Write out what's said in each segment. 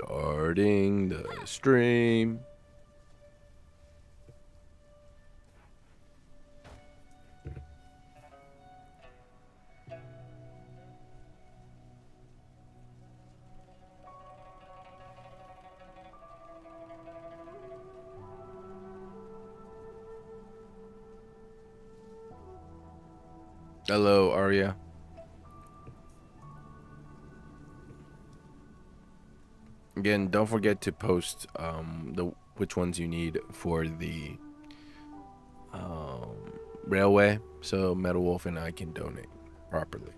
Starting the stream. Hello, Arya. Again, don't forget to post which ones you need for the railway, so Metal Wolf and I can donate properly.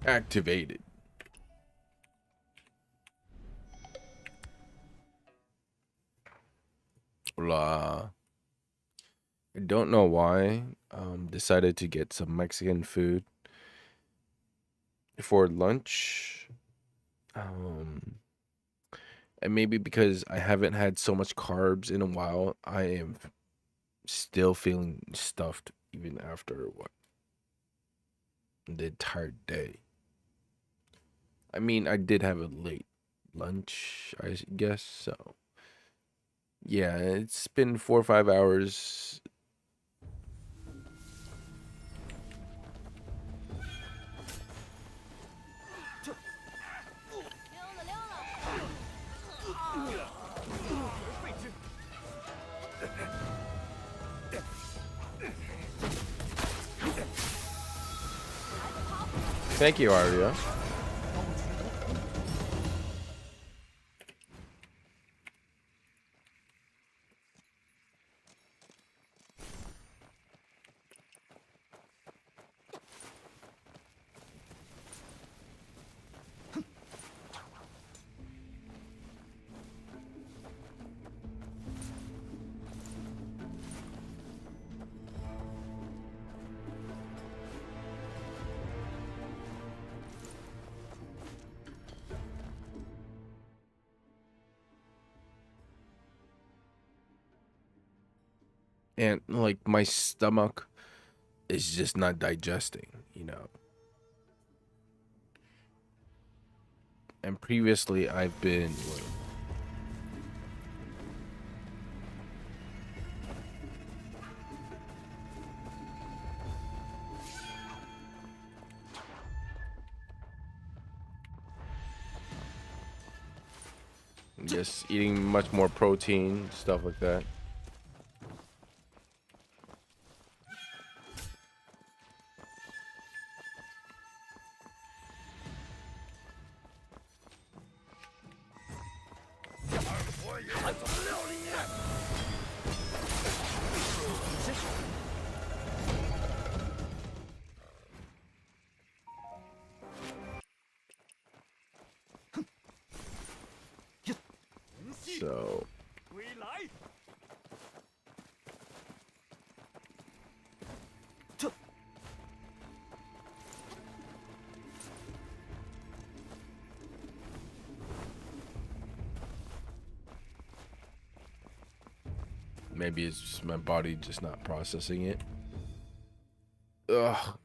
Activated. Hola. I don't know why. Decided to get some Mexican food for lunch. And maybe because I haven't had so much carbs in a while, I am still feeling stuffed even after the entire day. I mean, I did have a late lunch, I guess, so. Yeah, it's been 4 or 5 hours. Thank you, Arya. And like my stomach is just not digesting, you know. And previously I've been just eating much more protein, stuff like that. So maybe it's just my body just not processing it. Ugh.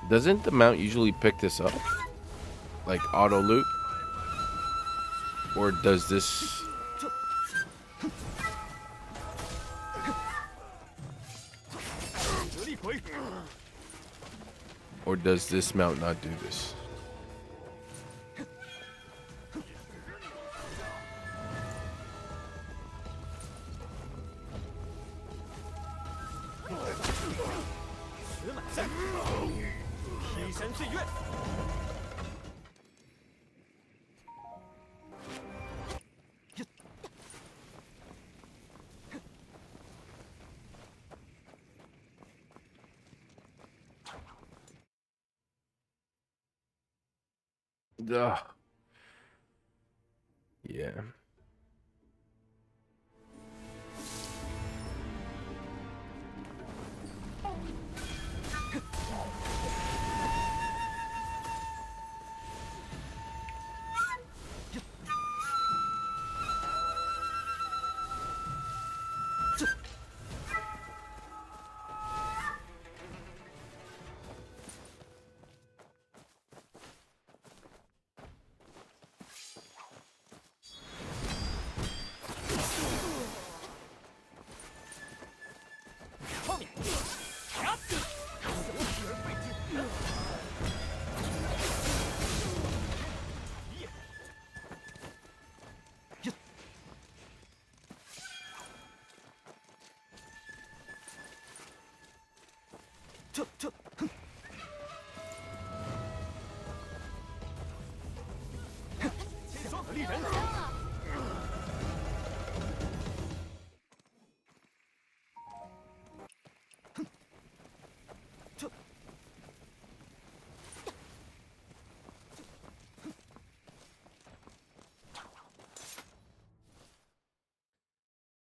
Doesn't the mount usually pick this up? Like auto loot? Or does this... Or does this mount not do this? Ugh. Yeah.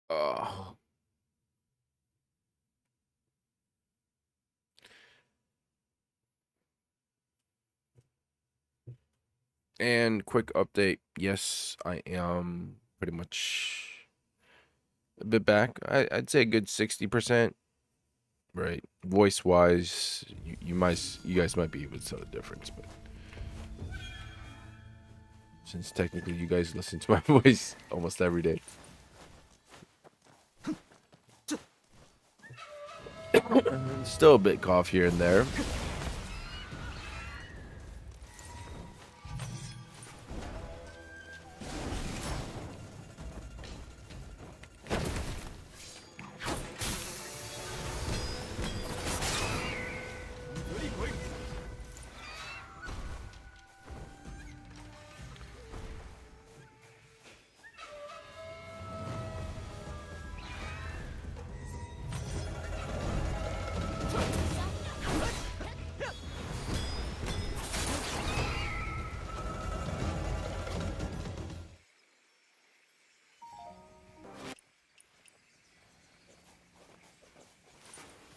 Oh. And quick update. Yes, I am pretty much a bit back. I'd say a good 60%. Right. Voice wise, you guys might be able to tell the difference, but since technically you guys listen to my voice almost every day. Still a bit cough here and there.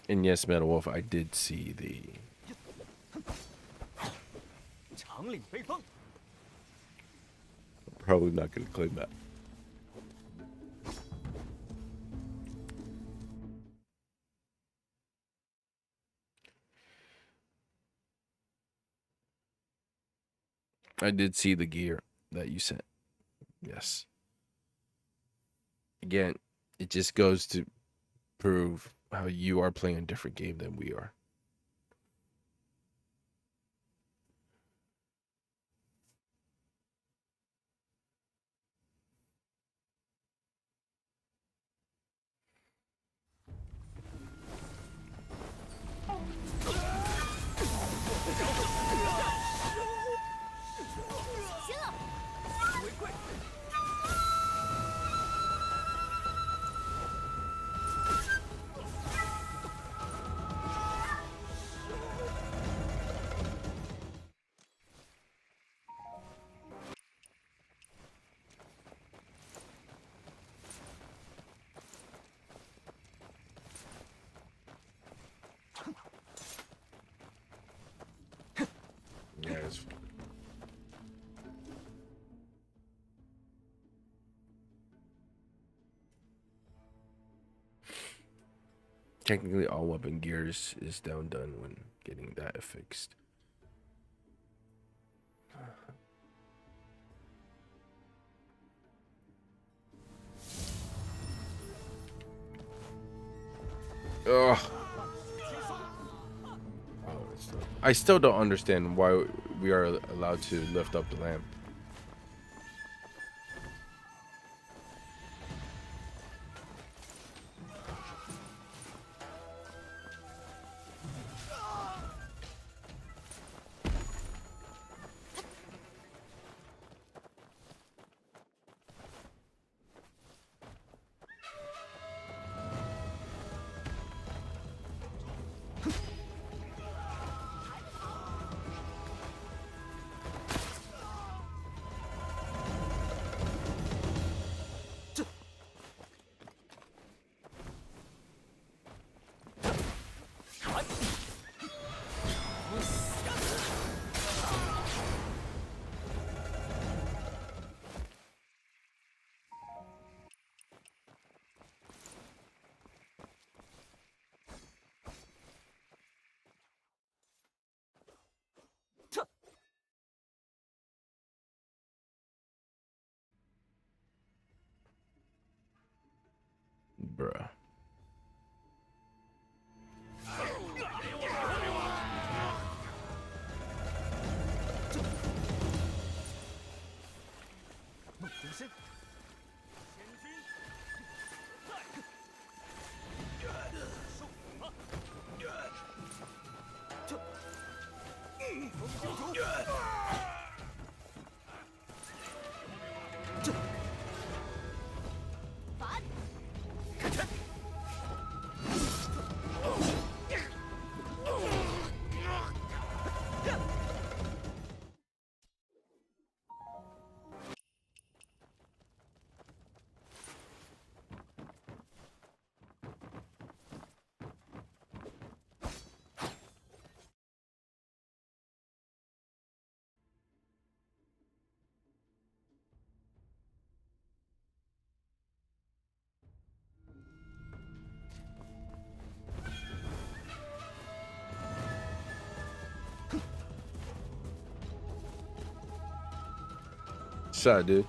And yes, Metal Wolf, I did see the. I'm probably not going to claim that. I did see the gear that you sent. Yes. Again, it just goes to prove how you are playing a different game than we are. Yeah, it's fine. Technically, all weapon gears is done when getting that fixed. Ugh. I still don't understand why we are allowed to lift up the lamp. Bruh. Shut, dude.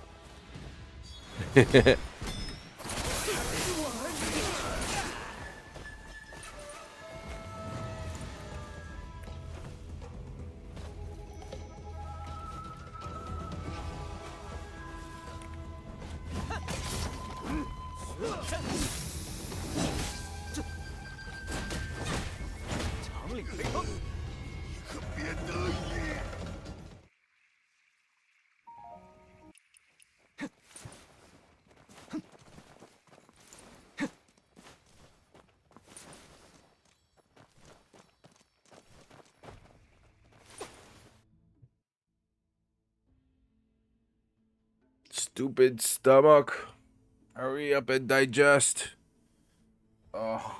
Stupid stomach. Hurry up and digest. Oh.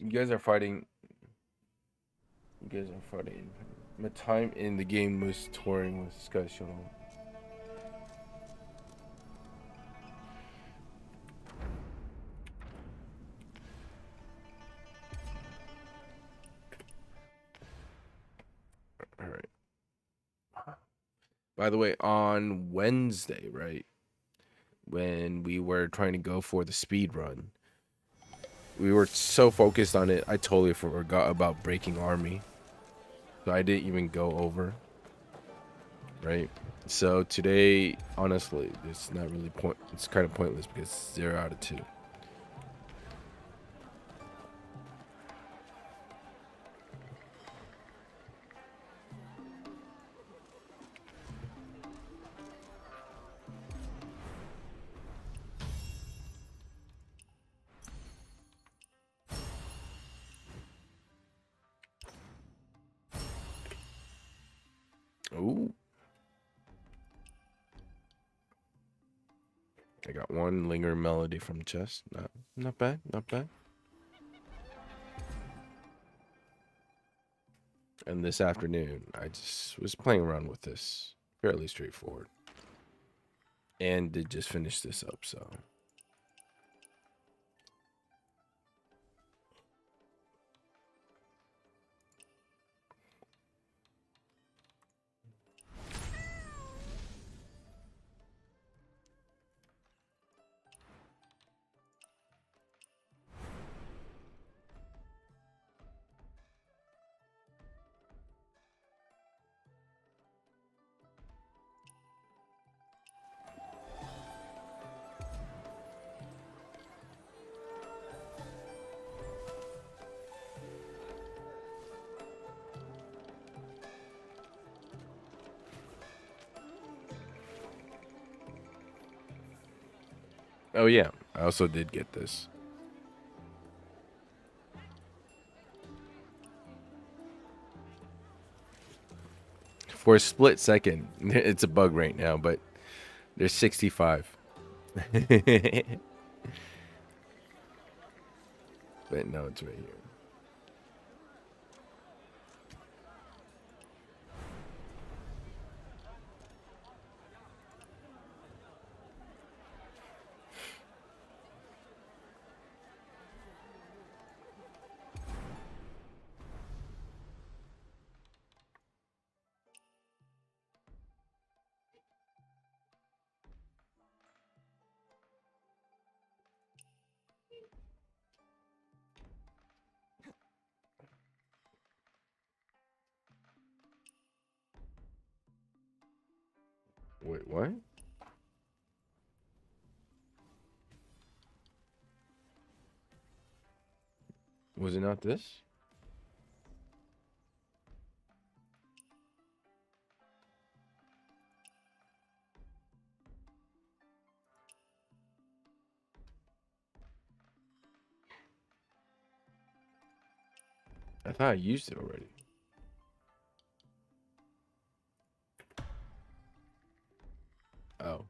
You guys are fighting. You guys are fighting. My time in the game was touring with Sky Shuttle. Alright. By the way, on Wednesday, right? When we were trying to go for the speed run, we were so focused on it, I totally forgot about breaking army. So I didn't even go over. Right? So today, honestly, it's not really it's kind of pointless because 0 out of 2. Ooh. I got one lingering melody from chest. Not bad, not bad. And this afternoon, I just was playing around with this. Fairly straightforward. And did just finish this up, so. Oh yeah, I also did get this. For a split second, it's a bug right now, but there's 65. But no, it's right here. Wait, what? Was it not this? I thought I used it already. Oh.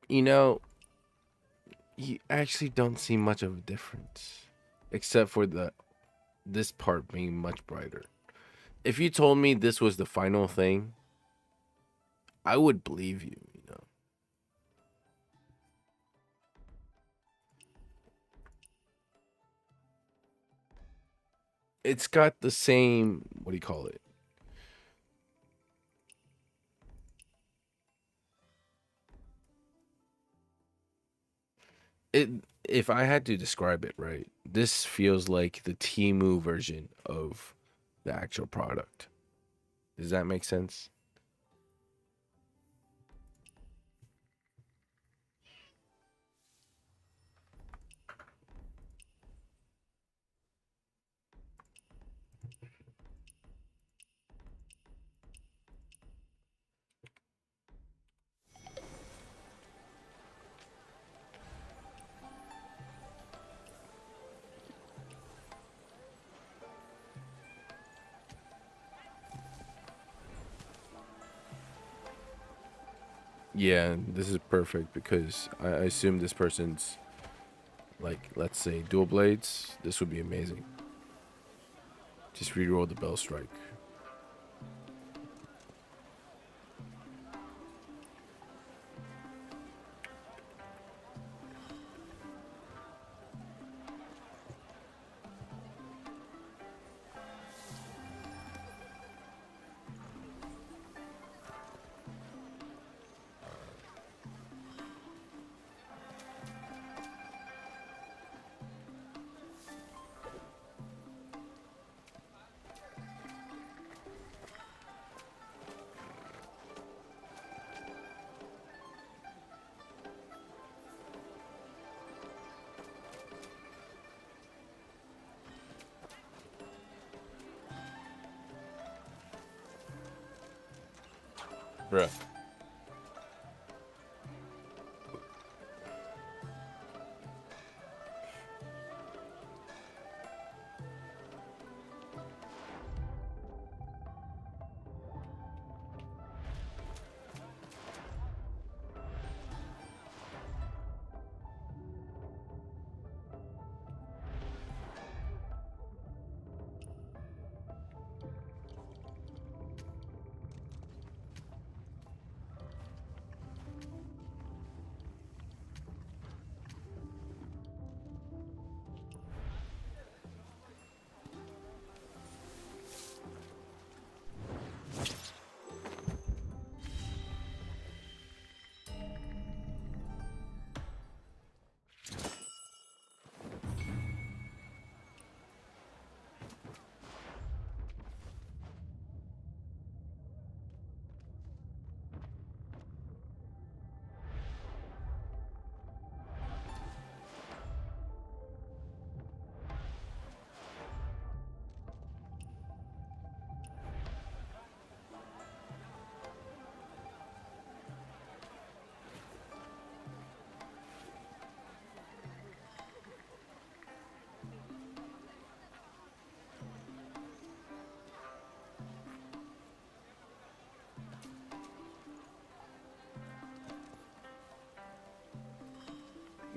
You know, you actually don't see much of a difference. Except for this part being much brighter. If you told me this was the final thing, I would believe you, you know. It's got the same, what do you call it? It if I had to describe it right, this feels like the Temu version of the actual product. Does that make sense? Yeah, this is perfect because I assume this person's like, let's say, dual blades. This would be amazing. Just reroll the bell strike. Bruh.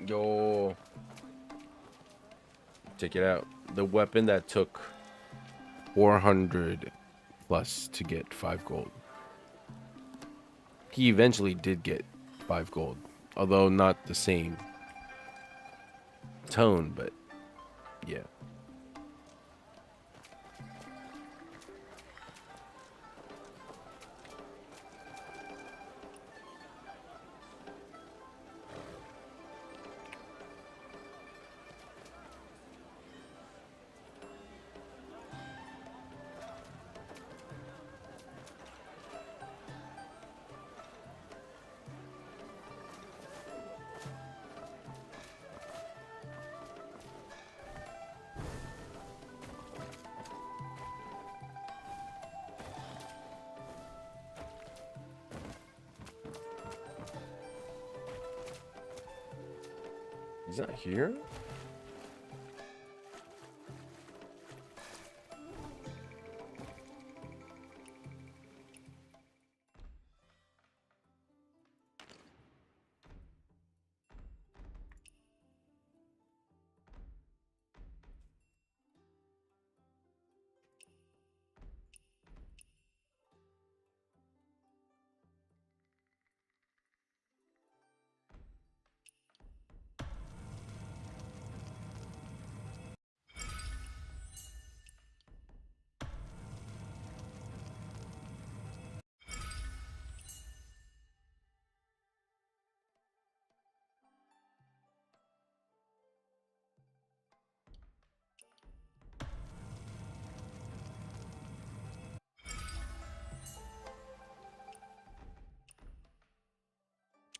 Yo. Check it out. The weapon that took 400 plus to get 5 gold. He eventually did get 5 gold. Although not the same tone, but yeah. He's not here?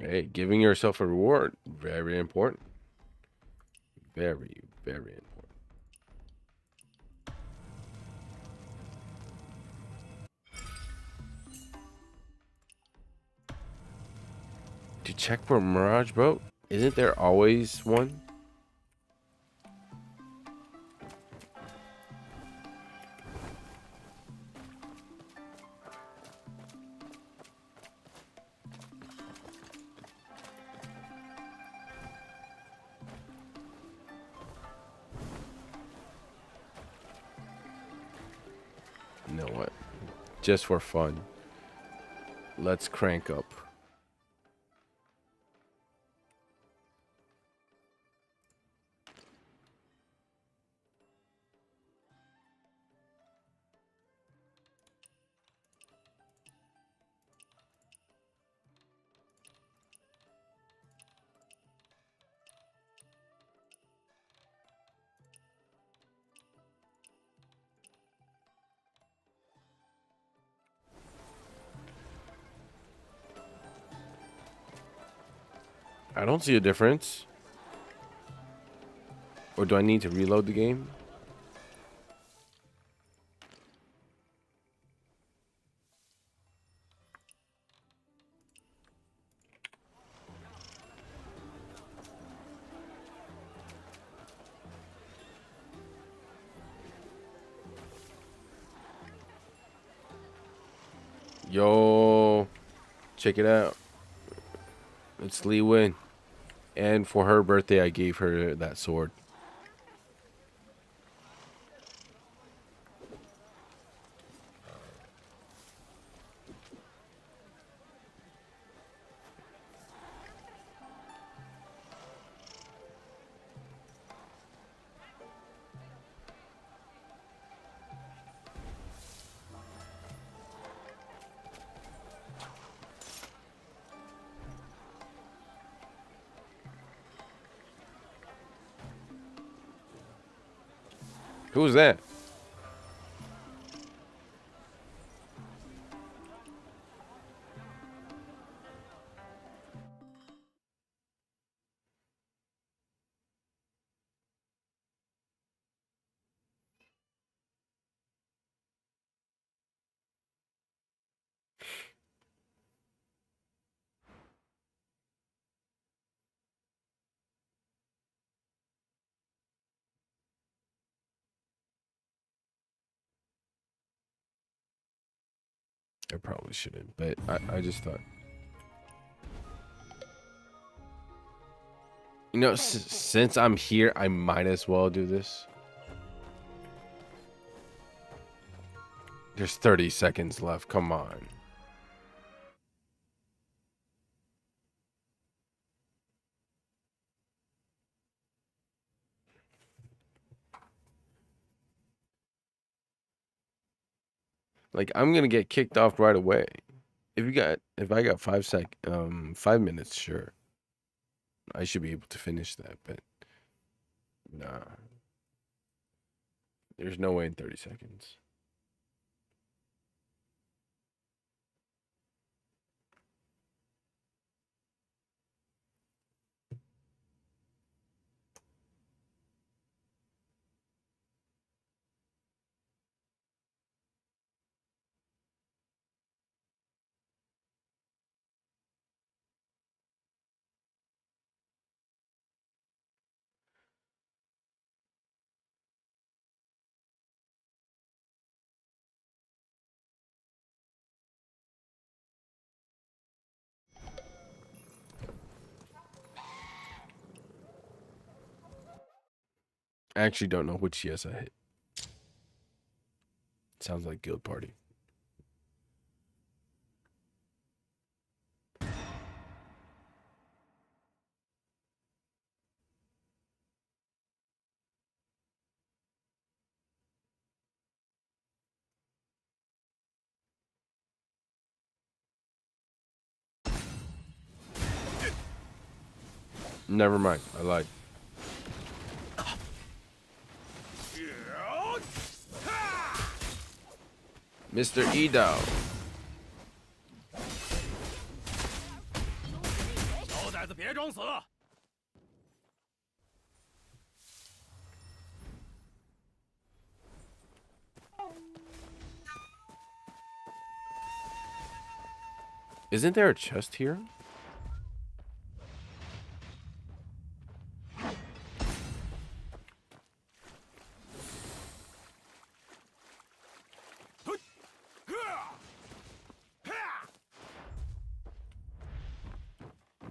Hey, giving yourself a reward, very important. Very, very important. To check for Mirage, bro? Isn't there always one? You know what? Just for fun. Let's crank up. I don't see a difference. Or do I need to reload the game? Yo, check it out. It's Lee Win. And for her birthday, I gave her that sword. Who was that? I probably shouldn't, but I just thought. You know, since I'm here, I might as well do this. There's 30 seconds left. Come on. Like, I'm gonna get kicked off right away. If I got 5 minutes, sure. I should be able to finish that, but nah. There's no way in 30 seconds. I actually don't know which yes I hit. Sounds like Guild Party. Never mind. I lied. Mr. Edo. Isn't there a chest here?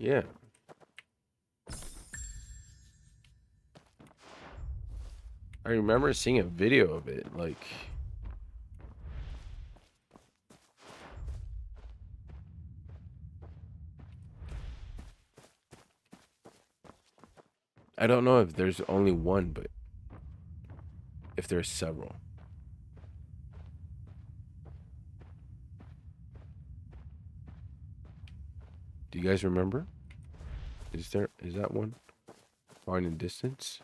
Yeah. I remember seeing a video of it, like... I don't know if there's only one, but... if there's several. Do you guys remember? Is that one? Far in distance?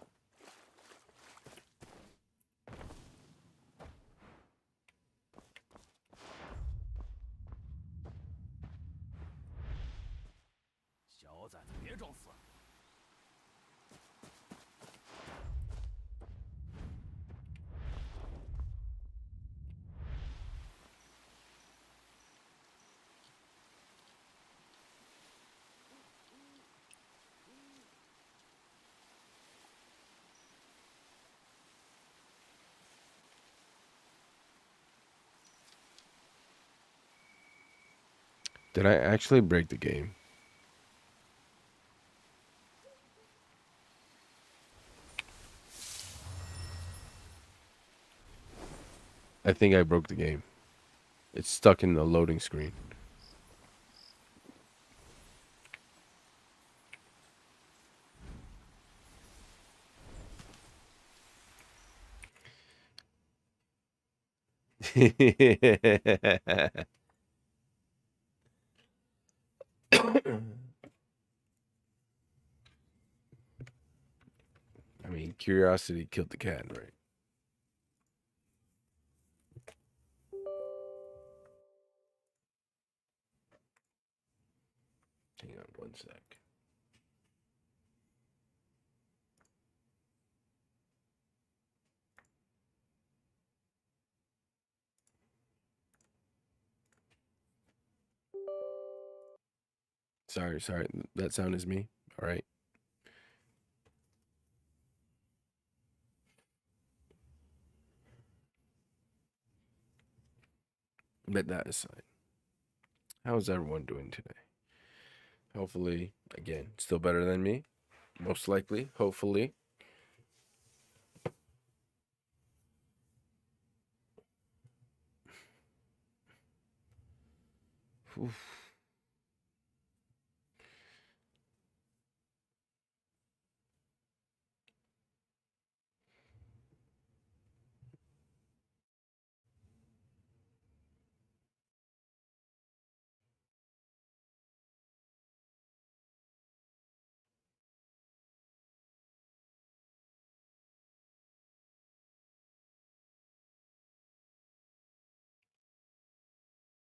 Did I actually break the game? I think I broke the game. It's stuck in the loading screen. I mean, curiosity killed the cat, right? Hang on one sec. Sorry. That sound is me. All right. But that aside, how's everyone doing today? Hopefully, again, still better than me. Most likely, hopefully. Oof.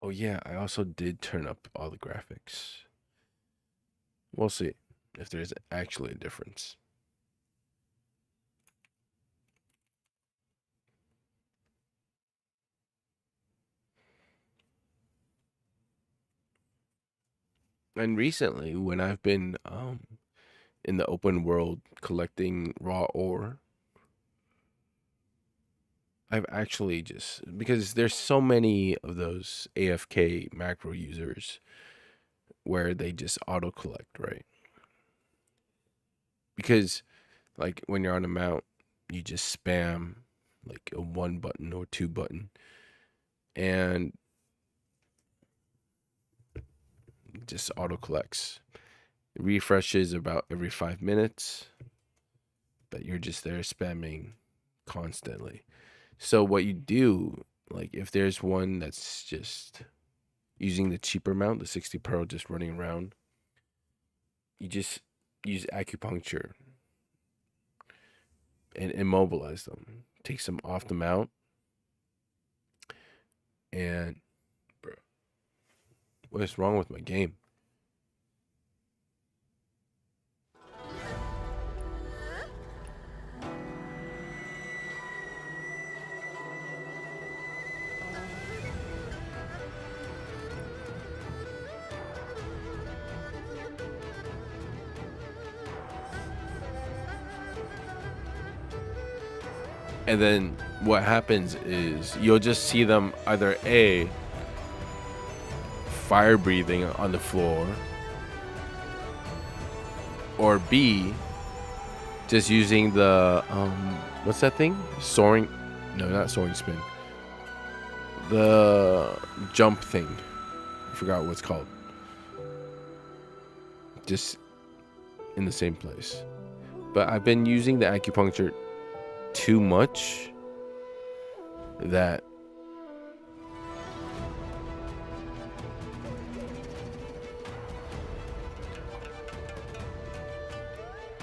Oh yeah, I also did turn up all the graphics. We'll see if there's actually a difference. And recently, when I've been in the open world collecting raw ore, I've actually just because there's so many of those AFK macro users where they just auto collect, right? Because like when you're on a mount, you just spam like a one button or two button and it just auto collects. It refreshes about every 5 minutes, but you're just there spamming constantly. So what you do, like if there's one that's just using the cheaper mount, the 60 Pro, just running around, you just use acupuncture and immobilize them. Takes them off the mount, and bro, what is wrong with my game? And then what happens is you'll just see them either A, fire breathing on the floor, or B, just using the what's that thing? Soaring, no, not soaring spin. The jump thing. I forgot what it's called. Just in the same place. But I've been using the acupuncture too much that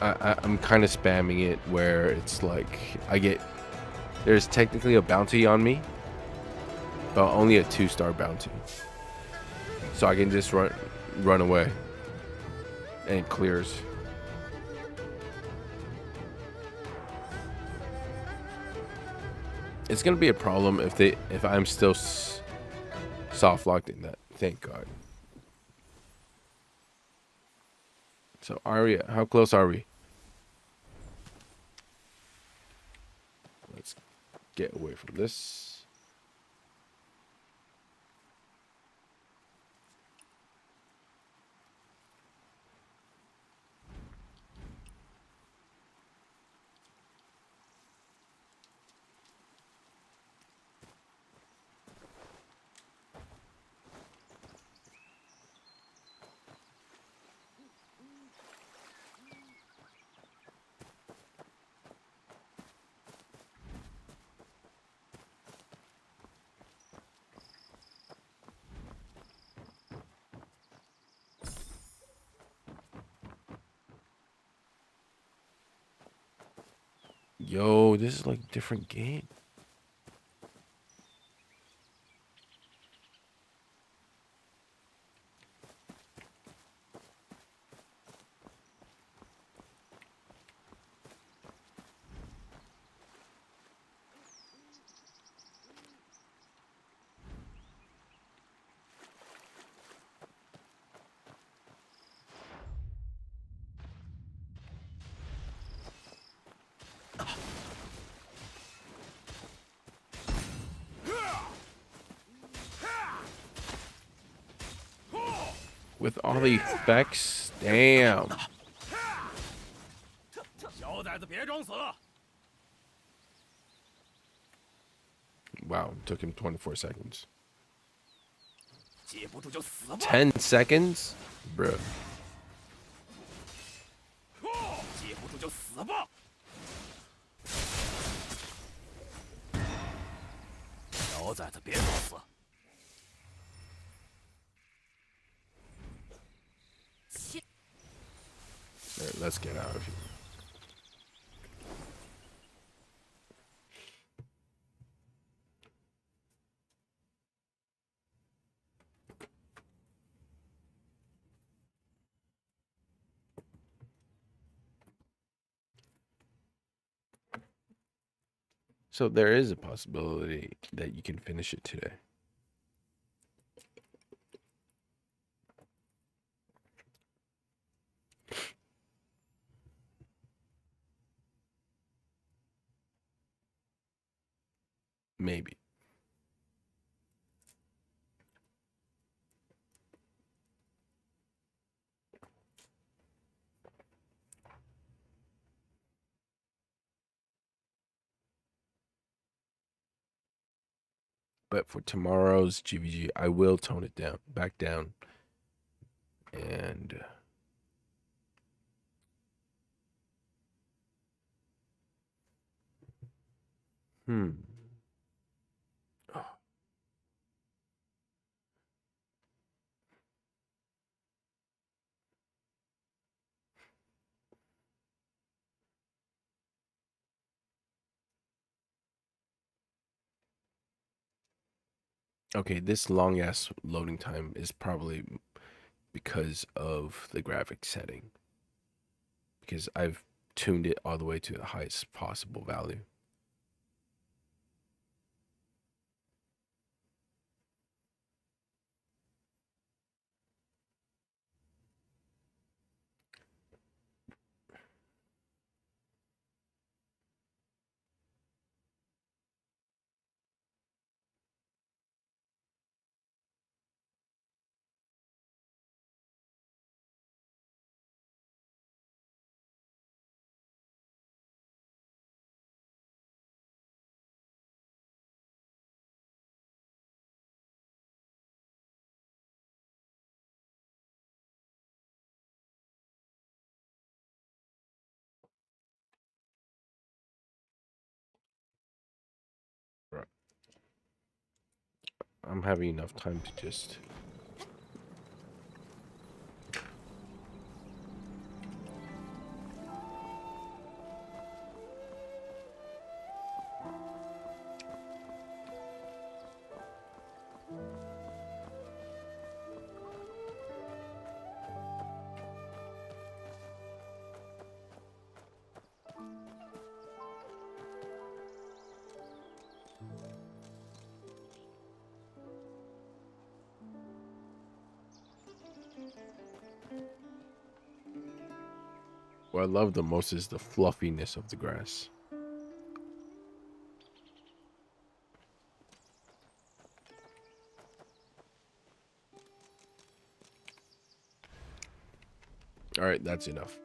I'm kind of spamming it where it's like there's technically a bounty on me, but only a 2-star bounty. So I can just run away and it clears. It's gonna be a problem if I'm still soft locked in that. Thank God. So Aria, how close are we? Let's get away from this. Yo, this is like a different game. With all the effects, damn. Wow, took him 24 seconds. 10 seconds? Bro. Alright, let's get out of here. So there is a possibility that you can finish it today. Maybe. But for tomorrow's GvG, I will tone it down, back down. And okay, this long ass loading time is probably because of the graphic setting. Because I've tuned it all the way to the highest possible value. Right. I'm having enough time to just what I love the most is the fluffiness of the grass. All right, that's enough.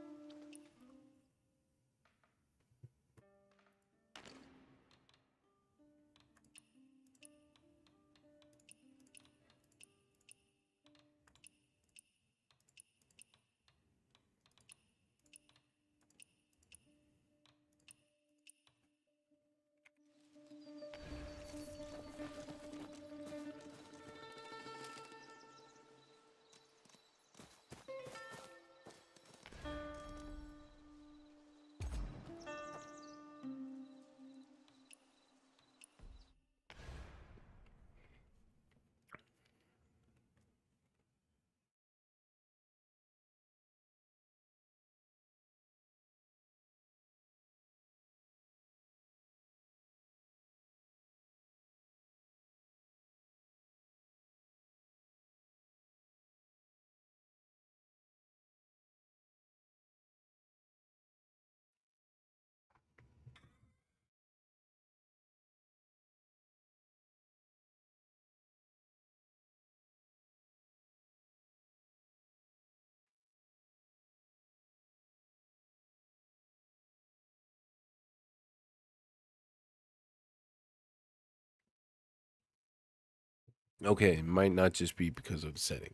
Okay, it might not just be because of the setting.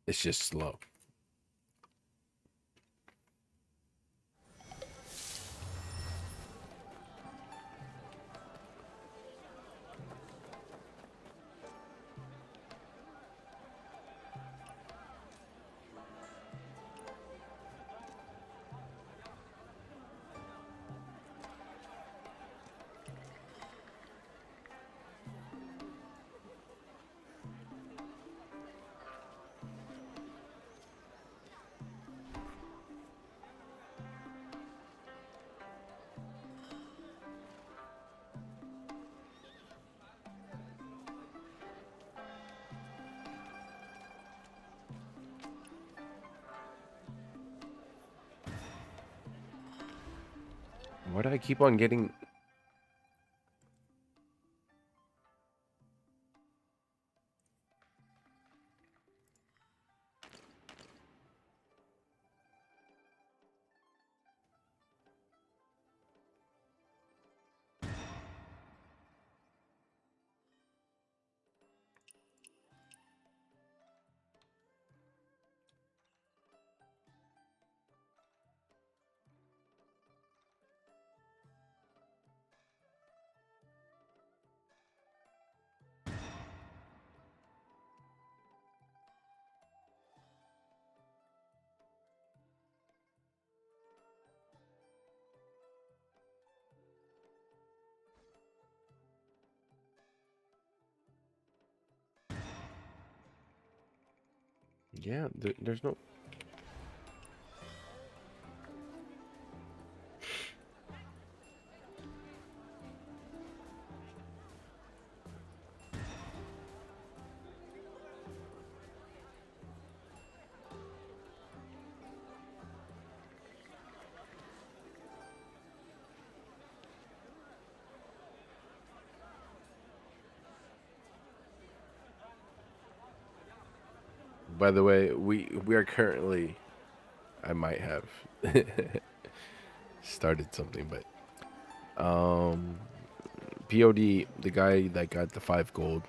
It's just slow. Why do I keep on getting... Yeah, there's no... By the way, we are currently... I might have started something, but POD, the guy that got the 5 gold,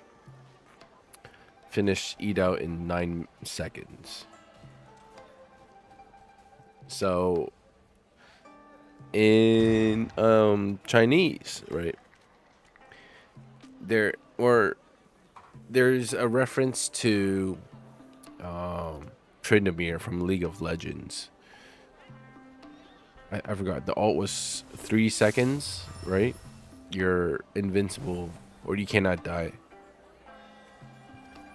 finished eat out in 9 seconds. So in Chinese, right? There's a reference to Tryndamere from League of Legends. I forgot. The ult was 3 seconds, right? You're invincible, or you cannot die.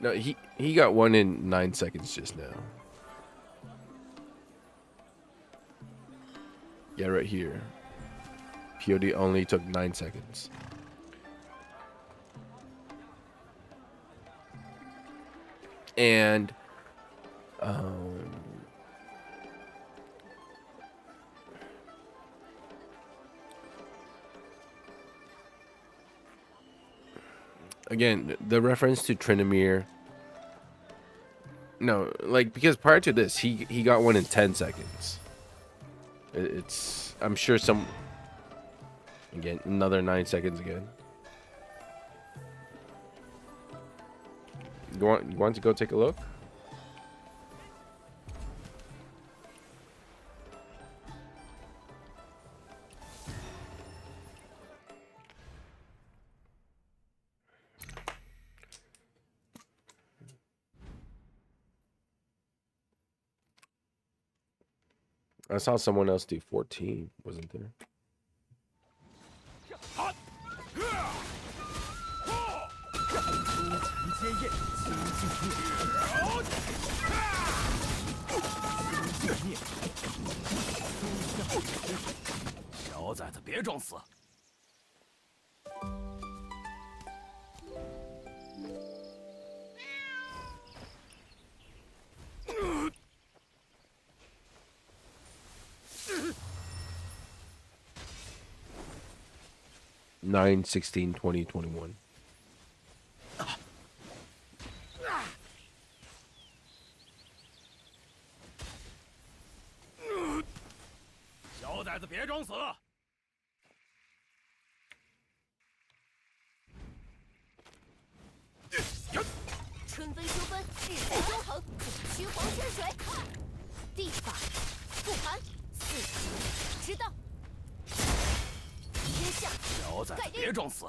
No, he got one in 9 seconds just now. Yeah, right here. POD only took 9 seconds. And again, the reference to Tryndamere. No, like, because prior to this, he got one in 10 seconds. It's... I'm sure some... Again, another 9 seconds again. You want to go take a look? I saw someone else do 14, wasn't there? Nine, 16, 20, 21. 纷纷修纷，日月周恒，虚黄泉水，地法复盘，四行之道，天下小崽子别装死！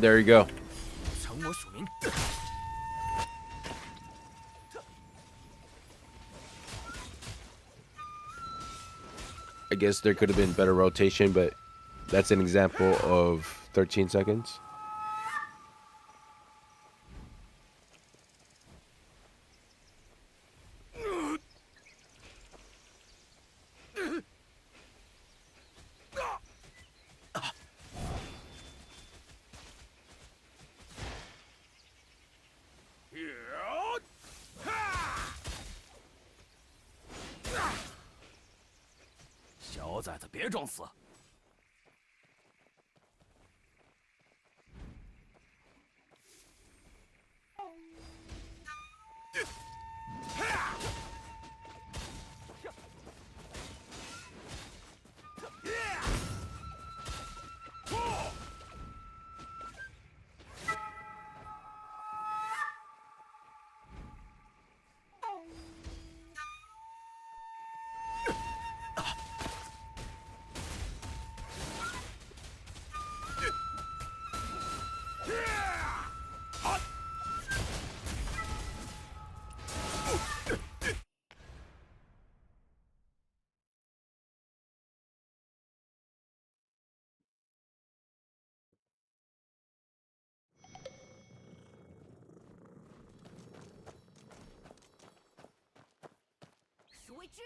There you go. 承我署名。I guess there could have been better rotation, but that's an example of 13 seconds. “小崽子别装死！” 孰为之？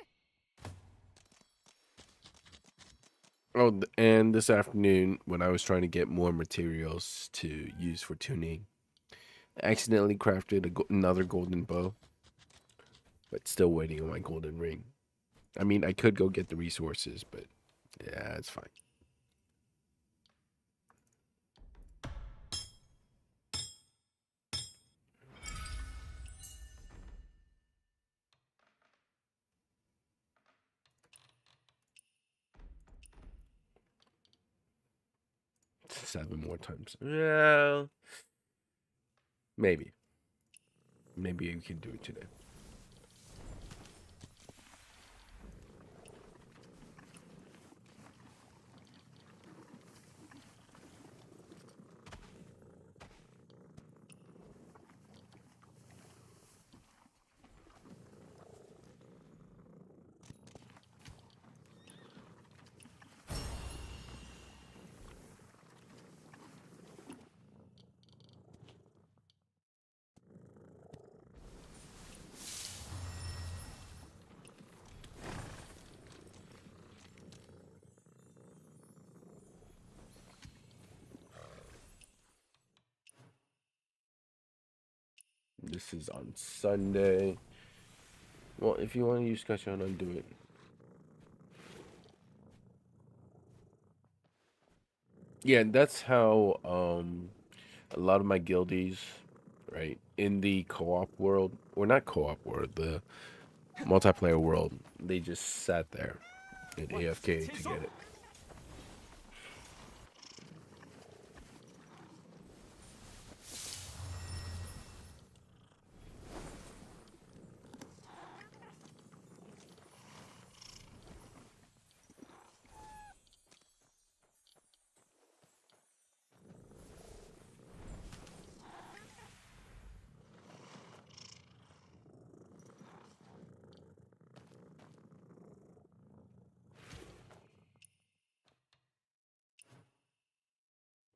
Oh, and this afternoon, when I was trying to get more materials to use for tuning, I accidentally crafted another golden bow, but still waiting on my golden ring. I mean, I could go get the resources, but yeah, it's fine. Seven more times. Yeah. Maybe. Maybe we can do it today. This is on Sunday. Well, if you want to use Kashan, undo it. Yeah, that's how a lot of my guildies, right, in the co-op world, or not co-op world, the multiplayer world, they just sat there in AFK to get it.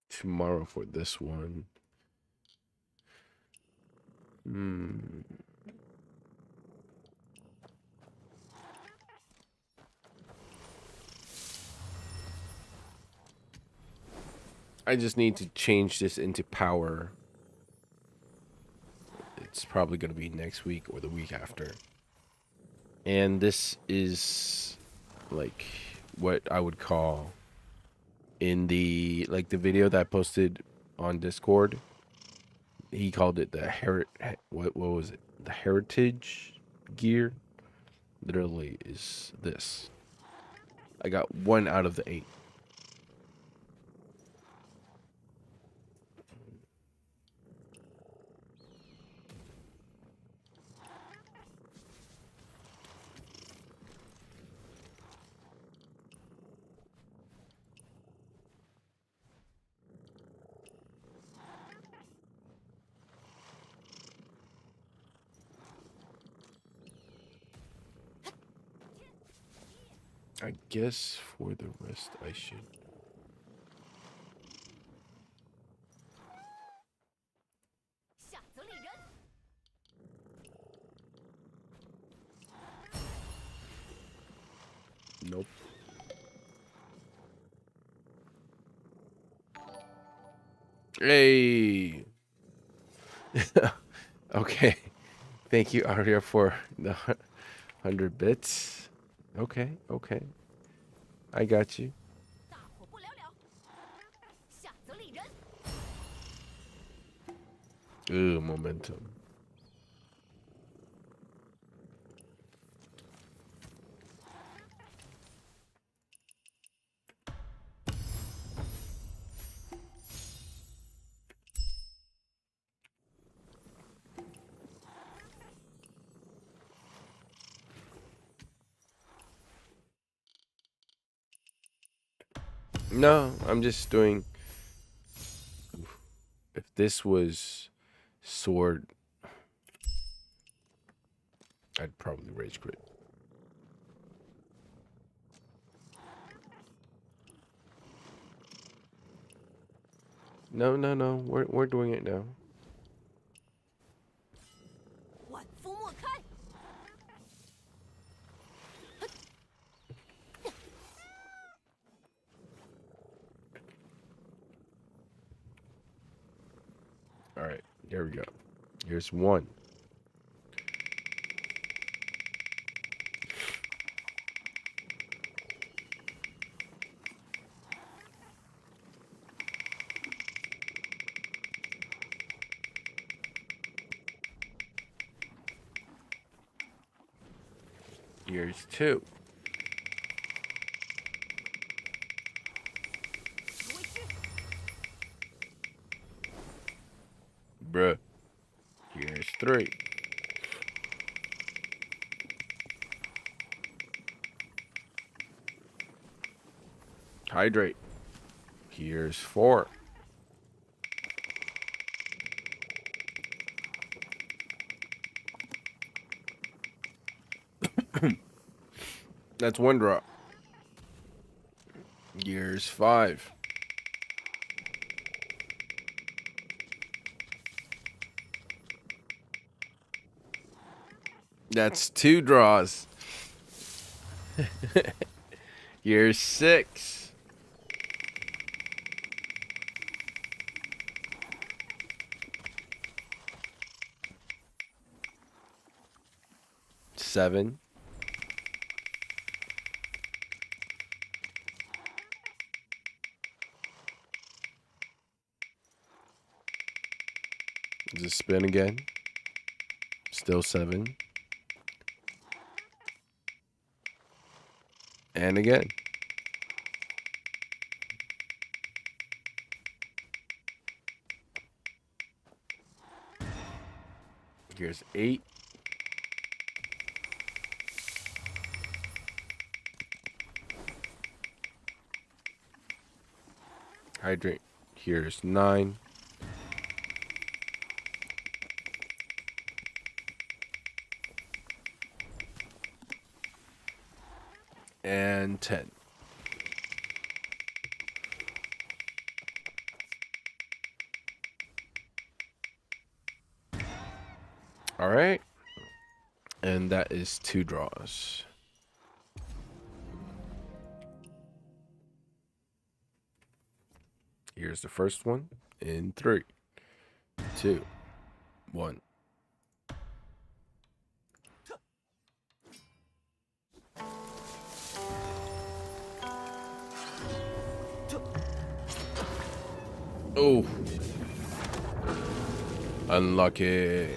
Tomorrow for this one. I just need to change this into power. It's probably going to be next week or the week after. And this is like what I would call in the the video that I posted on Discord. He called it the what was it? The heritage gear. Literally is this. I got 1 out of the 8. I guess for the rest I should. Nope. Hey. Okay. Thank you, Aria, for the 100 bits. Okay, okay. I got you. Ooh, momentum. No, I'm just doing. If this was sword, I'd probably rage quit. No, no, no. We're doing it now. All right, there we go. Here's one. Here's two. Bruh. Here's three. Hydrate. Here's four. That's one drop. Here's five. That's two draws. Here's six. Seven. Just spin again. Still seven. And again. Here's eight. Hydrate. Here's nine. And 10. All right. And that is two draws. Here's the first one in 3, 2, 1. Oh. Unlucky.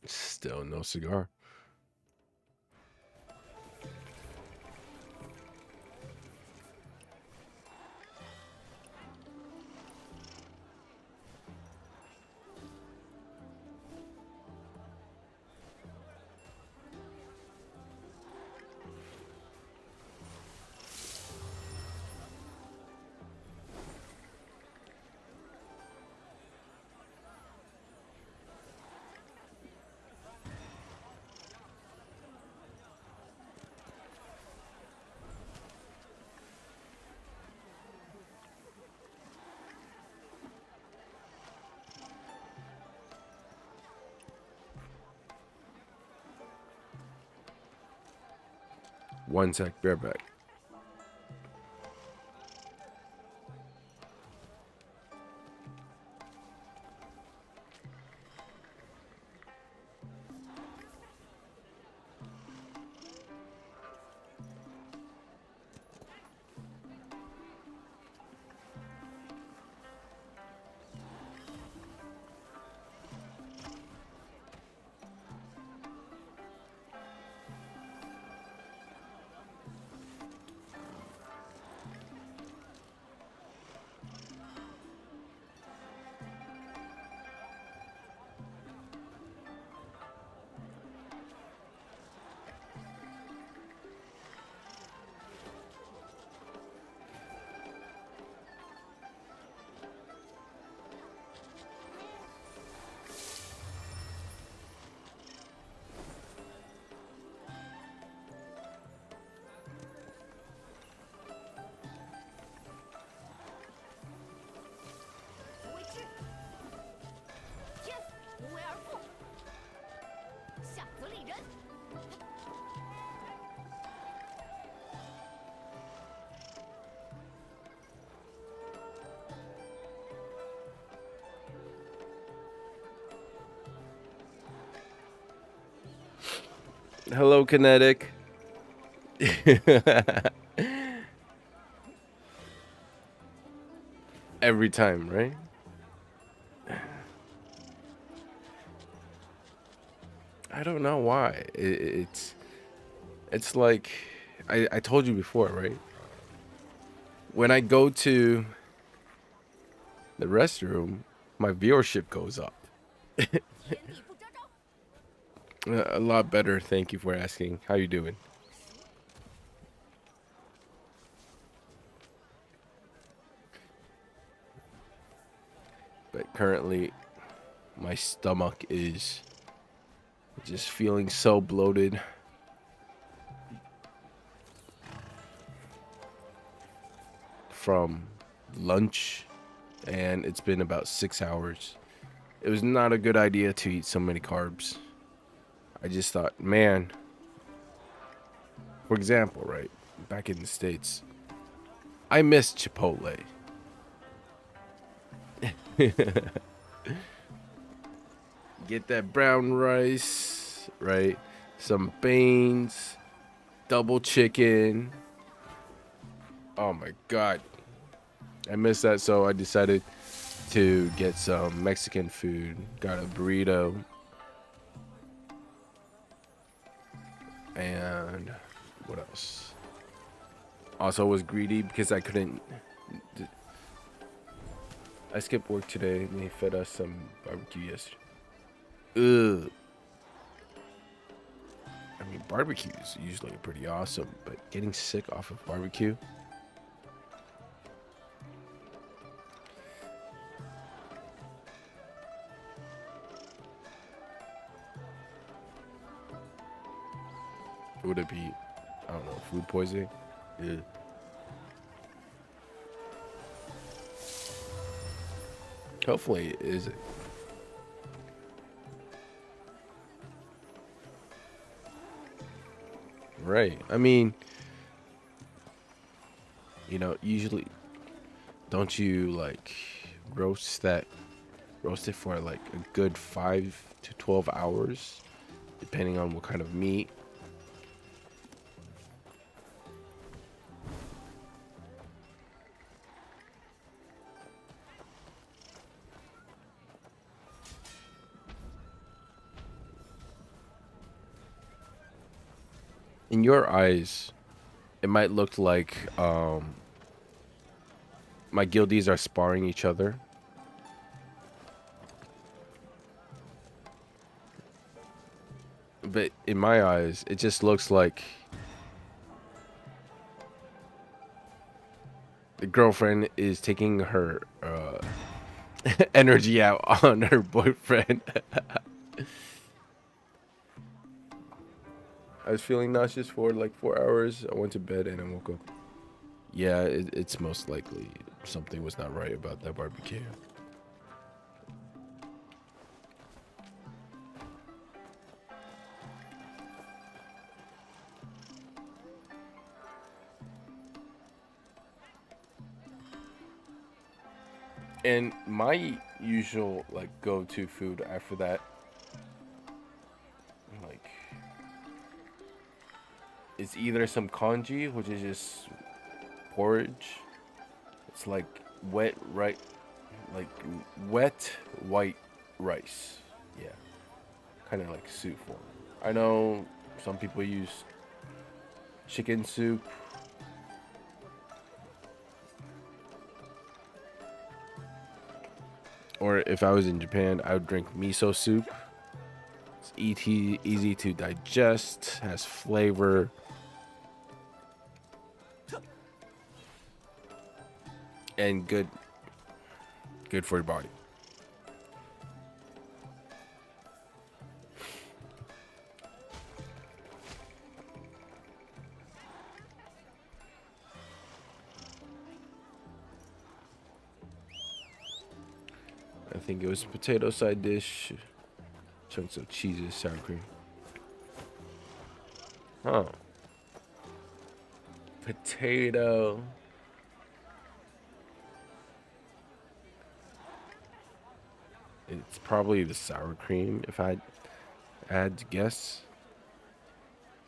Still no cigar. One sec, bear back. Hello, Kinetic. Every time, right? I don't know why. It's like I told you before, right? When I go to the restroom, my viewership goes up. A lot better. Thank you for asking. How you doing? But currently, my stomach is just feeling so bloated. From lunch, and it's been about 6 hours. It was not a good idea to eat so many carbs. I just thought, man, for example, right, back in the States, I miss Chipotle. Get that brown rice, right? Some beans, double chicken. Oh my God. I miss that, so I decided to get some Mexican food. Got a burrito. And what else? Also was greedy because I couldn't. I skipped work today and they fed us some barbecue yesterday. Ugh. I mean, barbecue is usually pretty awesome, but getting sick off of barbecue. Would it be, I don't know, food poisoning? Yeah. Hopefully it isn't. Right. I mean, you know, usually don't you like roast it for like a good 5 to 12 hours, depending on what kind of meat. In your eyes, it might look like my guildies are sparring each other. But in my eyes, it just looks like the girlfriend is taking her energy out on her boyfriend. I was feeling nauseous for like 4 hours. I went to bed and I woke up. Yeah, it's most likely something was not right about that barbecue. And my usual like go-to food after that, like, is either some congee, which is just porridge. It's like wet right, like wet white rice. Yeah, kind of like soup form. I know some people use chicken soup. Or if I was in Japan, I would drink miso soup. It's easy to digest, has flavor, and good for your body. I think it was potato side dish, chunks of cheeses, sour cream. Oh, potato. It's probably the sour cream if I had to guess,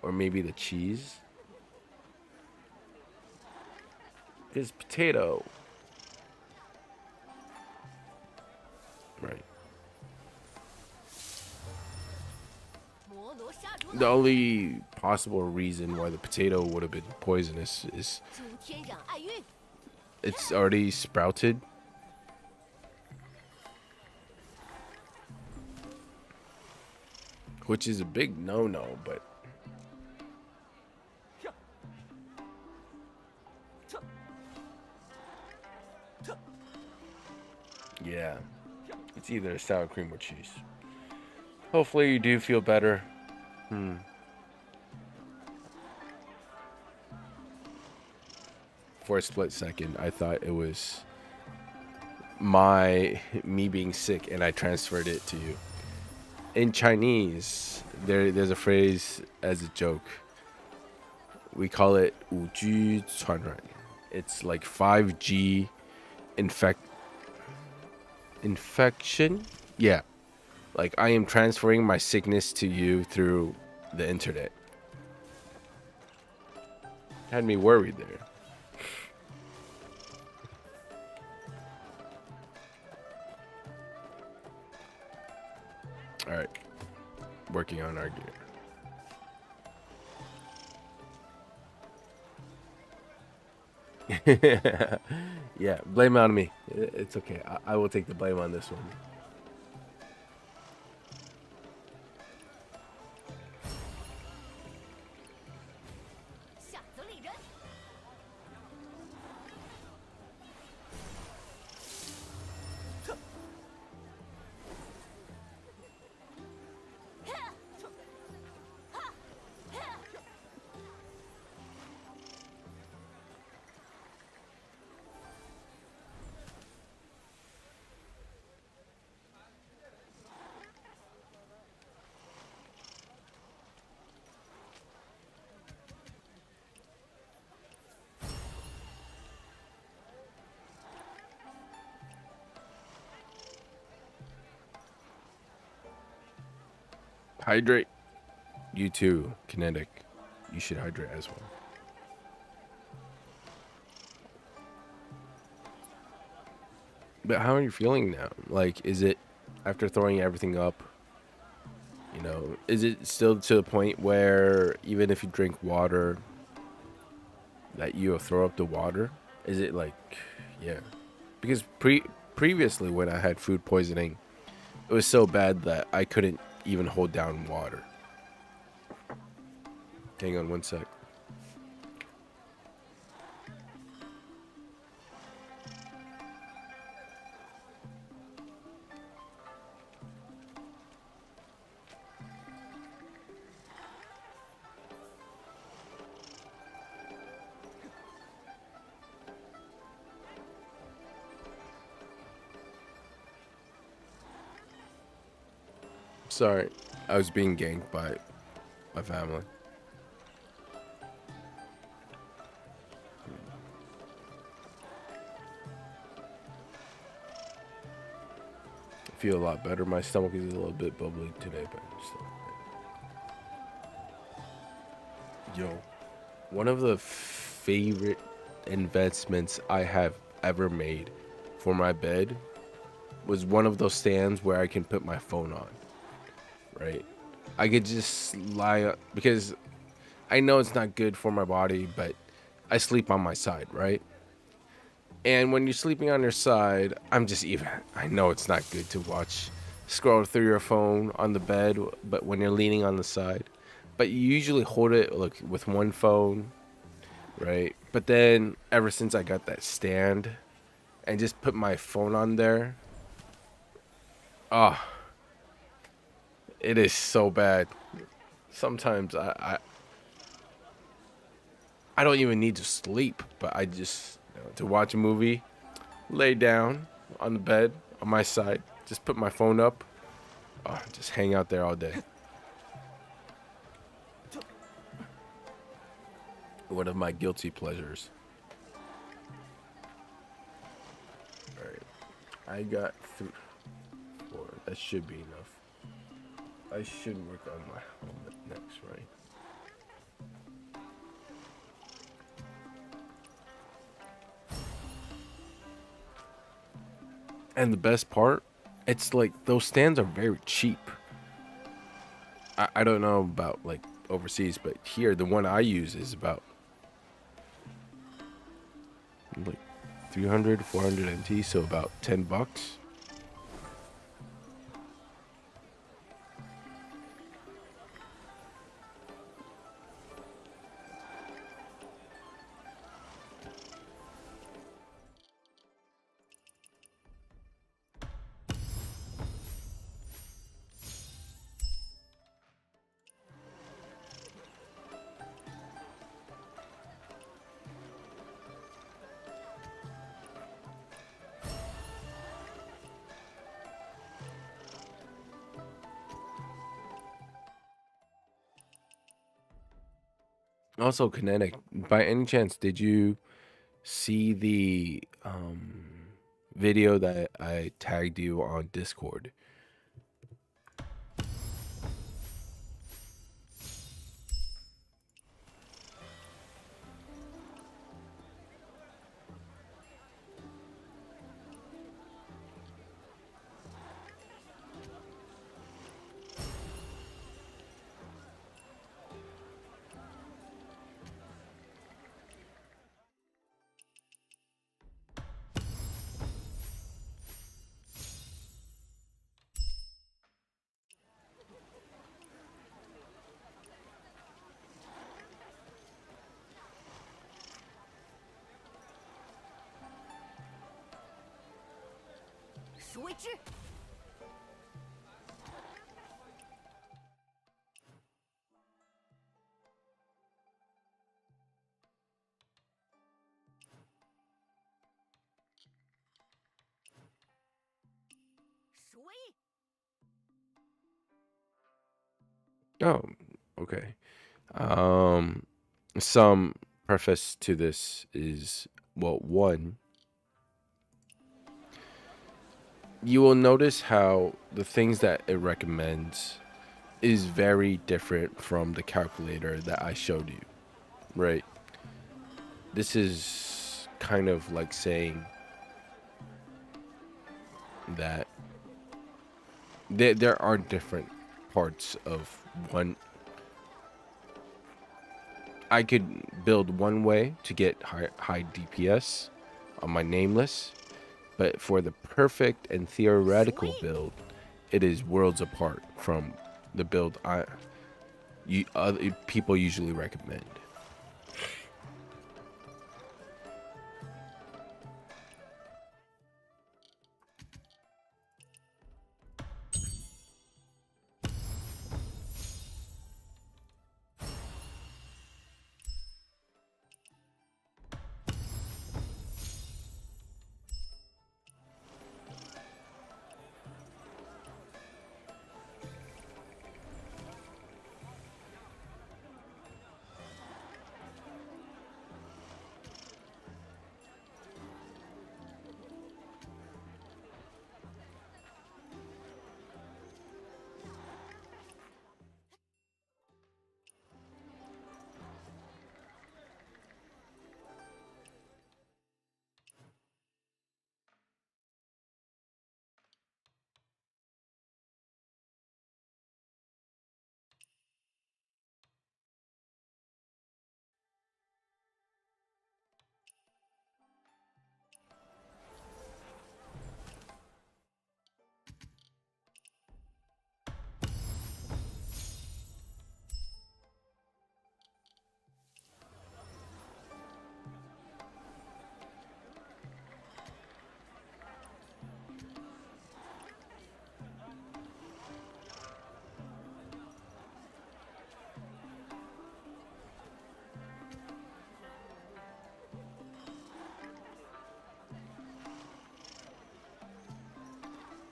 or maybe the cheese. It's potato, right? 摩罗杀猪 The 脑， only possible reason why the potato would have been poisonous is 猪天壤爱运， it's already sprouted. Which is a big no-no, but yeah, it's either sour cream or cheese. Hopefully you do feel better. For a split second, I thought it was me being sick and I transferred it to you. In Chinese, there's a phrase as a joke. We call it 5G 传染. It's like 5G infection. Yeah. Like I am transferring my sickness to you through the internet. Had me worried there. All right. Working on our gear. Yeah, blame it on me. It's okay. I will take the blame on this one. 下则利人， Hydrate. You too, Kinetic. You should hydrate as well. But how are you feeling now? Like, is it after throwing everything up? You know, is it still to the point where even if you drink water, that you'll throw up the water? Is it like, yeah? Because previously when I had food poisoning, it was so bad that I couldn't even hold down water. Hang on one sec. Sorry, I was being ganked by my family. feel a lot better. My stomach is a little bit bubbly today, but still. Yo, one of the favorite investments I have ever made for my bed was one of those stands where I can put my phone on, right? I could just lie up because I know it's not good for my body, but I sleep on my side, right? And when you're sleeping on your side, I know it's not good to watch, scroll through your phone on the bed, but when you're leaning on the side. But you usually hold it like with one phone, right? But then ever since I got that stand and just put my phone on there, ah, it is so bad. Sometimes I don't even need to sleep, but I just to watch a movie, lay down on the bed on my side, just put my phone up, just hang out there all day. One of my guilty pleasures. All right, I got 4. That should be enough. I should work on my helmet next, right? And the best part, it's like those stands are very cheap. I don't know about like overseas, but here the one I use is about like 300, 400 NT, so about $10. Also, Kinetic, by any chance, did you see the video that I tagged you on Discord? Oh, okay. Um, some preface to this is, well, one, you will notice how the things that it recommends is very different from the calculator that I showed you, right? This is kind of like saying that there are different parts of one. I could build one way to get high DPS on my nameless, but for the perfect and theoretical build, it is worlds apart from the build other people usually recommend.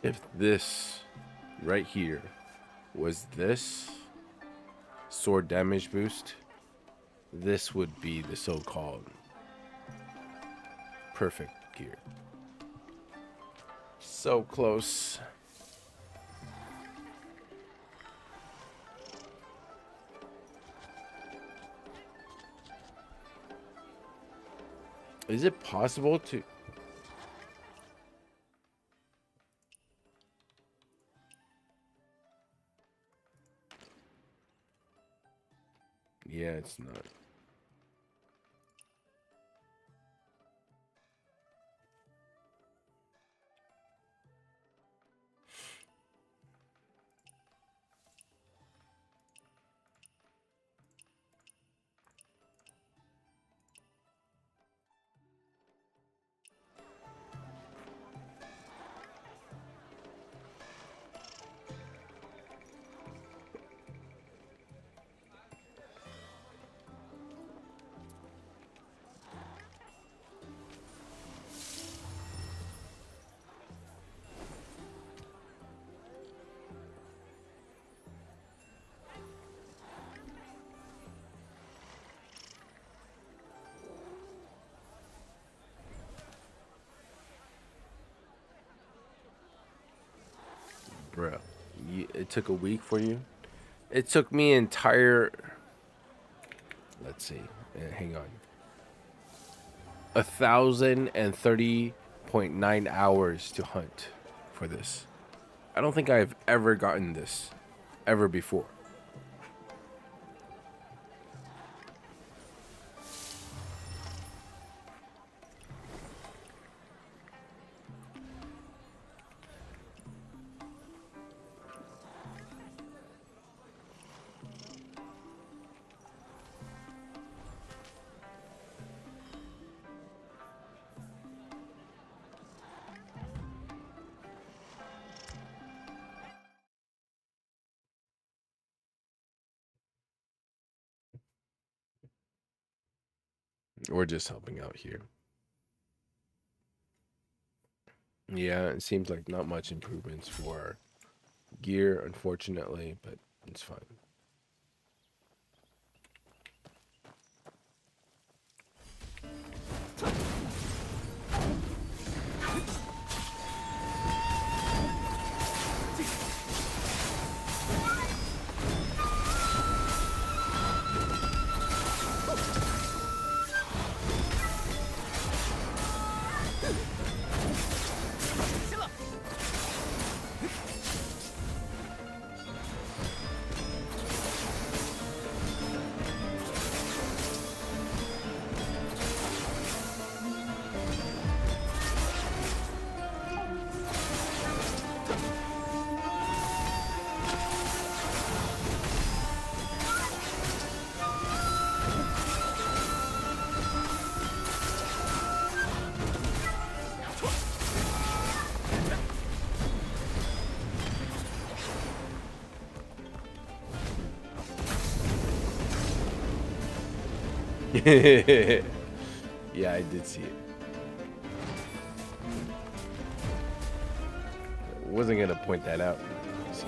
if this right here was this sword damage boost, this would be the so-called perfect gear. So close. Is it possible to... Yeah, it's not. Bro, it took a week for you? It took me entire... Let's see. Hang on. 1,030.9 hours to hunt for this. I don't think I've ever gotten this ever before. We're just helping out here. Yeah, it seems like not much improvements for gear, unfortunately, but it's fine. Yeah, I did see it. Wasn't gonna point that out. So.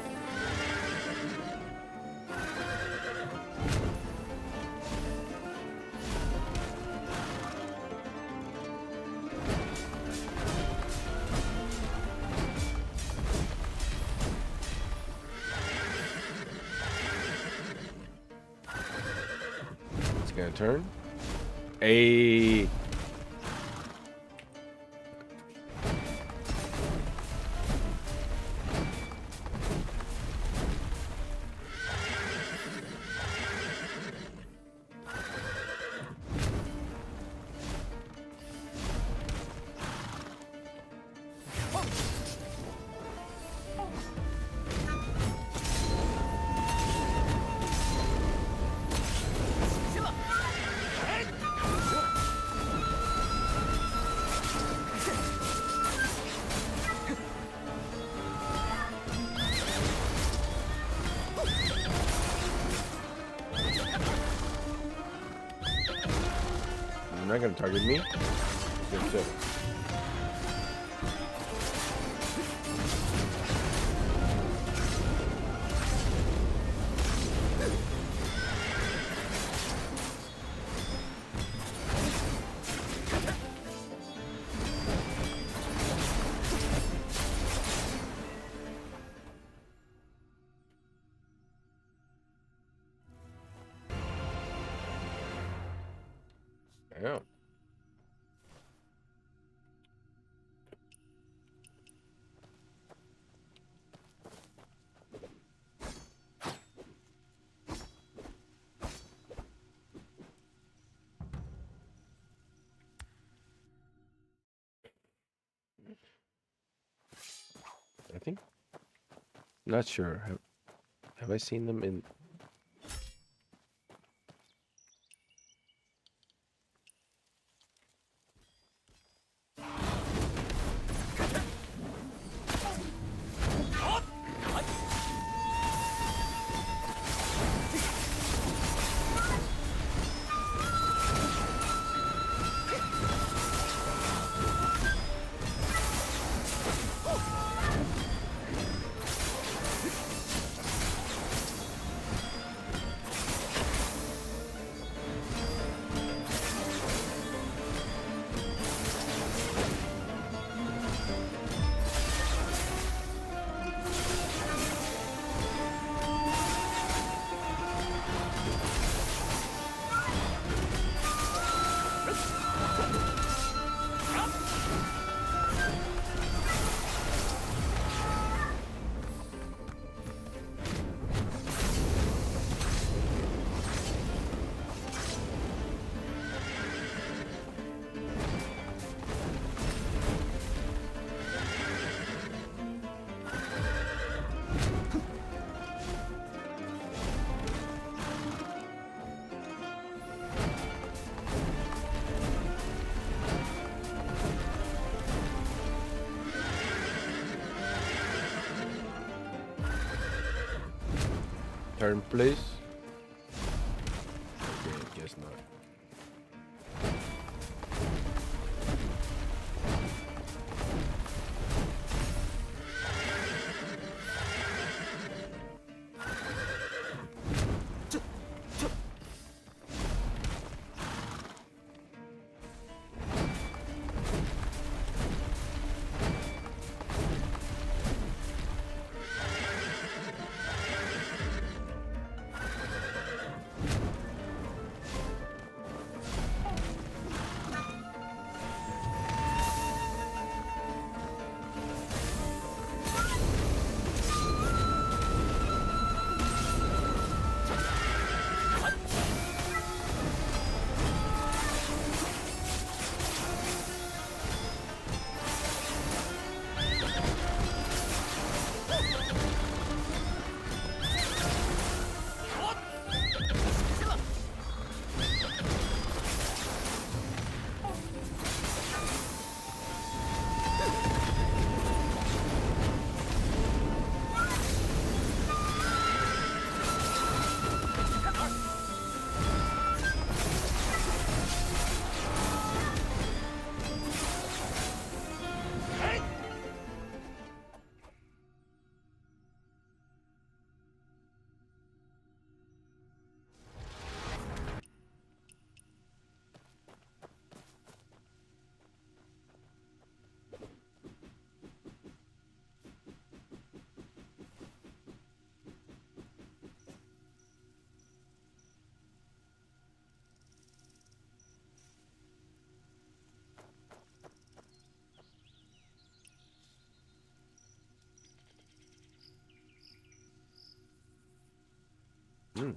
It's gonna turn. A. You're not gonna target me? Good shit. Not sure. Have I seen them in? Turn, please. Okay, I guess not. Hmm.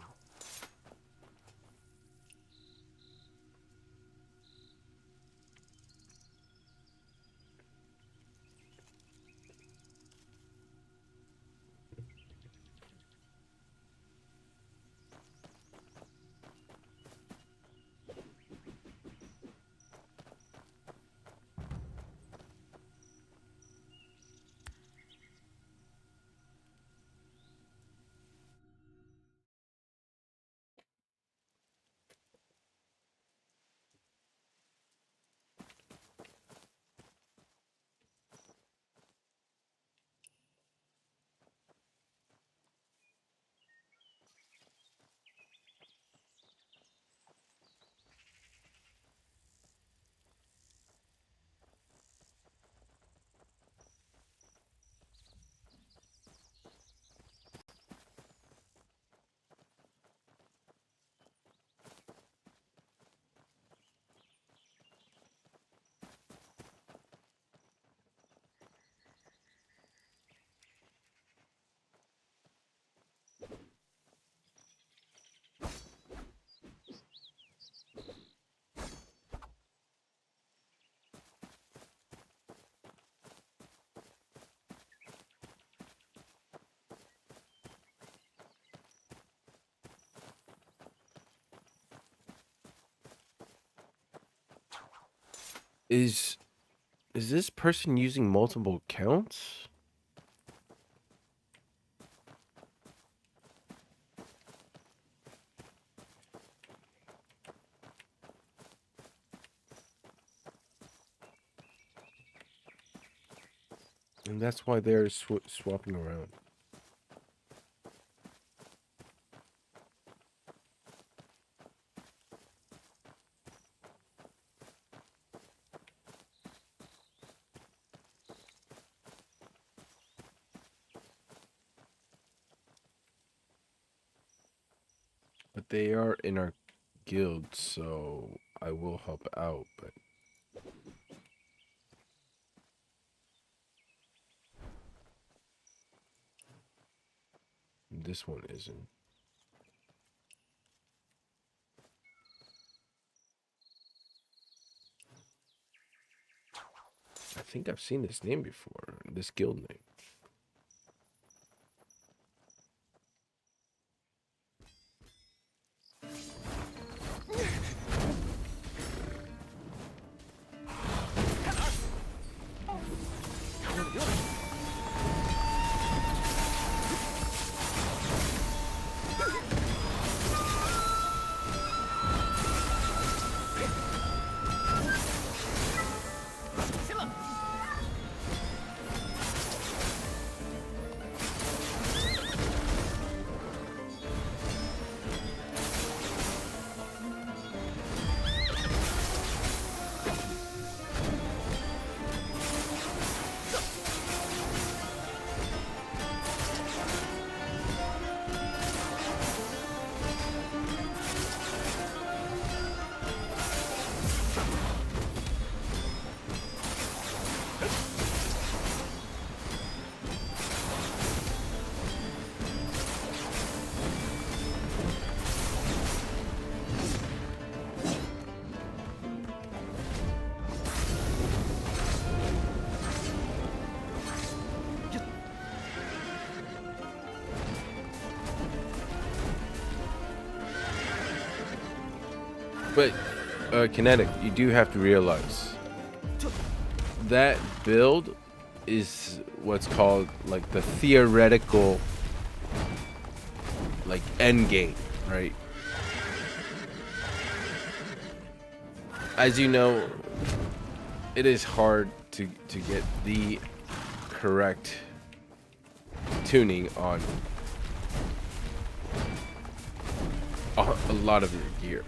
Is this person using multiple accounts? And that's why they're swapping around. But they are in our guild, so I will help out, but this one isn't. I think I've seen this name before, this guild name. But, Kinetic, you do have to realize that build is what's called like the theoretical like end game, right? As you know, it is hard to get the correct tuning on a lot of your gear.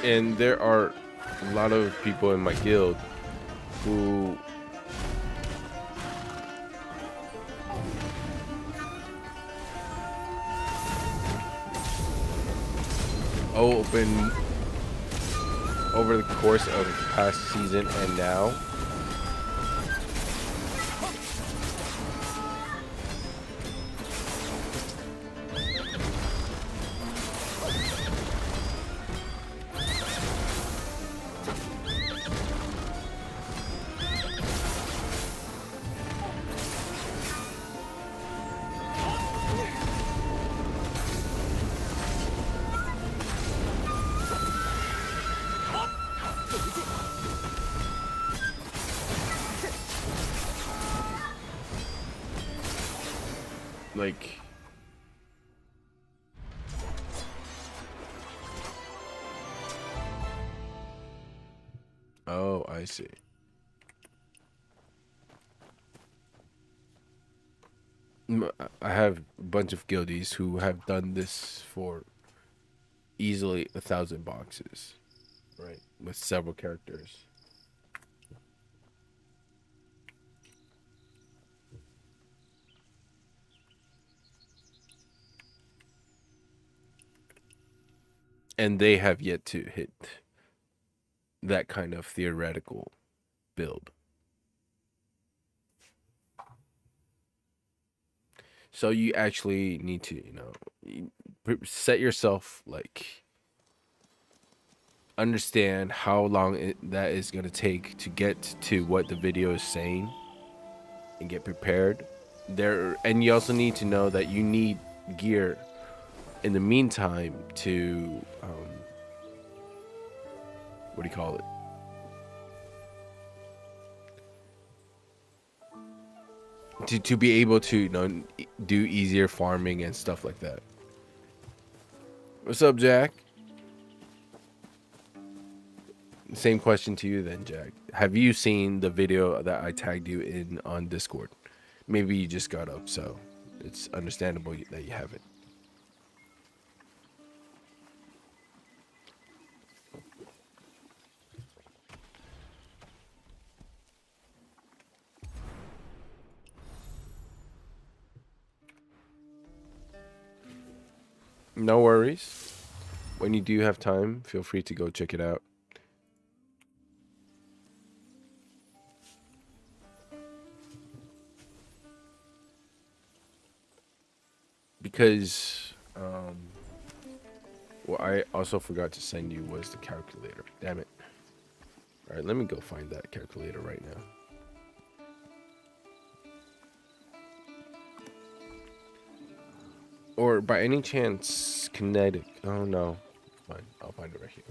And there are a lot of people in my guild who open over the course of the past season and now like oh, I see. I have a bunch of guildies who have done this for easily 1,000 boxes, right? With several characters. And they have yet to hit that kind of theoretical build. So you actually need to, set yourself, like, understand how long that is going to take to get to what the video is saying and get prepared there. And you also need to know that you need gear in the meantime to what do you call it, to be able to, do easier farming and stuff like that. What's up, Jack? Same question to you then, Jack. Have you seen the video that I tagged you in on Discord? Maybe you just got up, so it's understandable that you haven't. No worries. When you do have time, feel free to go check it out. Because what I also forgot to send you was the calculator. Damn it. All right, let me go find that calculator right now. Or by any chance, kinetic. Oh no. Fine, I'll find it right here.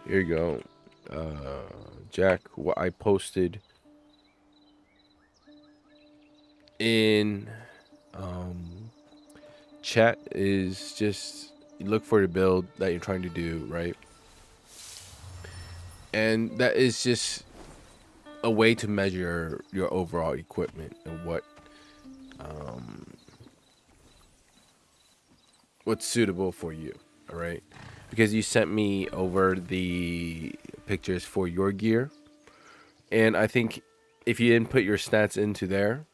Here you go. Jack, what I posted in chat is just look for the build that you're trying to do, right? And that is just a way to measure your overall equipment and what's suitable for you. All right, because you sent me over the pictures for your gear, and I think if you input your stats into there,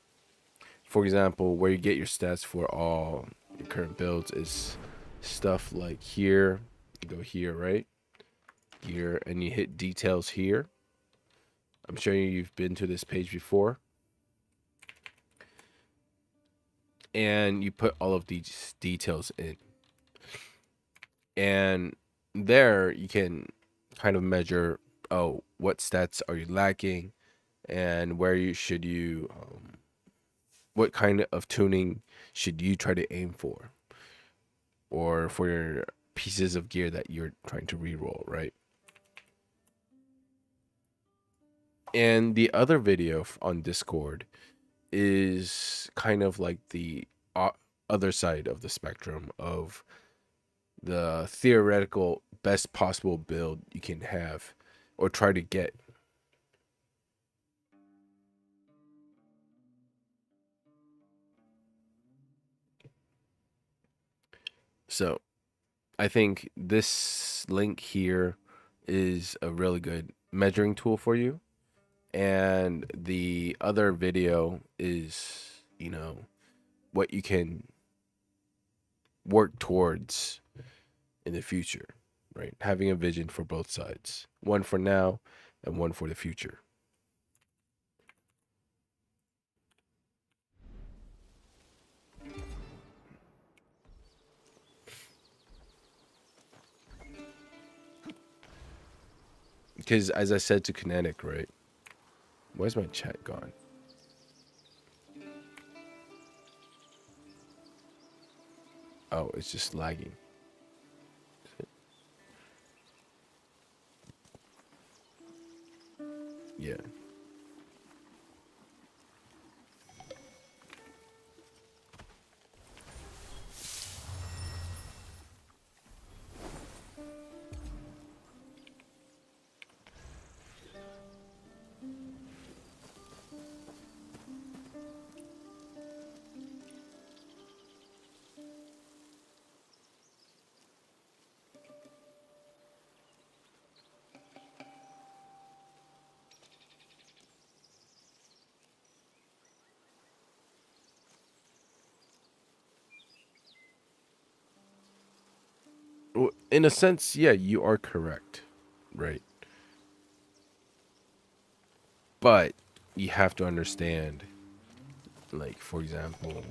for example, where you get your stats for all your current builds is stuff like here. You go here, right? Gear, and you hit details here. I'm sure you've been to this page before. And you put all of these details in. And there you can kind of measure, oh, what stats are you lacking, and where you what kind of tuning should you try to aim for, or for your pieces of gear that you're trying to reroll, right? And the other video on Discord is kind of like the other side of the spectrum of the theoretical best possible build you can have or try to get. So I think this link here is a really good measuring tool for you. And the other video is, what you can work towards in the future, right? Having a vision for both sides, one for now and one for the future. Because as I said to Kinetic, right? Where's my chat gone? Oh, it's just lagging. Yeah. In a sense, yeah, you are correct, right? But you have to understand, like, for example,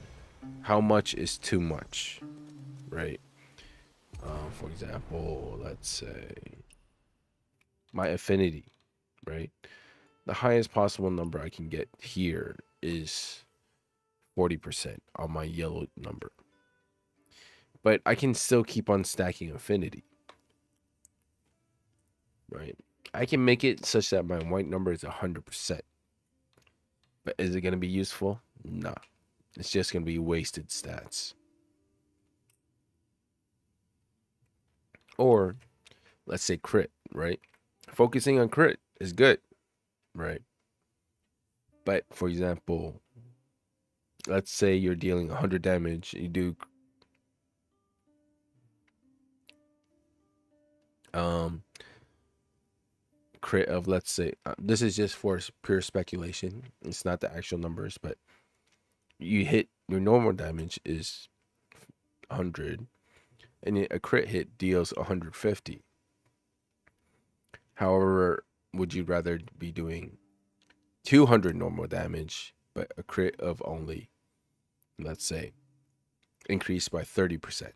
how much is too much, right? For example, let's say my affinity, right? The highest possible number I can get here is 40% on my yellow number. But I can still keep on stacking affinity, right? I can make it such that my white number is 100%. But is it going to be useful? Nah. It's just going to be wasted stats. Or let's say crit, right? Focusing on crit is good, right? But for example, let's say you're dealing 100 damage, you do crit of, let's say, this is just for pure speculation. It's not the actual numbers, but you hit your normal damage is 100 and a crit hit deals 150. However, would you rather be doing 200 normal damage, but a crit of only, let's say, increased by 30%?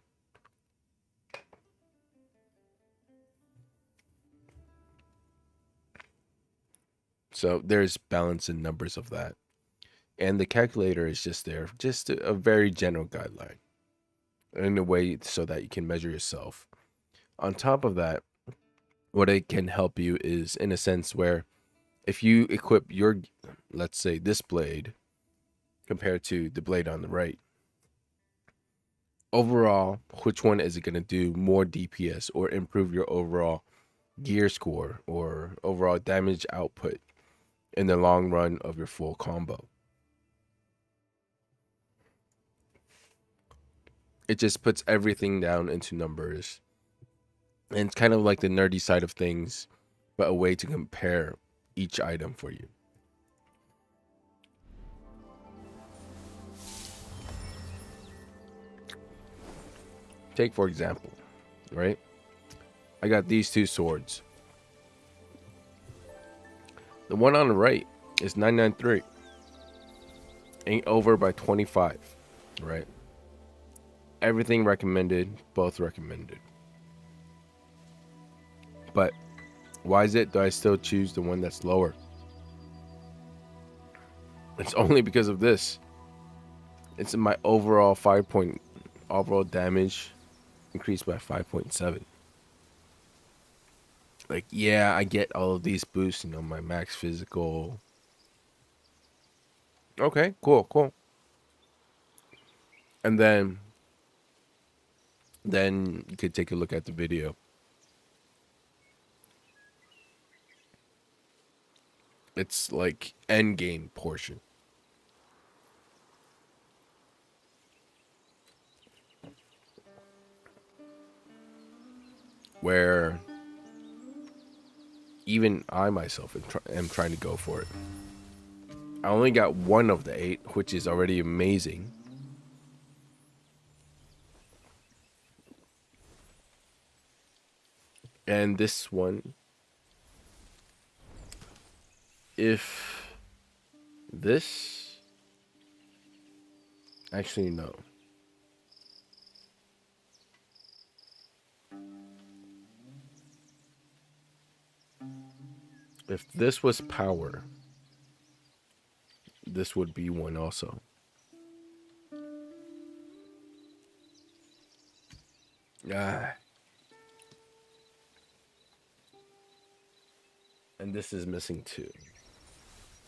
So there's balance in numbers of that. And the calculator is just there, just a very general guideline in a way so that you can measure yourself. On top of that, what it can help you is in a sense where if you equip your, let's say, this blade compared to the blade on the right, overall, which one is it going to do more DPS or improve your overall gear score or overall damage output in the long run of your full combo? It just puts everything down into numbers. And it's kind of like the nerdy side of things, but a way to compare each item for you. Take, for example, right? I got these two swords. The one on the right is 993. Ain't over by 25, right? Everything recommended, both recommended. But why is it do I still choose the one that's lower? It's only because of this. It's in my overall overall damage increased by 5.7. Like, yeah, I get all of these boosts, my max physical. Okay, cool. And then you could take a look at the video. It's like end game portion. Where even I myself am trying to go for it. I only got one of the 8, which is already amazing. And this one, if this, actually no. If this was power, this would be one also. Ah. And this is missing 2.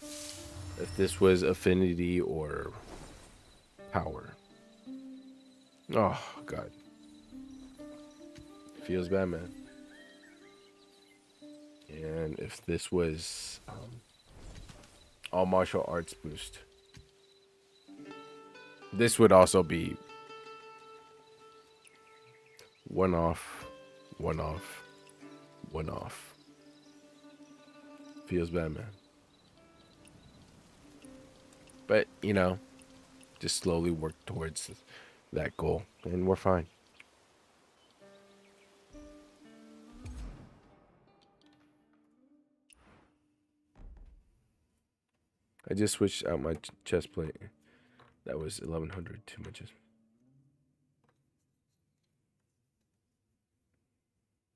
If this was affinity or power. Oh, God. Feels bad, man. And if this was all martial arts boost, this would also be one off, one off, one off. Feels bad, man. But, just slowly work towards that goal, and we're fine. I just switched out my chest plate. That was 1100 too much.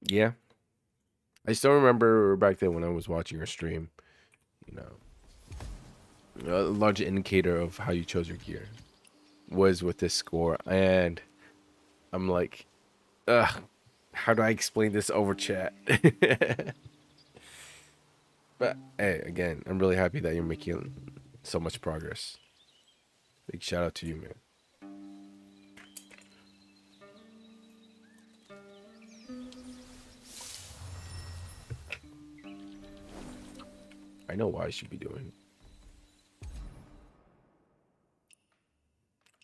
Yeah. I still remember back then when I was watching your stream, you know, a large indicator of how you chose your gear was with this score. And I'm like, ugh, how do I explain this over chat? But hey, again, I'm really happy that you're making so much progress. Big shout out to you, man. I know why I should be doing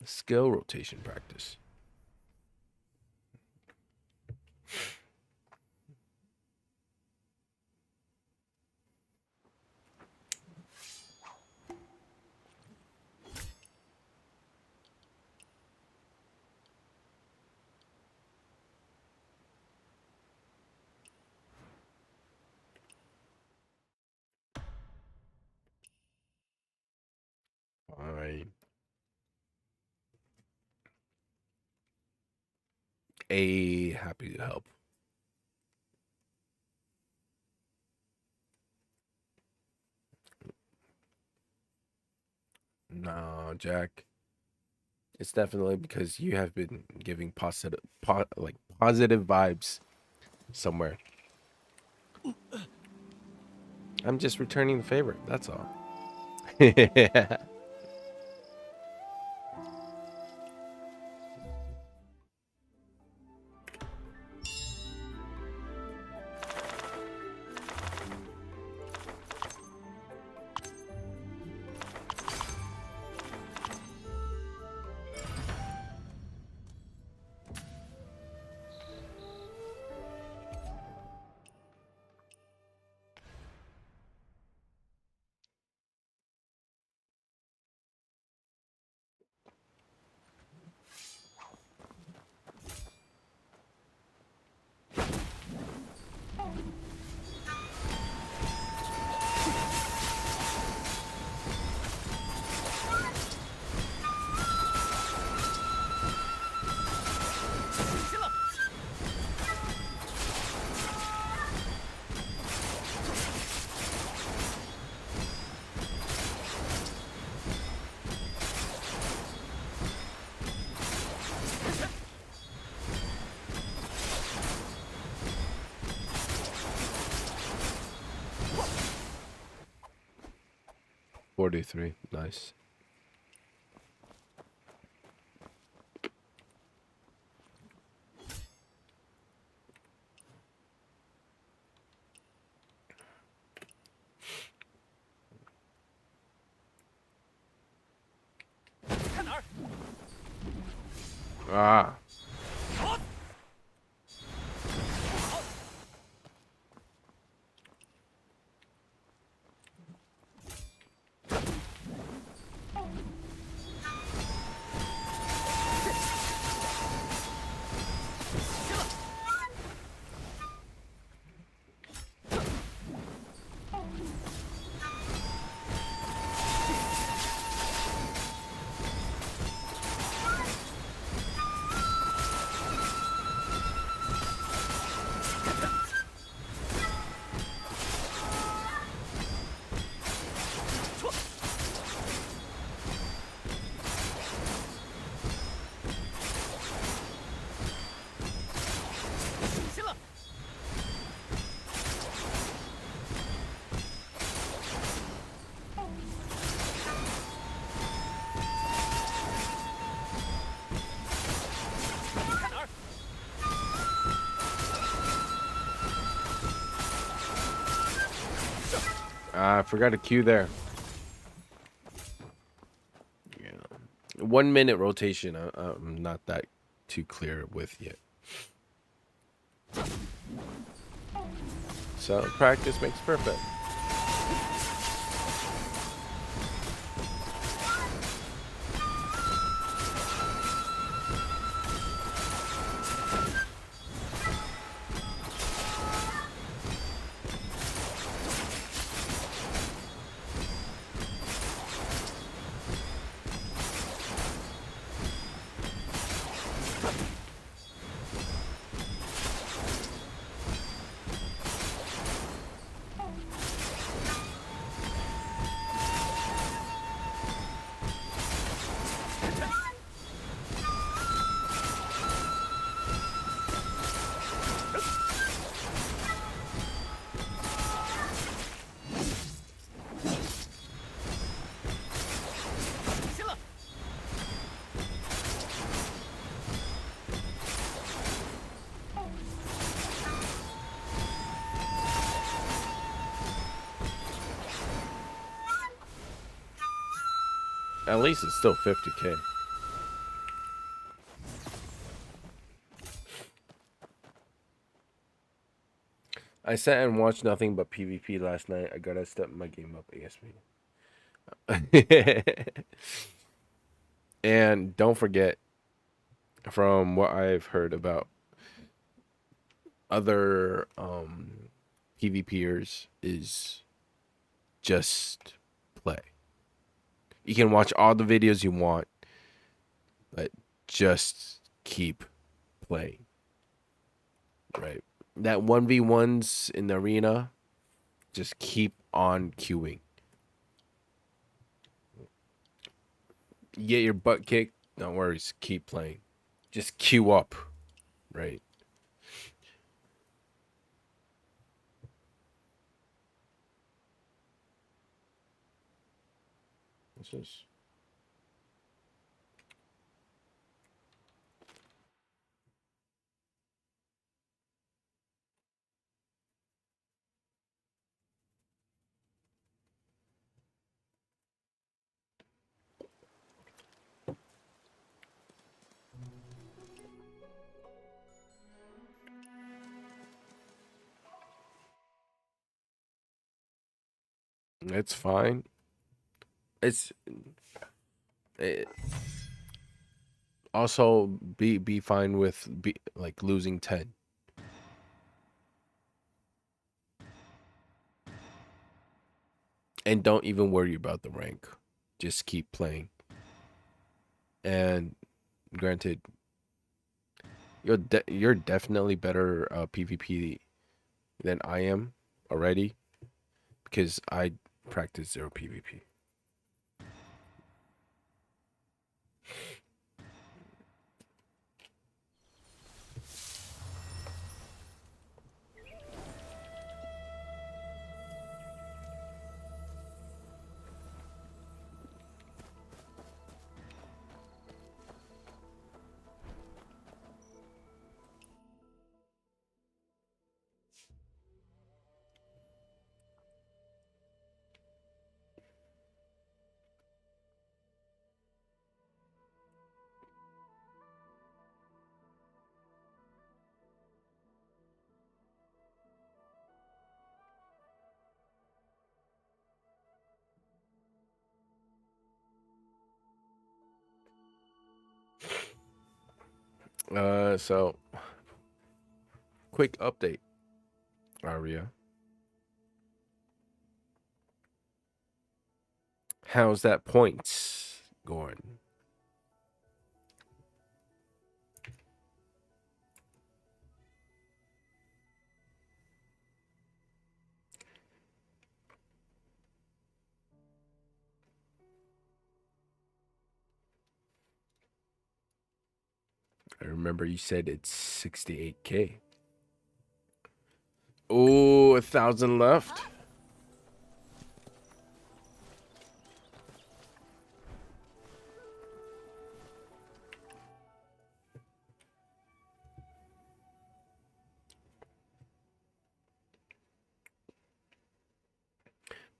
skill rotation practice. Fine. Happy to help. No, Jack. It's definitely because you have been giving positive vibes somewhere. I'm just returning the favor. That's all. 43. Nice. Ah. I forgot a cue there. Yeah. 1 minute rotation. I'm not that too clear with yet. So practice makes perfect. At least it's still 50K. I sat and watched nothing but PvP last night. I gotta step my game up ASP. And don't forget, from what I've heard about other PvPers, is just play. You can watch all the videos you want, but just keep playing. Right? That 1v1s in the arena, just keep on queuing. You get your butt kicked, no worries, keep playing. Just queue up, right? What's this? It's fine. It's it, also be fine with like losing 10. And don't even worry about the rank. Just keep playing. And granted, you're definitely better PvP than I am already, because I practice zero PvP. So quick update, Aria. How's that points going? I remember you said it's 68K. Oh, 1,000 left.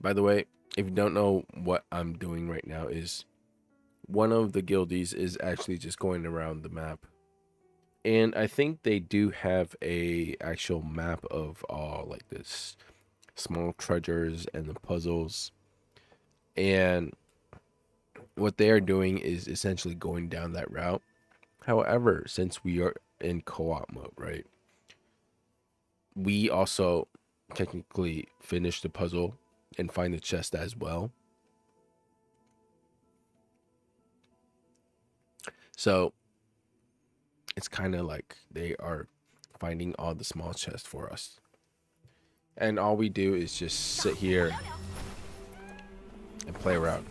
By the way, if you don't know what I'm doing right now, is one of the guildies is actually just going around the map. And I think they do have a actual map of all like this small treasures and the puzzles. And what they are doing is essentially going down that route. However, since we are in co-op mode, right? We also technically finish the puzzle and find the chest as well. So it's kind of like they are finding all the small chests for us. And all we do is just sit here and play around.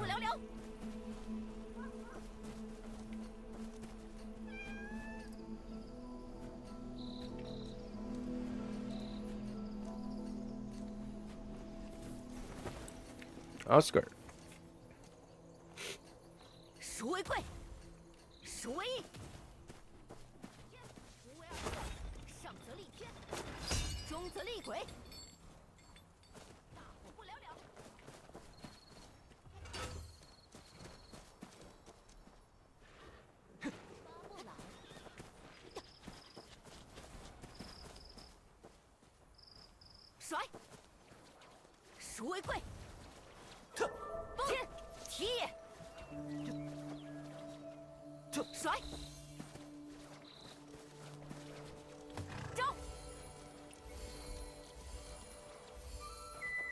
Oscar. 孰为贵？孰为义？无为而治，上则立天，中则立鬼，大火不了了。甩，鼠尾柜，天踢，甩，招，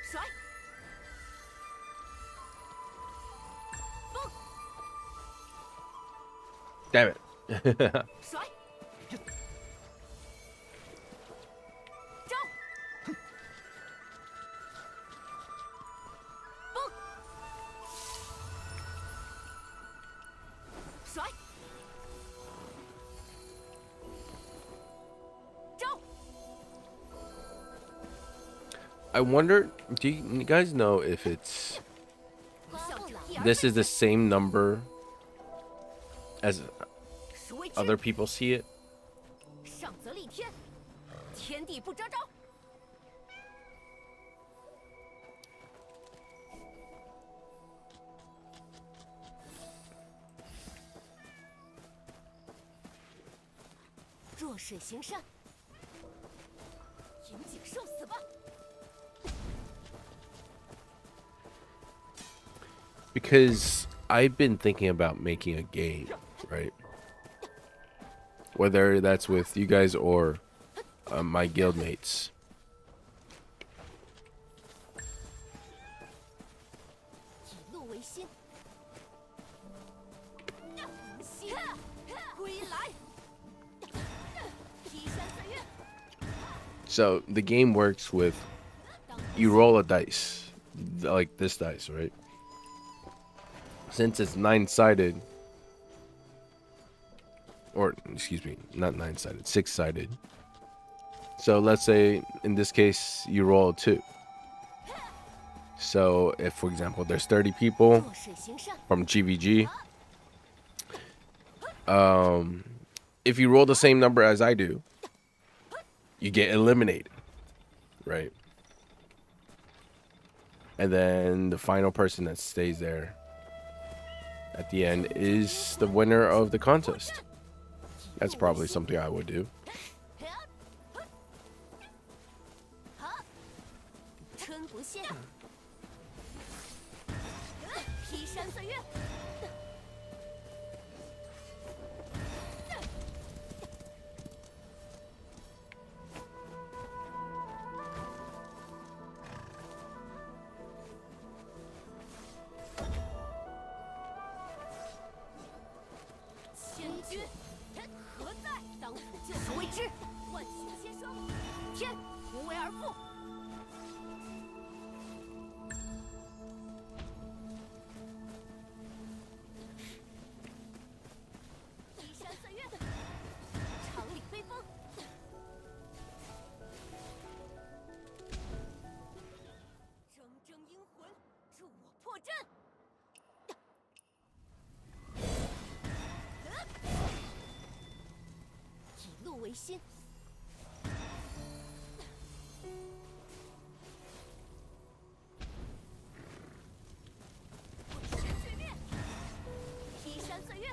甩，蹦， Damn it. 甩，招，蹦，甩，招。 I wonder, do you guys know if it's this is the same number as 鼠尾之 other people see it? 上则立天，天地不折招。弱水行山，引颈受死吧！ Because I've been thinking about making a game, right? Whether that's with you guys or my guildmates. 以怒为心，西归来，劈山碎月， So the game works with you roll a dice, like this dice, right? Since it's 9-sided, or excuse me, not 9-sided, 6-sided. So let's say in this case you roll a 2. So if, for example, there's 30 people 弱水行山， from GvG, if you roll the same number as I do, you get eliminated, right? And then the final person that stays there at the end is the winner of the contest. That's probably something I would do. 春不谢，劈山碎月，千军何在？当辅救所为之，万血千双，天无为而复。 劈山碎月，长岭飞风，铮铮英魂，助我破阵。以怒为心，滚石碎裂，劈山碎月。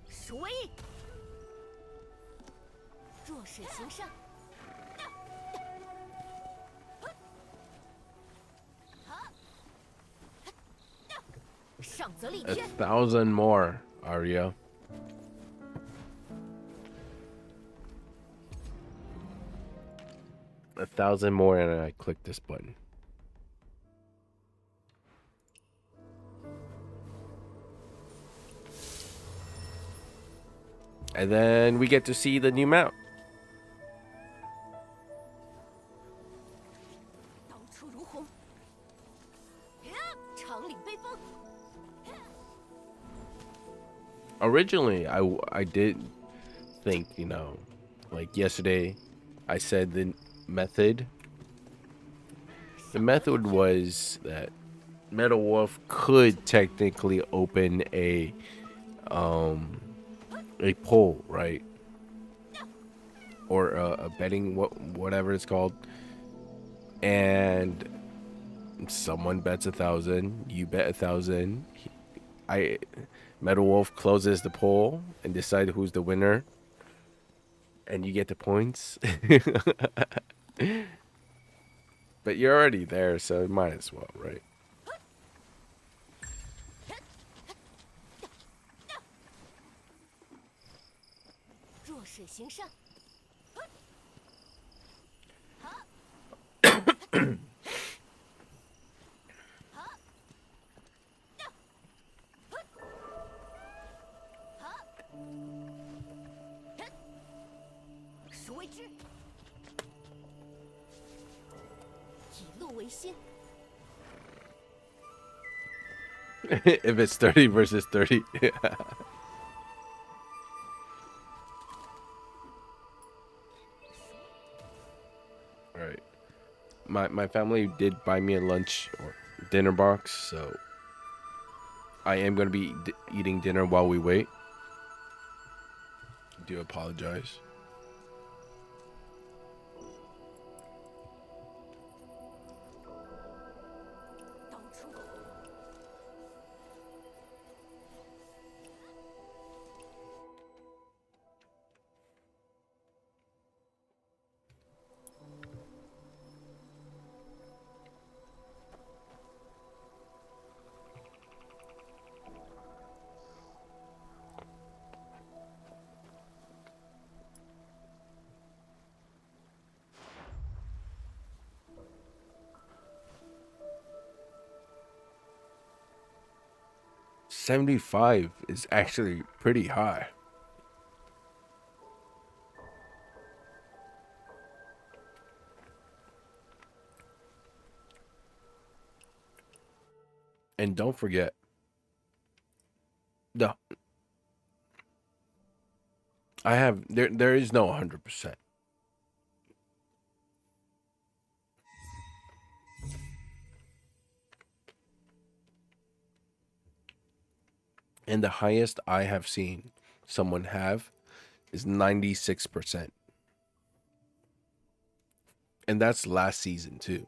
鼠尾翼，弱水行山，上则立 A 天， thousand more, Arya. A thousand more, and I click this button. And then we get to see the new mount. 刀出如虹，长岭飞风， Originally, I did think, you know, like yesterday, I said the method. The method was that Metal Wolf could technically open a poll, right? Or a betting, whatever it's called, and someone bets 1,000, you bet 1,000. I Metal Wolf closes the poll and decide who's the winner, and you get the points. But you're already there, so might as well, right? 弱水行山。孰为之？以鹿为心。 If it's 30 versus 30. All right. My family did buy me a lunch or dinner box, so I am going to be eating dinner while we wait. I do apologize. $75 is actually pretty high. And don't forget, no, there is no 100%. And the highest I have seen someone have is 96%. And that's last season too.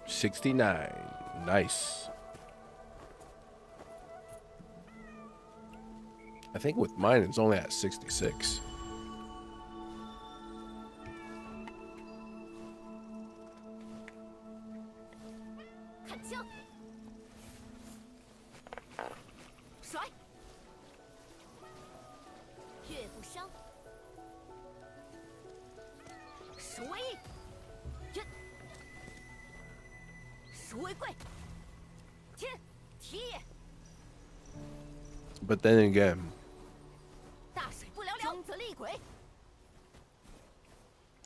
$69. Nice. I think with mine it's only at 66. But then again,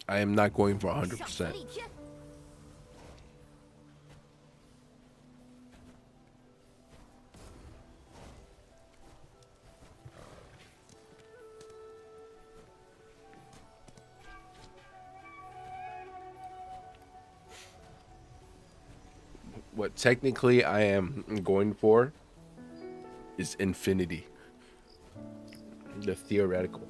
I am not going for 100%. What technically I am going for is infinity. The theoretical.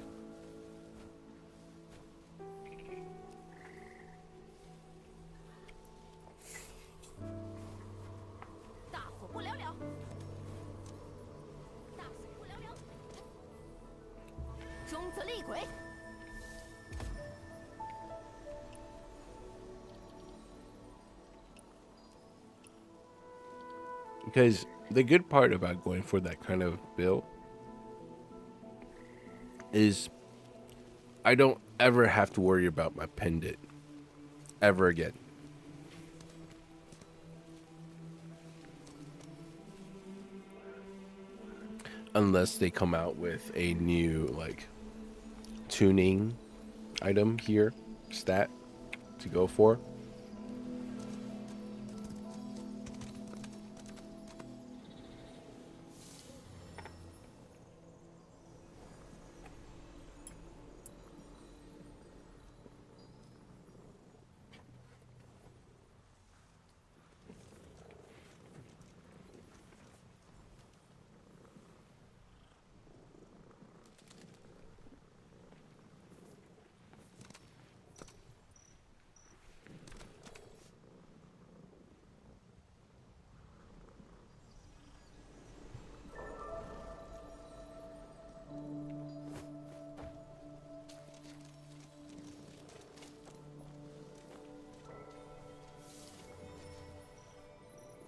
Because the good part about going for that kind of build is I don't ever have to worry about my pendant ever again. unless they come out with a new like tuning item here, stat to go for.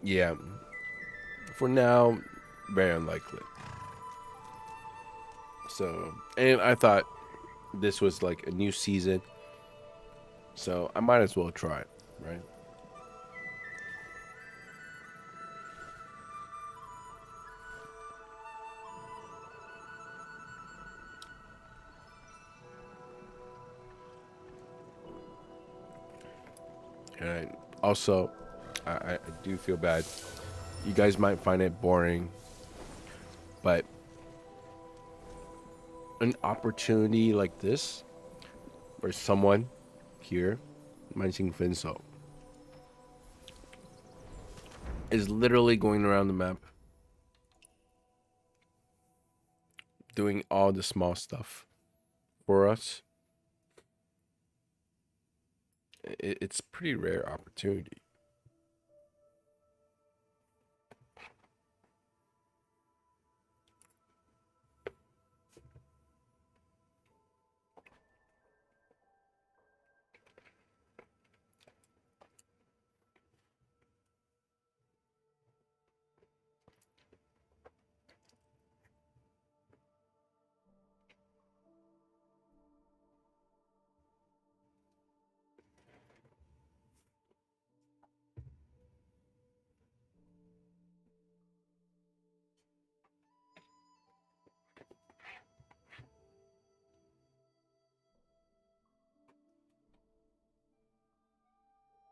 Yeah, for now, very unlikely. So, and I thought this was like a new season, so I might as well try it, right? And also, I do feel bad. You guys might find it boring, but an opportunity like this, where someone here, Manxing Finso, is literally going around the map, doing all the small stuff for us. It's pretty rare opportunity.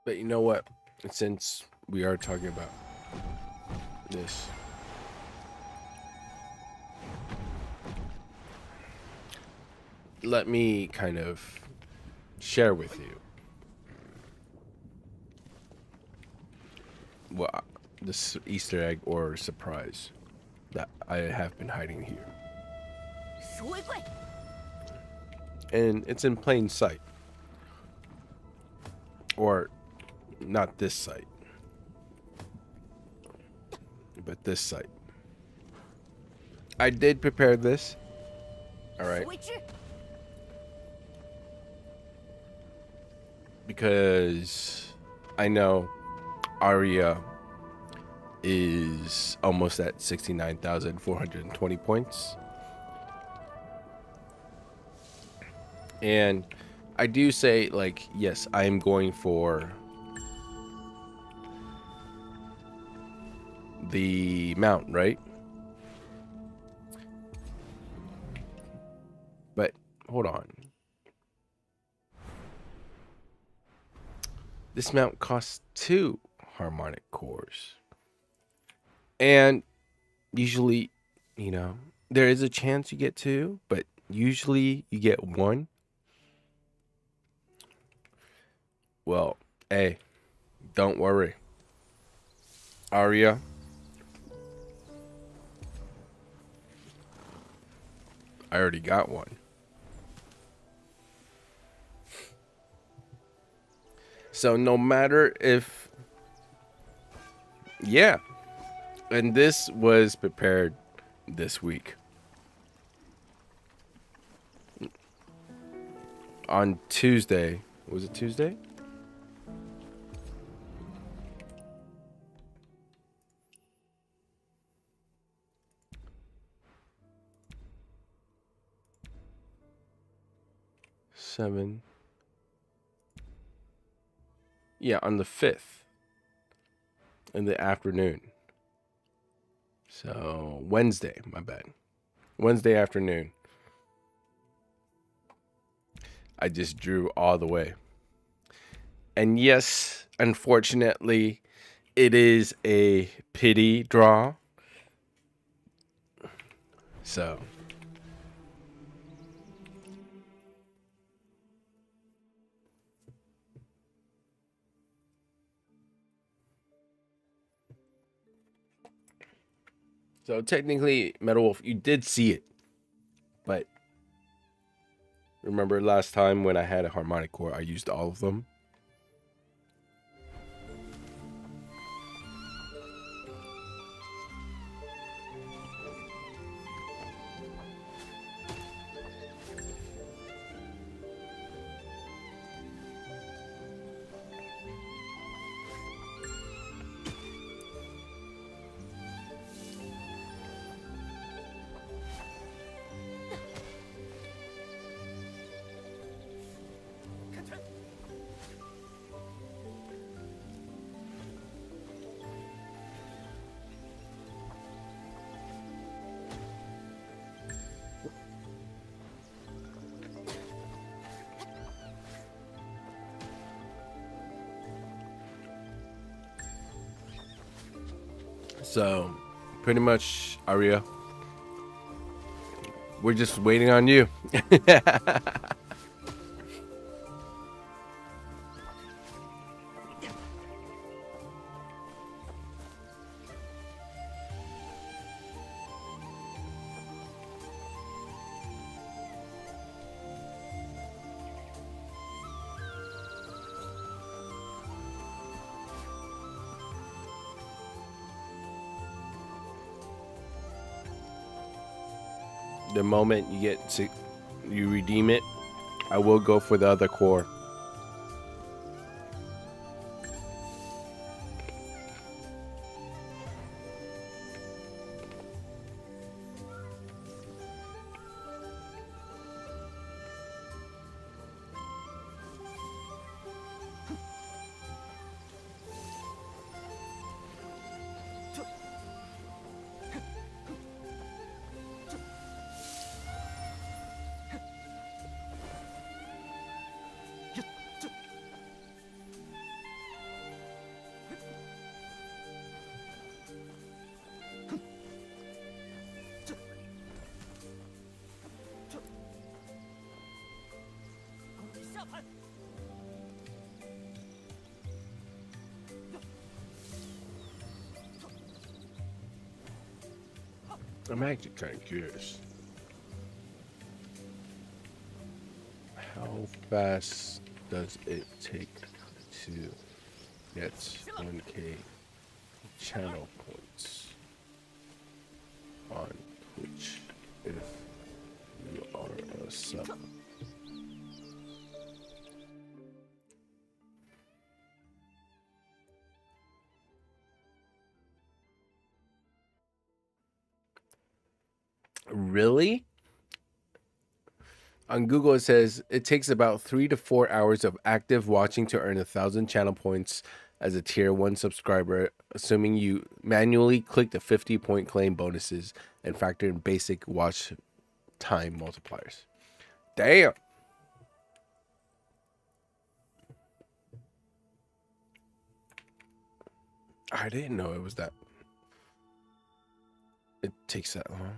But you know what? Since we are talking about this, let me kind of share with you what this Easter egg or surprise that I have been hiding here. 鼠为贵， And it's in plain sight. Or not this sight, but this sight. I did prepare this. All right. 鼠为之， Because I know Arya is almost at 69,420 points. And I do say, like, yes, I am going for the mount, right? But hold on. This mount costs 2 harmonic cores. And usually, you know, there is a chance you get 2, but usually you get 1. Well, hey, don't worry. Arya, I already got 1. So no matter if, yeah, and this was prepared this week. On Tuesday, was it Tuesday? Seven. Yeah, on the 5th in the afternoon. So Wednesday, my bad. Wednesday afternoon. I just drew all the way. And yes, unfortunately, it is a pity draw. So technically, Metal Wolf, you did see it. But remember last time when I had a harmonic core, I used all of them. So, pretty much, Aria, we're just waiting on you. The moment you redeem it, I will go for the other core. I'm actually kind of curious. How fast does it take to get 1K channel points on Twitch if you are a sub? Really? On Google, it says it takes about 3 to 4 hours of active watching to earn 1,000 channel points as a tier 1 subscriber, assuming you manually click the 50-point claim bonuses and factor in basic watch time multipliers. Damn. I didn't know it was that. It takes that long.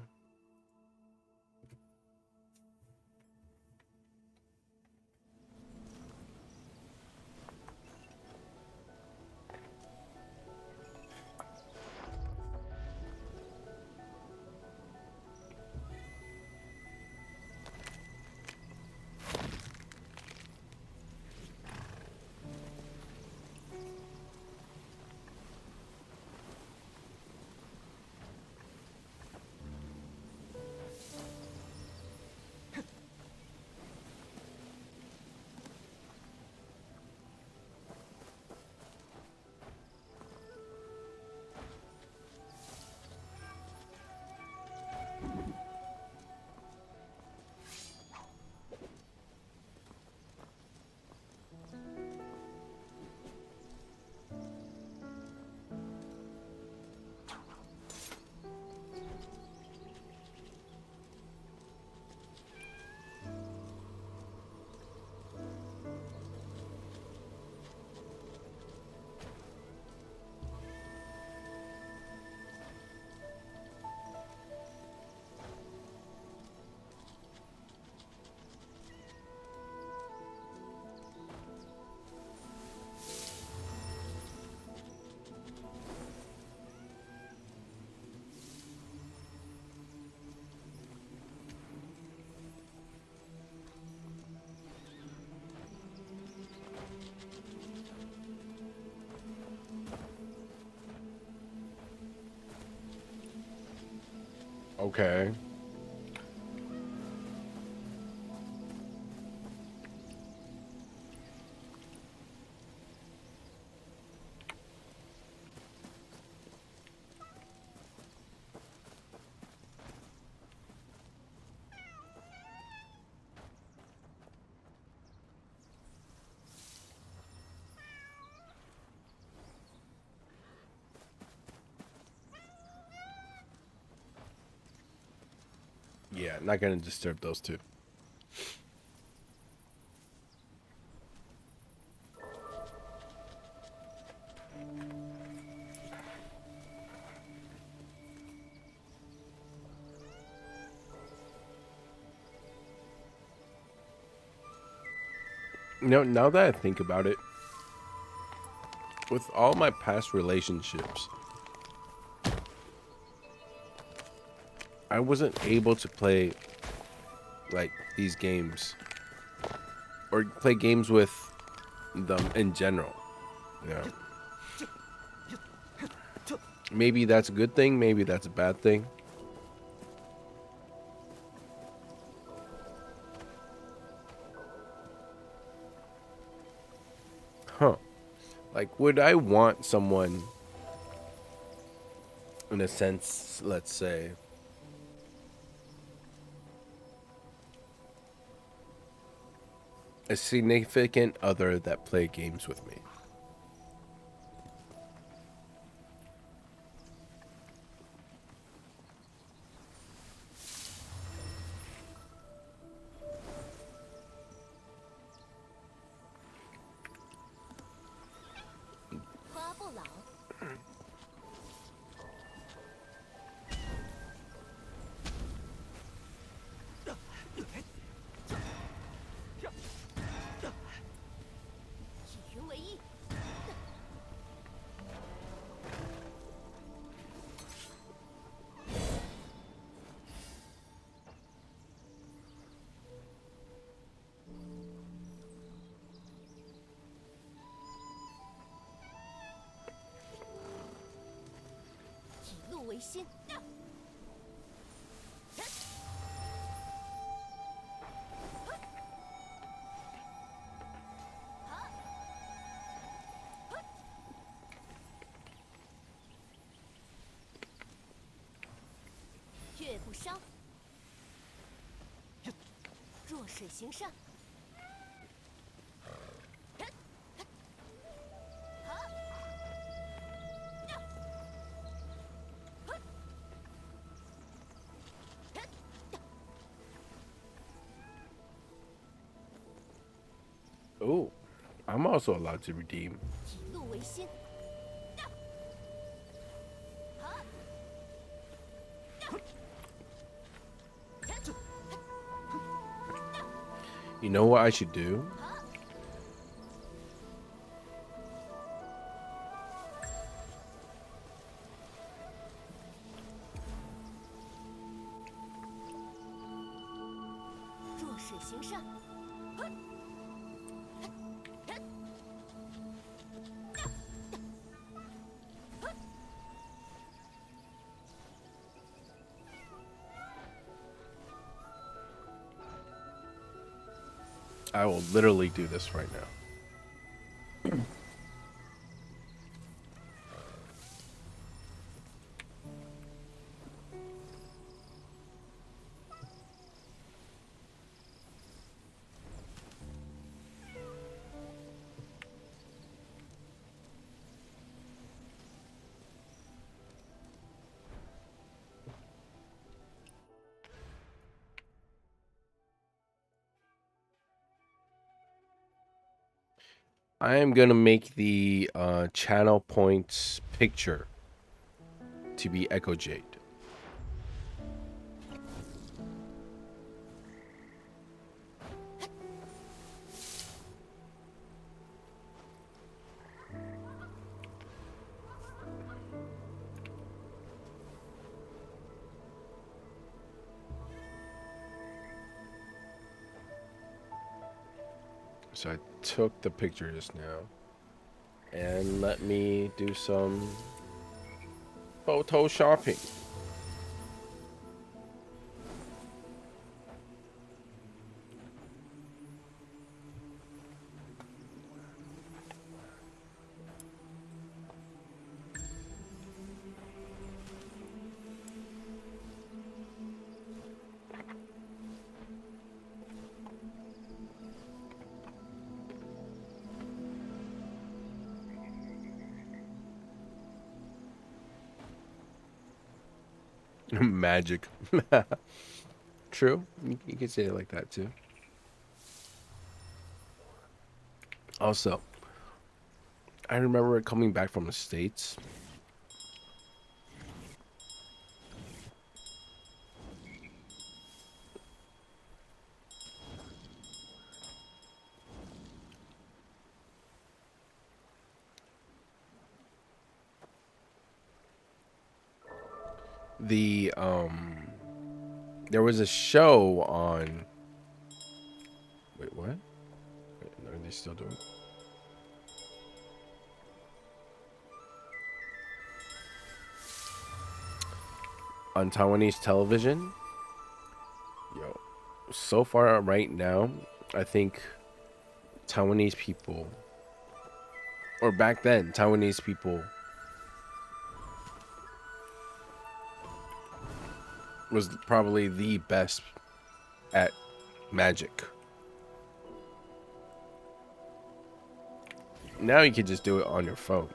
Okay. Yeah, not gonna disturb those two. Now that I think about it, with all my past relationships, I wasn't able to play like these games or play games with them in general. You know, maybe that's a good thing, maybe that's a bad thing. Huh. Like, would I want someone, in a sense, let's say, a significant other that play games with me? Oh, I'm also allowed to redeem. You know what I should do? I will literally do this right now. I am gonna make the channel points picture to be Echo Jade. So I took the picture just now. And let me do some photo shopping. Magic. True. You could say it like that too. Also, I remember coming back from the States. The there was a show on. Wait, what? Wait, are they still doing? On Taiwanese television. Yo, so far right now, I think Taiwanese people, or back then, Taiwanese people was probably the best at magic. Now you can just do it on your phone.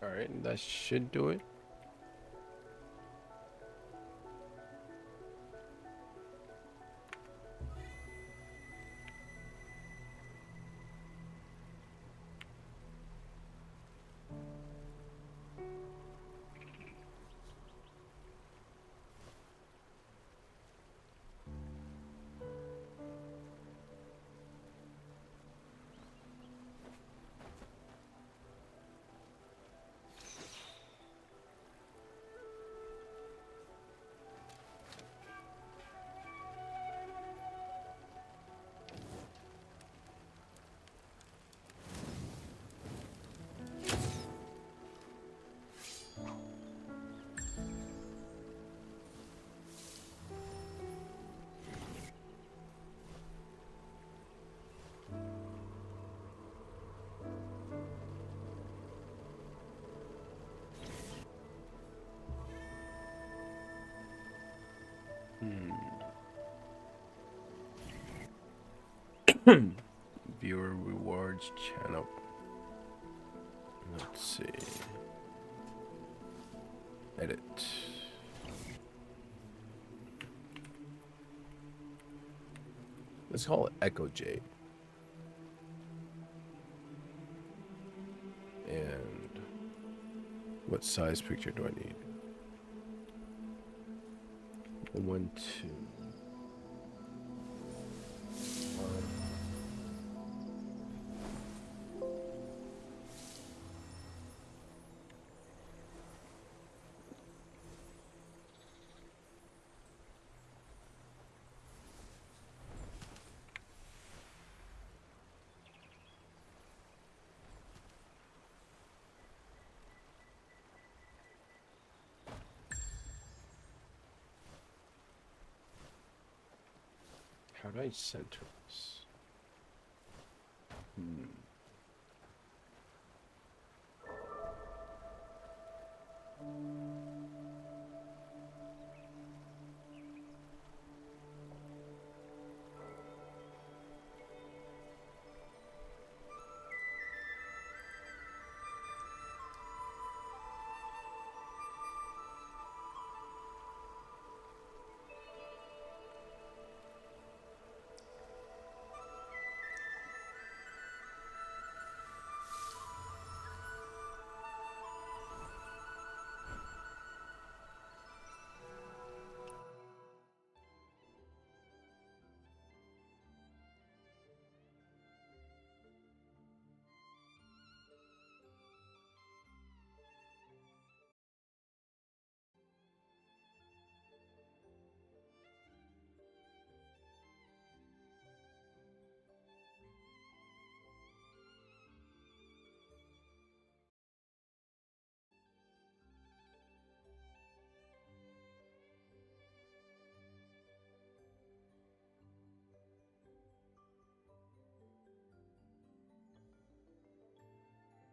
All right, that should do it. Viewer rewards channel. Let's see. Edit. Let's call it Echo J. What size picture do I need? 1, 2. How do I center this?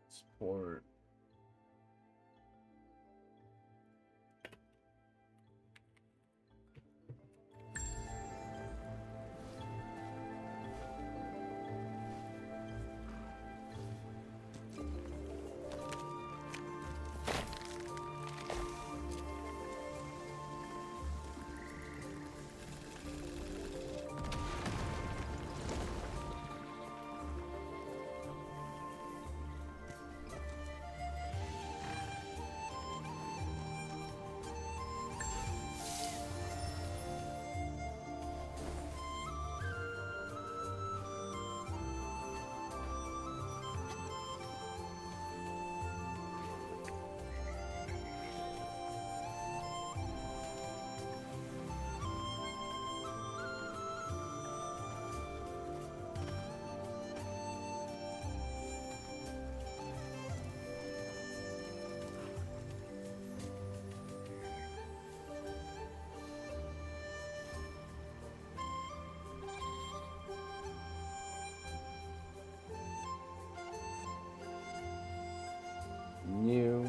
Sport. New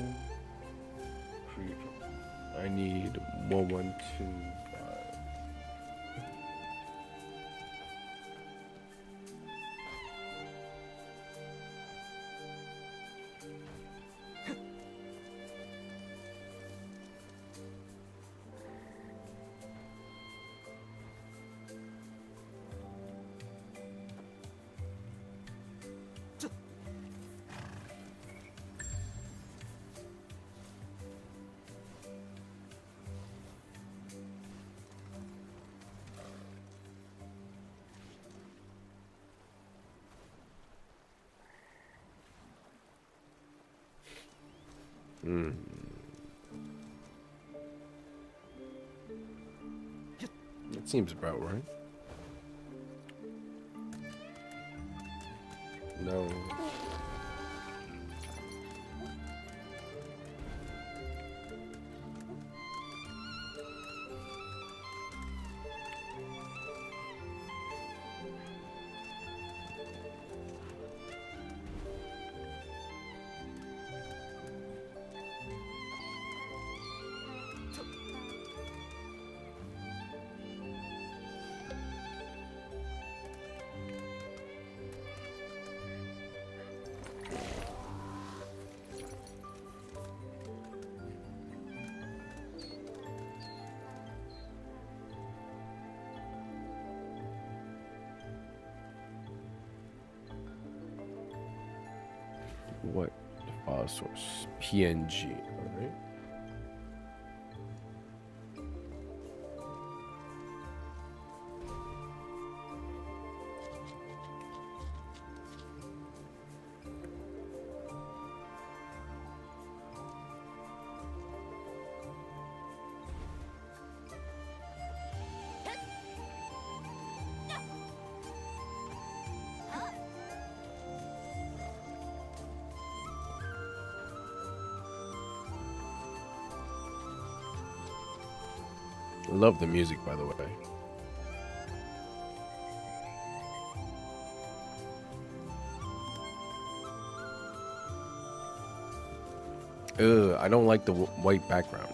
preview. I need 1125. That seems about right. No. What file source? PNG. Love the music, by the way. Ugh, I don't like the white background.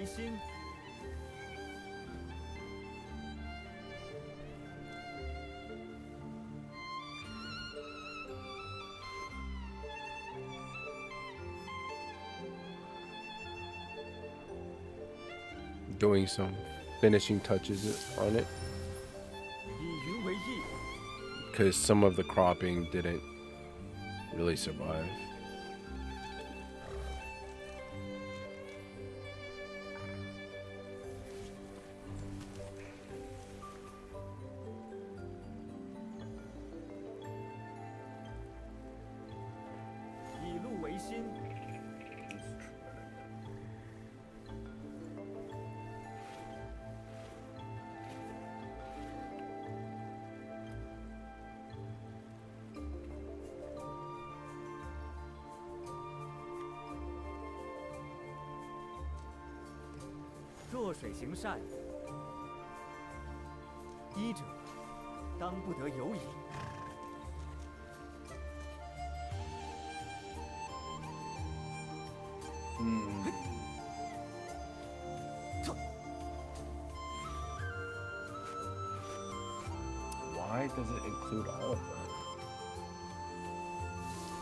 心。Doing some finishing touches on it 以云为意， because some of the cropping didn't really survive. 以路为心， 弱水行善，医者当不得有矣。 Why does it include all of that?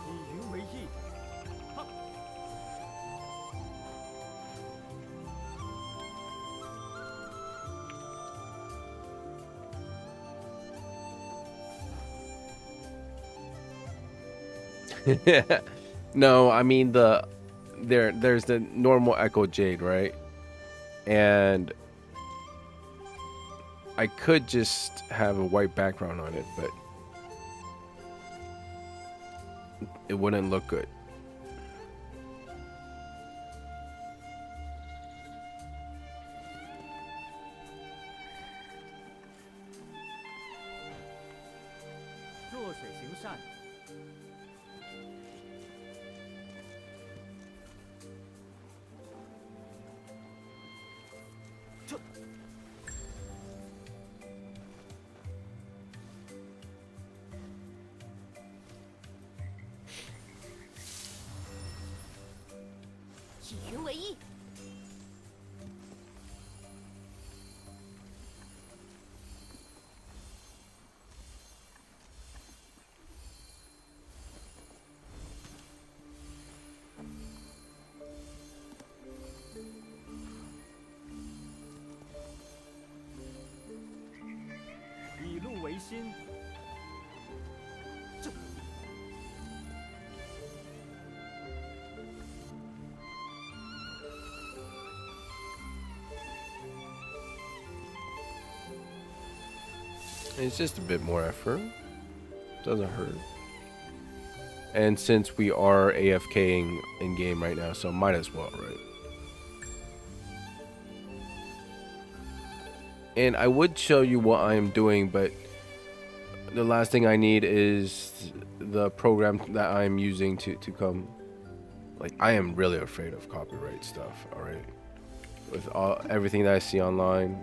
以云为意，哈！ No, I mean there's the normal Echo Jade, right? And I could just have a white background on it, but it wouldn't look good. 弱水行善， 以云为意， 以路为心， It's just a bit more effort. Doesn't hurt. And since we are AFKing in game right now, so might as well, right? And I would show you what I am doing, but the last thing I need is the program that I'm using to come. Like, I am really afraid of copyright stuff, alright? With everything that I see online.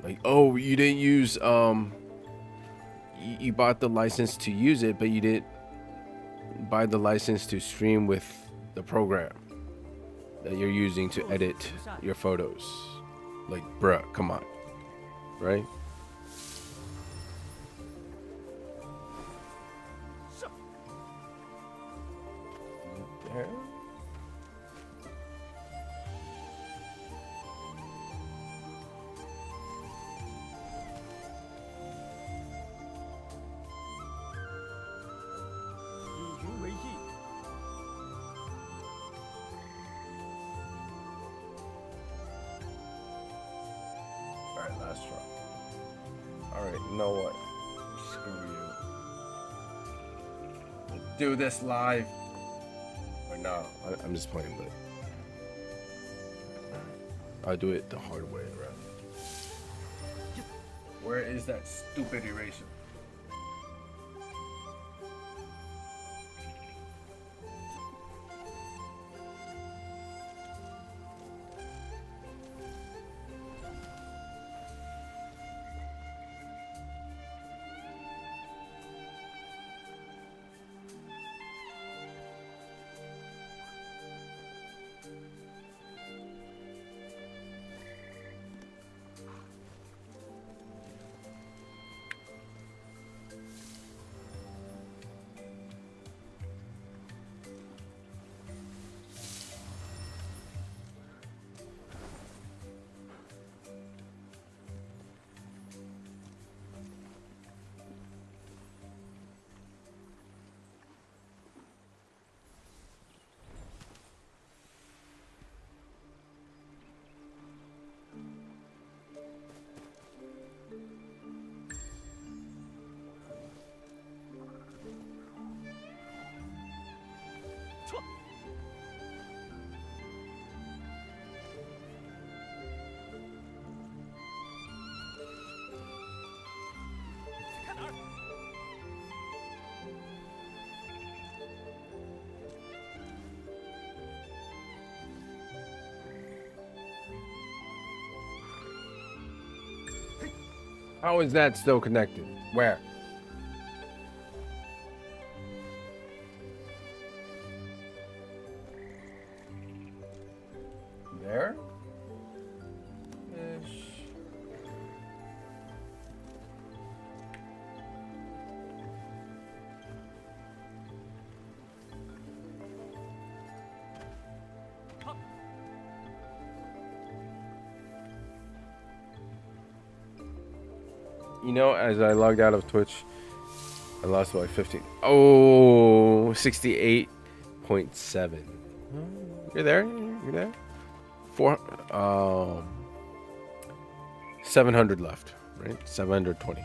Like, oh, you didn't use you bought the license to use it, but you didn't buy the license to stream with the program that you're using to edit your photos. Like, bruh, come on, right? There. Alright, last try. Alright, you know what? Screw you. Let's do this live. Or no, I'm just playing, but I'll do it the hard way around. Where is that stupid eraser? How is that still connected? Where? There? Ish. You know, as I logged out of Twitch, I lost like 15. Oh, 68.7. You're there? You're there? 700 left, right? 720.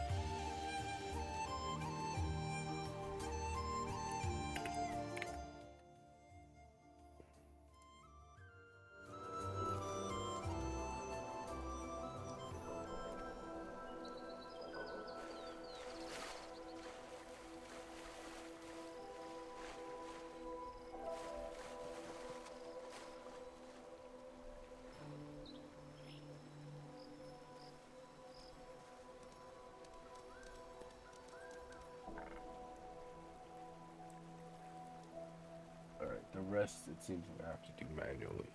Alright, the rest it seems we have to do manually.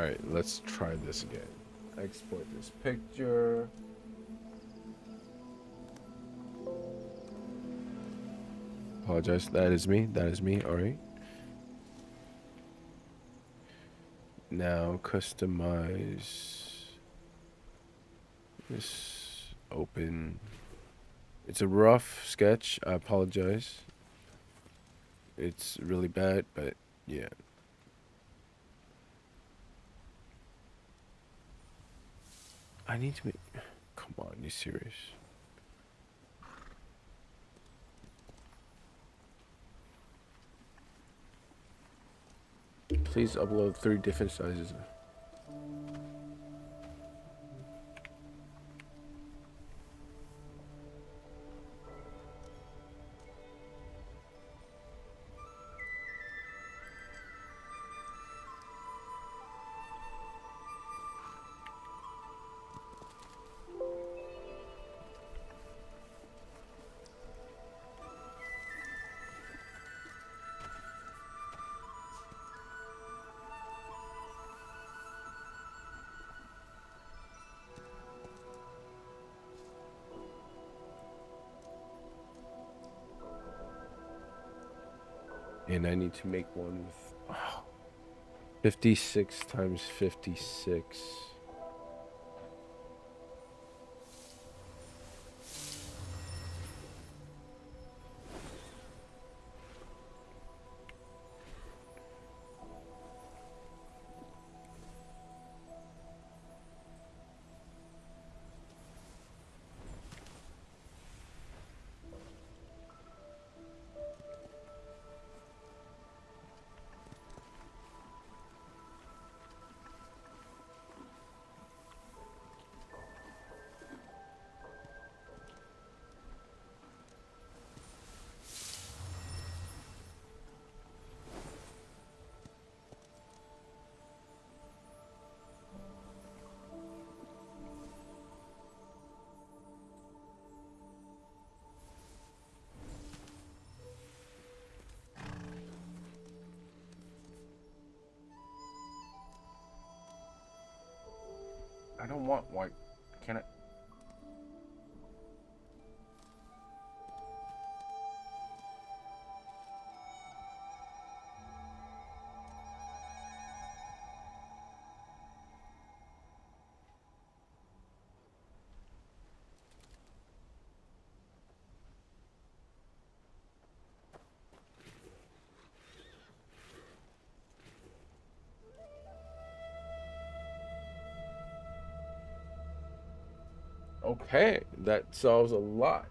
Alright, let's try this again. Export this picture. Apologize. That is me. That is me. Alright. Now customize this. Open. It's a rough sketch. I apologize. It's really bad, but yeah. I need to make. Come on, you serious? Please upload 3 different sizes. And I need to make one with 56 times 56. I don't want white. Can I? Okay, that solves a lot.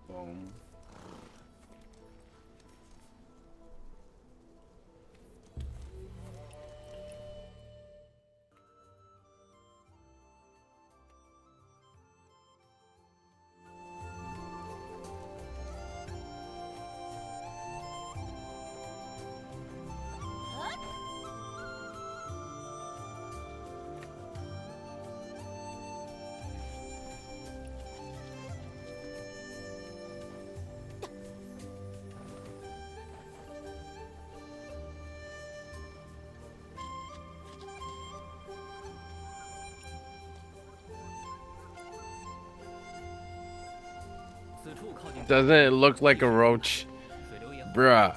Boom. Doesn't it look like a roach? Bruh.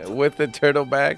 With the turtle back?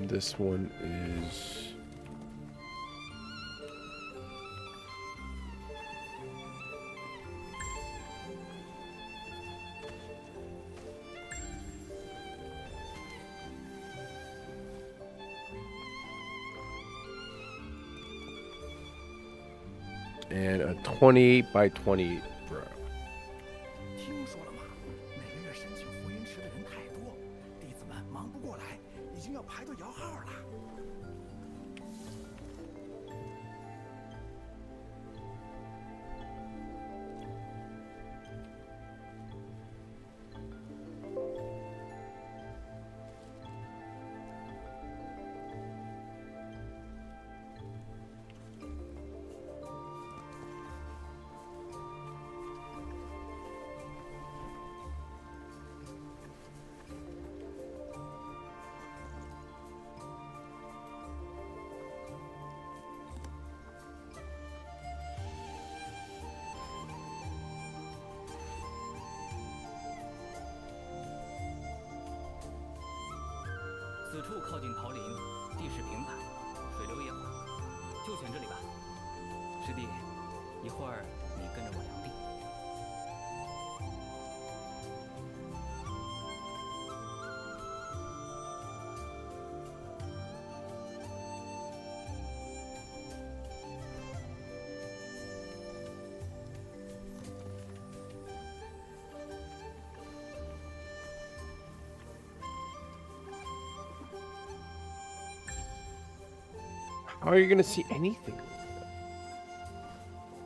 This one is and a 28 by 20, bro. 听说了吗？每个月申请福音池的人太多，弟子们忙不过来，已经要排队摇号了。此处靠近桃林，地势平坦，水流也缓，就选这里吧。师弟，一会儿你跟着我量地。How are you gonna see anything?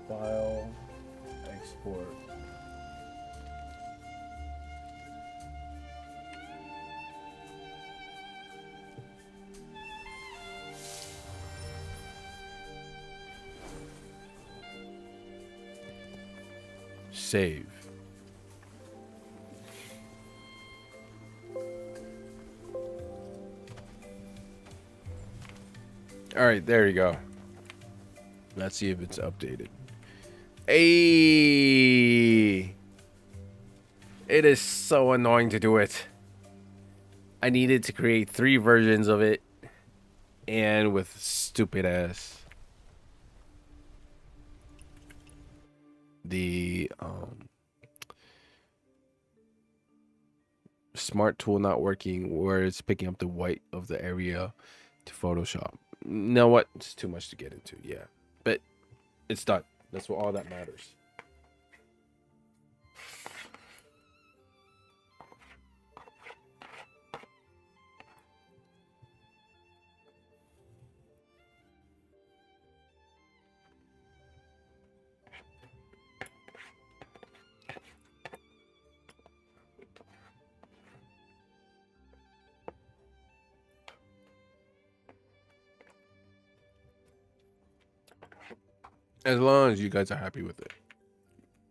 File, export. Save. All right, there you go. Let's see if it's updated. Hey! It is so annoying to do it. I needed to create 3 versions of it, and with stupid ass the smart tool not working, where it's picking up the white of the area to Photoshop. You know what? It's too much to get into, yeah. But it's done. That's what all that matters. As long as you guys are happy with it.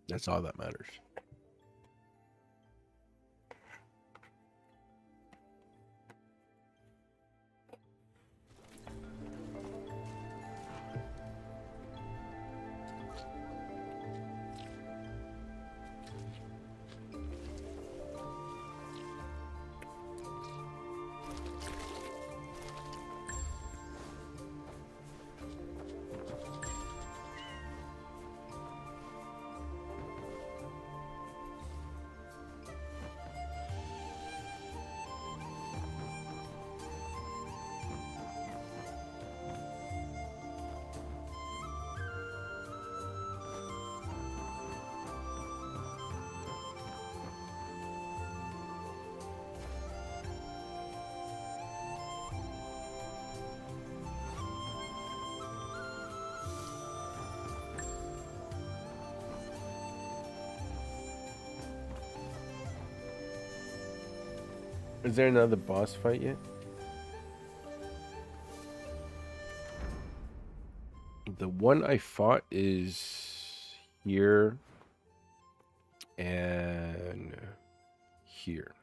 That's all that matters. Is there another boss fight yet? The one I fought is here and here.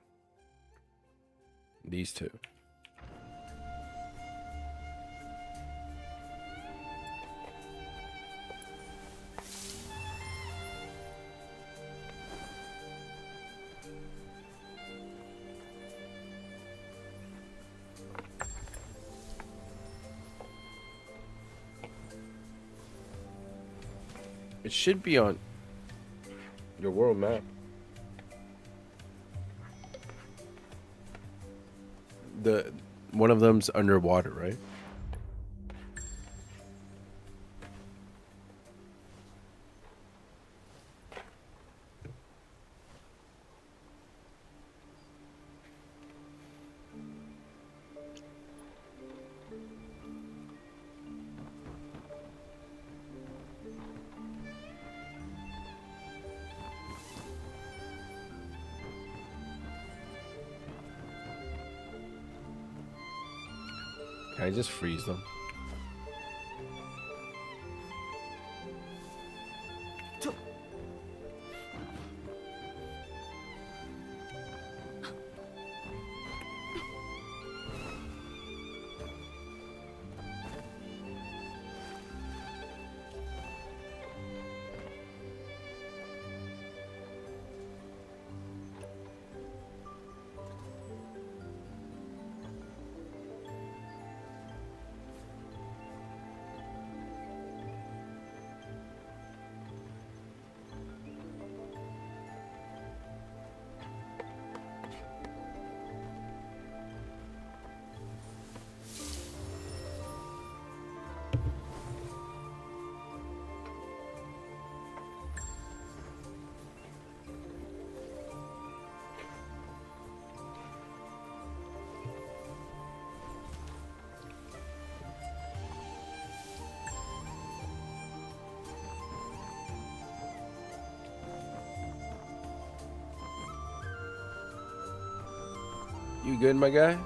These two. It should be on your world map. One of them's underwater, right? Can I just freeze them? You good, my guy?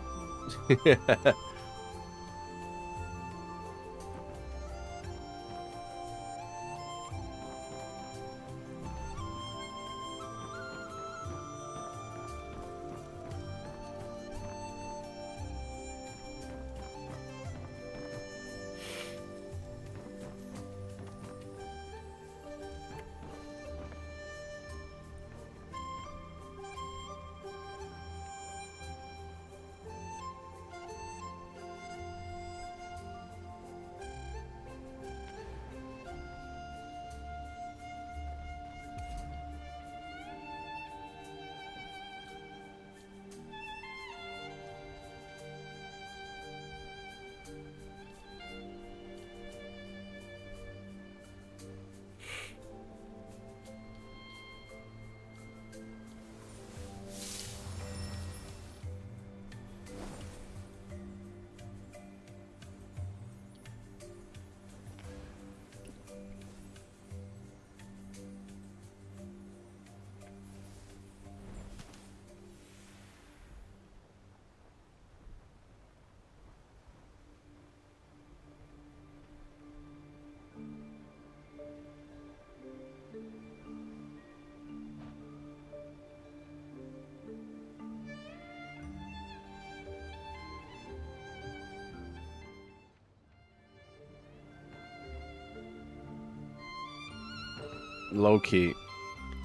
Low key.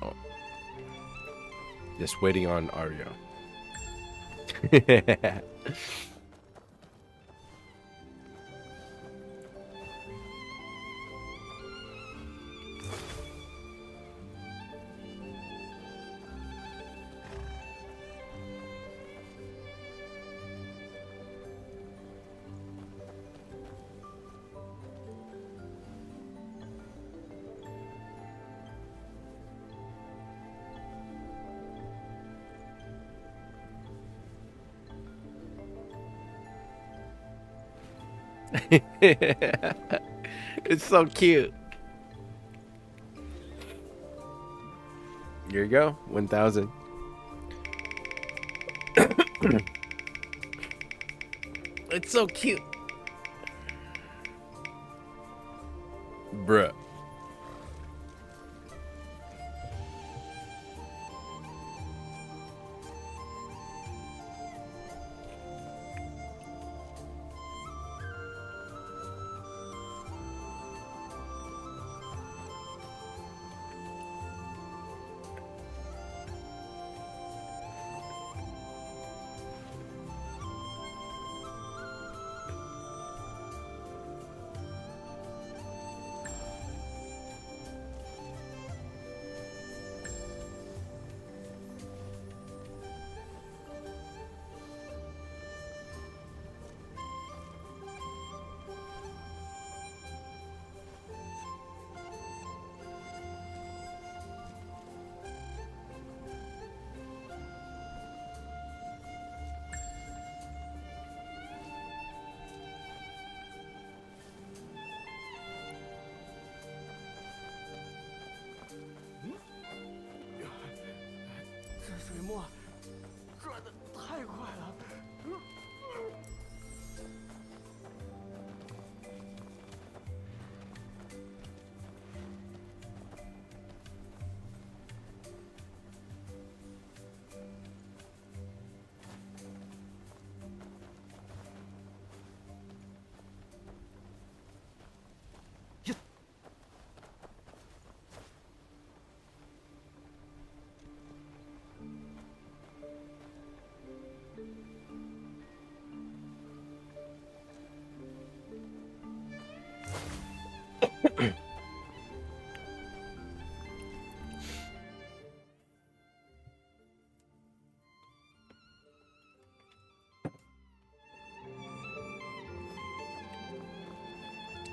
Oh. Just waiting on Ario. It's so cute. Here you go, 1,000. It's so cute. Bruh.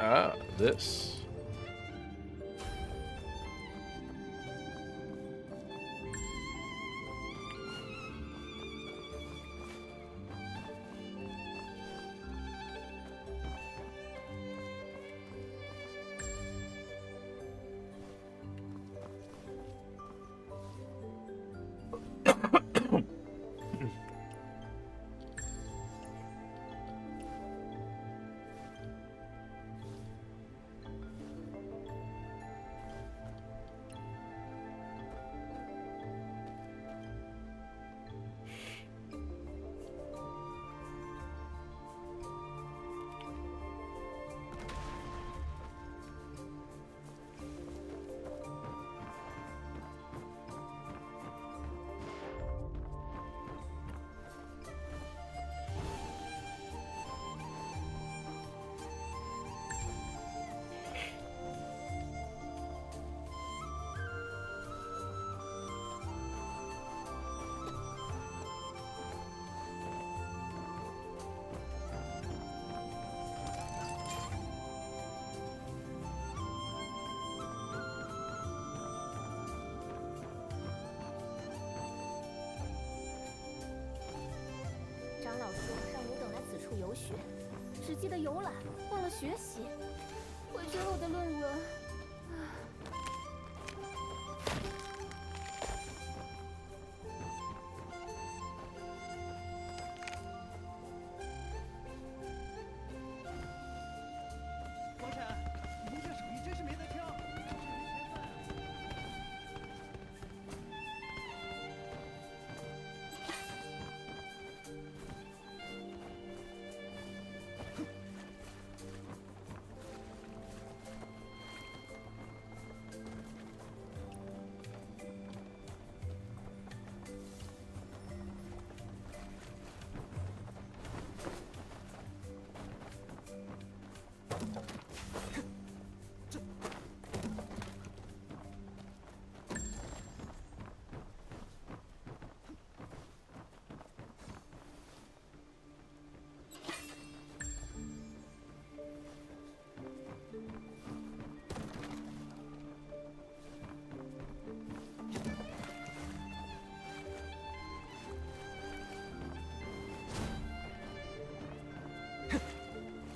Ah, this.长老说让我等来此处游学，只记得游览，忘了学习。回绝了我的论文。王婶，您这手艺真是没得挑，这是没钱饭啊。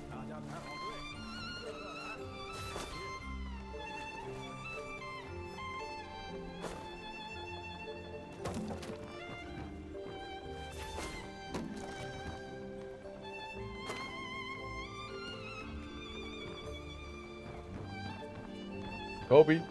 大家排好队，热来。Kobe.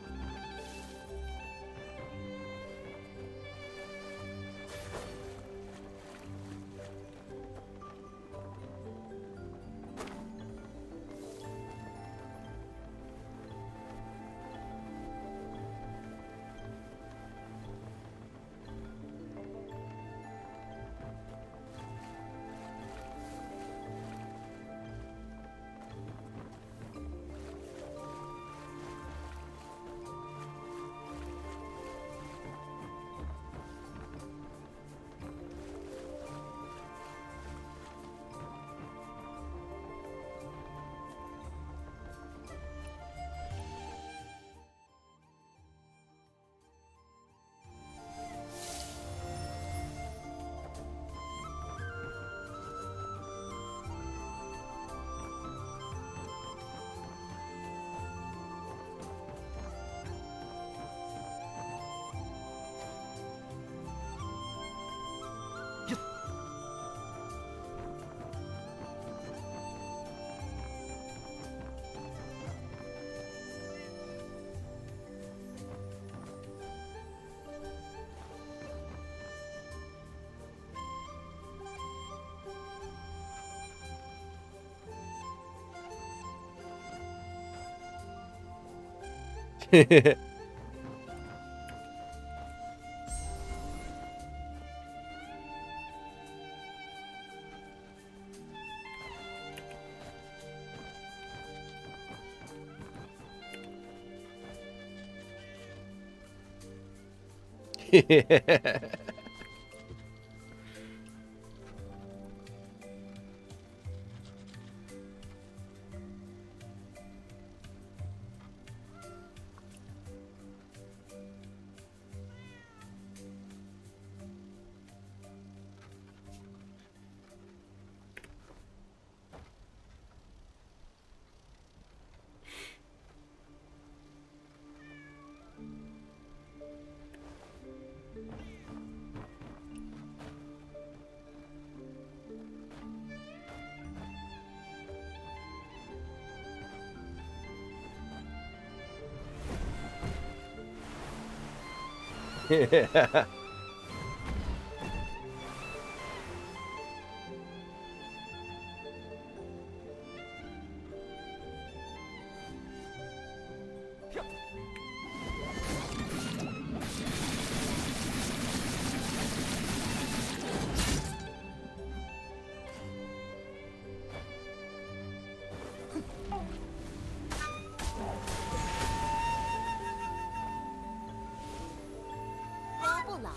八部郎，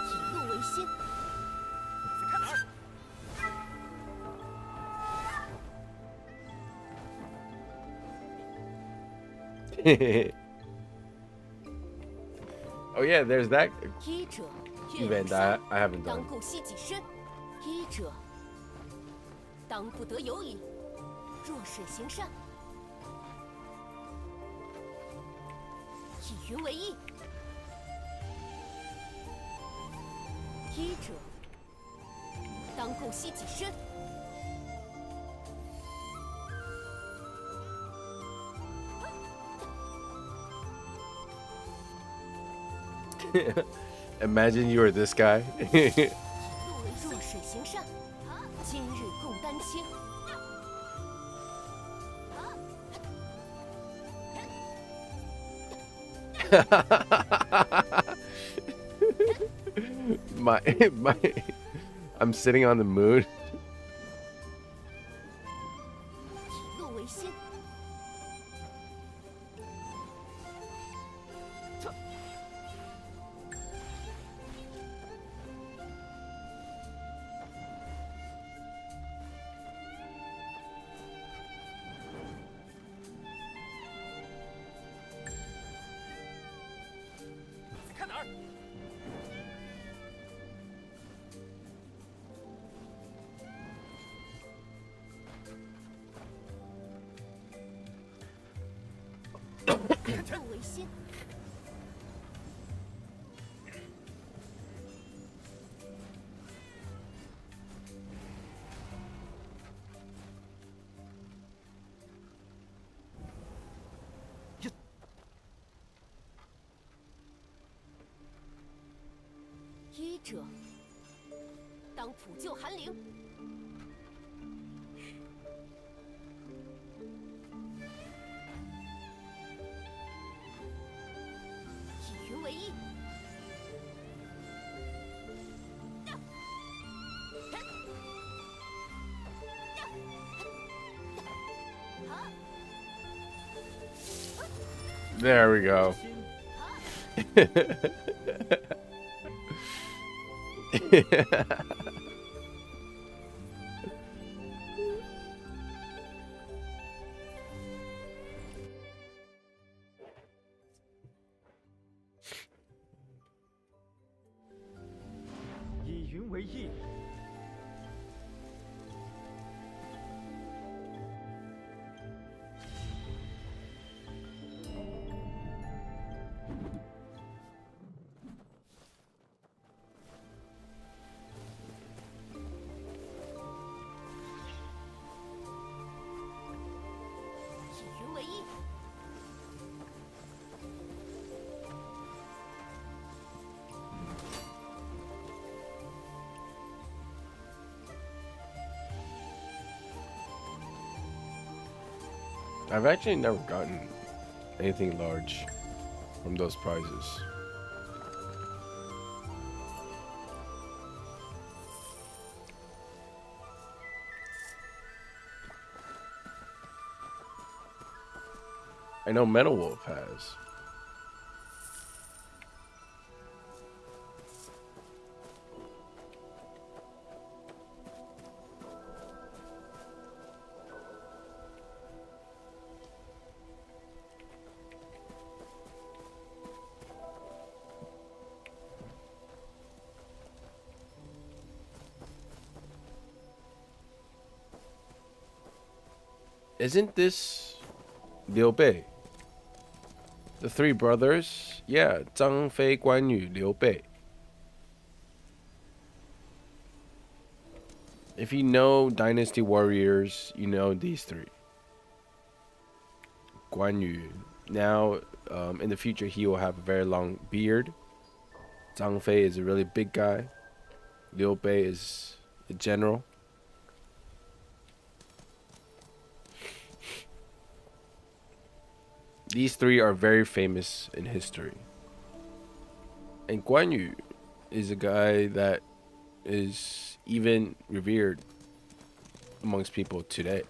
以怒为心。在看哪儿？ Oh yeah, there's that 医者越 event 武 that 山， I haven't 当 done. 顾惜己身。医者当不得有矣。弱水行善，以云为义。医者当顾惜己身。 Imagine you were this guy. 弱水行善，今日共丹青。 my I'm sitting on the moon. 以怒为心。 在看哪儿？ 以怒为心。 医者当普救寒灵。以云为义。There we go. 以云为义。 以云为义。 I've actually never gotten anything large from those prizes. I know Metal Wolf has. Isn't this Liu Bei? The three brothers? Yeah, Zhang Fei, Guan Yu, Liu Bei. If you know Dynasty Warriors, you know these three. Guan Yu, now, in the future, he will have a very long beard. Zhang Fei is a really big guy. Liu Bei is a general. These three are very famous in history. And Guan Yu is a guy that is even revered amongst people today.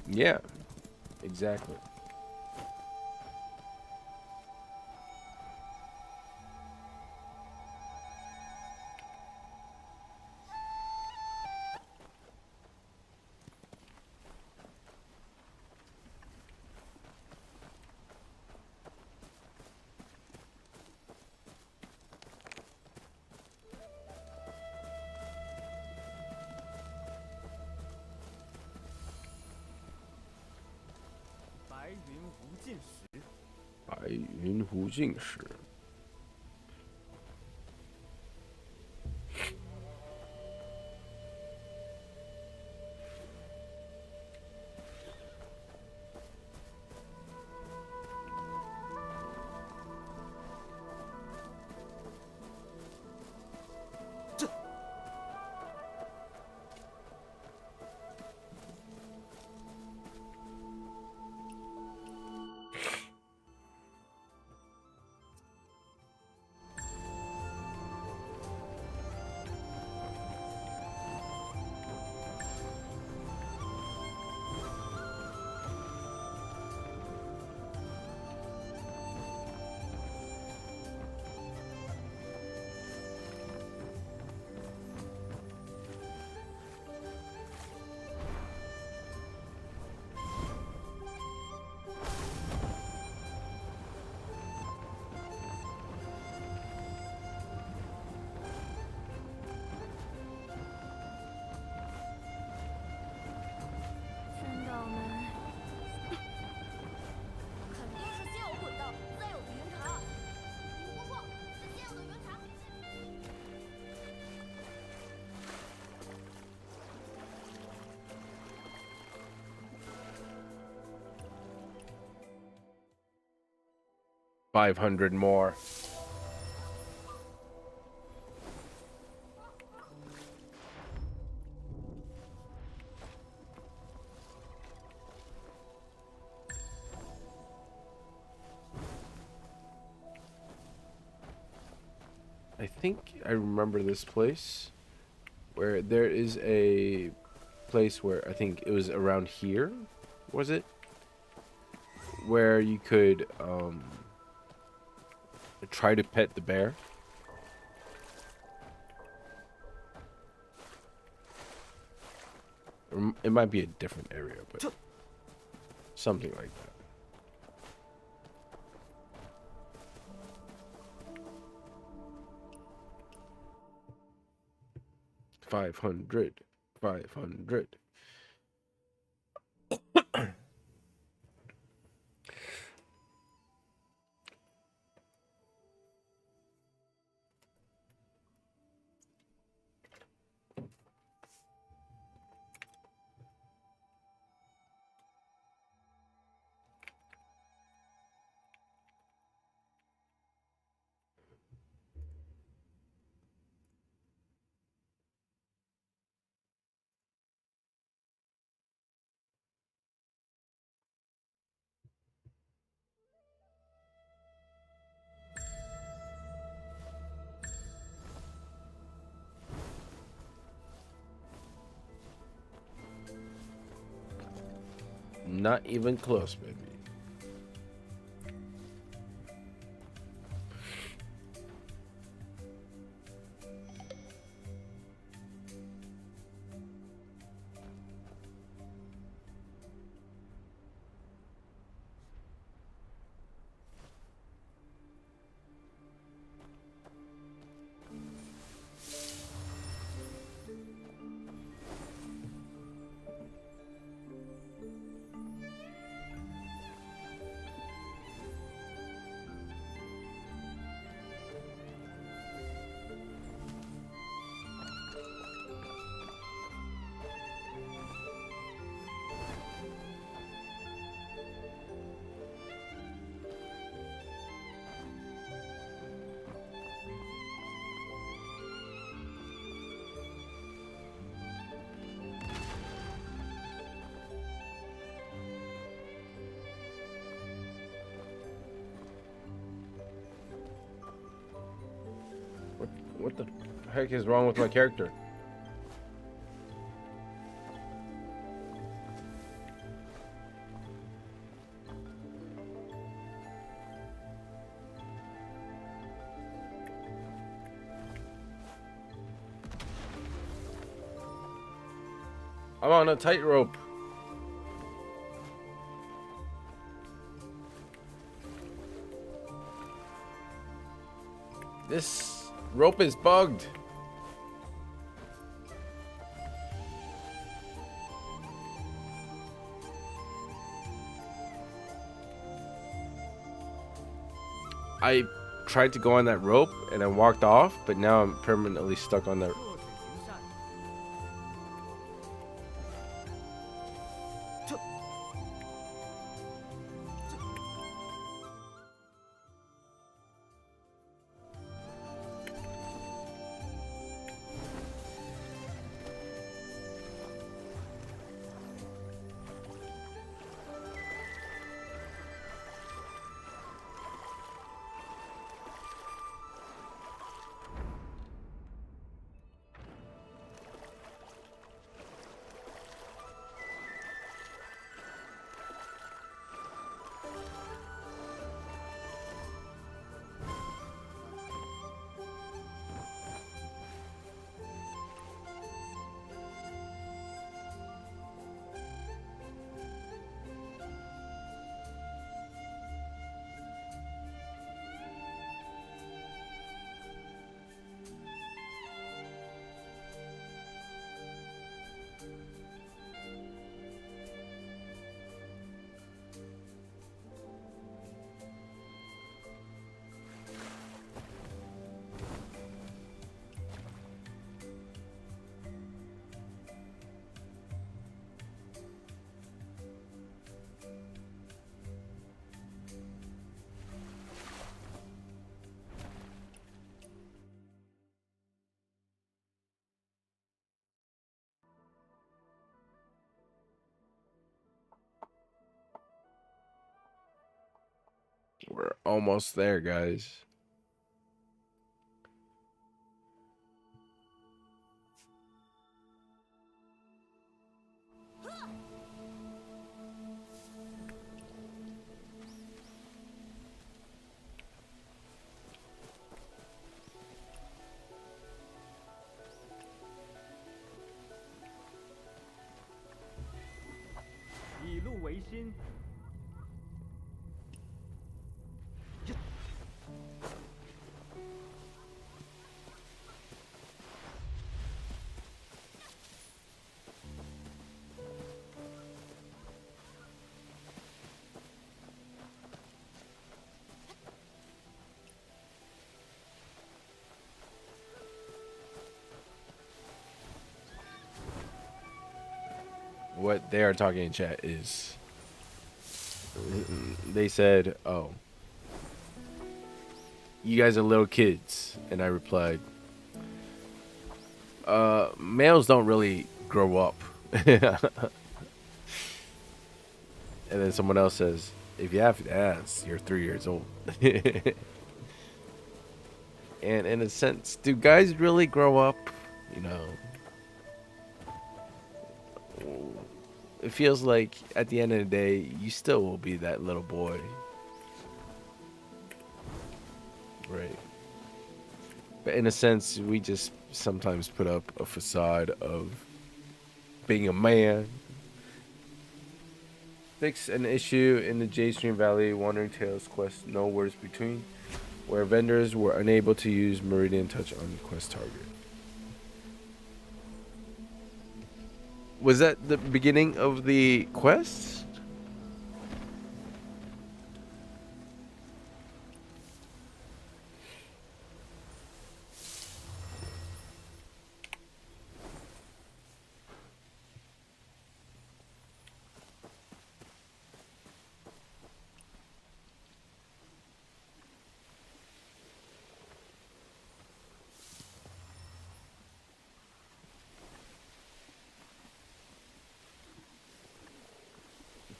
Yeah, exactly.白云湖镜石。天道门肯定是先有轨道，再有的云茶。你胡说，是先有的云茶。500 more. I think I remember this place where there is a place where I think it was around here, was it? Where you could try to pet the bear. It might be a different area, but something like that. $500. Not even close, baby. What the heck is wrong with my character? I'm on a tightrope. This rope is bugged. I tried to go on that rope and I walked off, but now I'm permanently stuck on that. 弱水行善， We're almost there, guys. "以路为心， What they are talking in chat is they said, "Oh, you guys are little kids," and I replied, males don't really grow up." And then someone else says, "If you have to ask, you're 3 years old." And in a sense, do guys really grow up? You know, it feels like at the end of the day, you still will be that little boy. Right. But in a sense, we just sometimes put up a facade of being a man. Fix an issue in the J Stream Valley Wandering Tales quest No Words Between, where vendors were unable to use Meridian Touch on the quest target. Was that the beginning of the quest?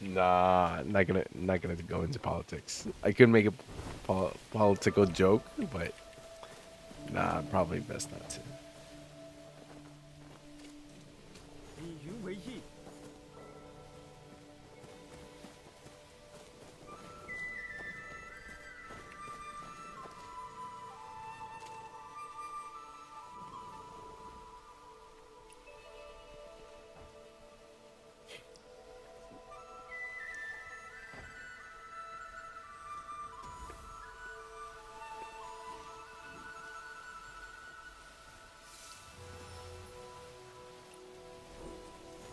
Nah, not gonna go into politics. I could make a political joke, but Nah, probably best not to. 以云为翼，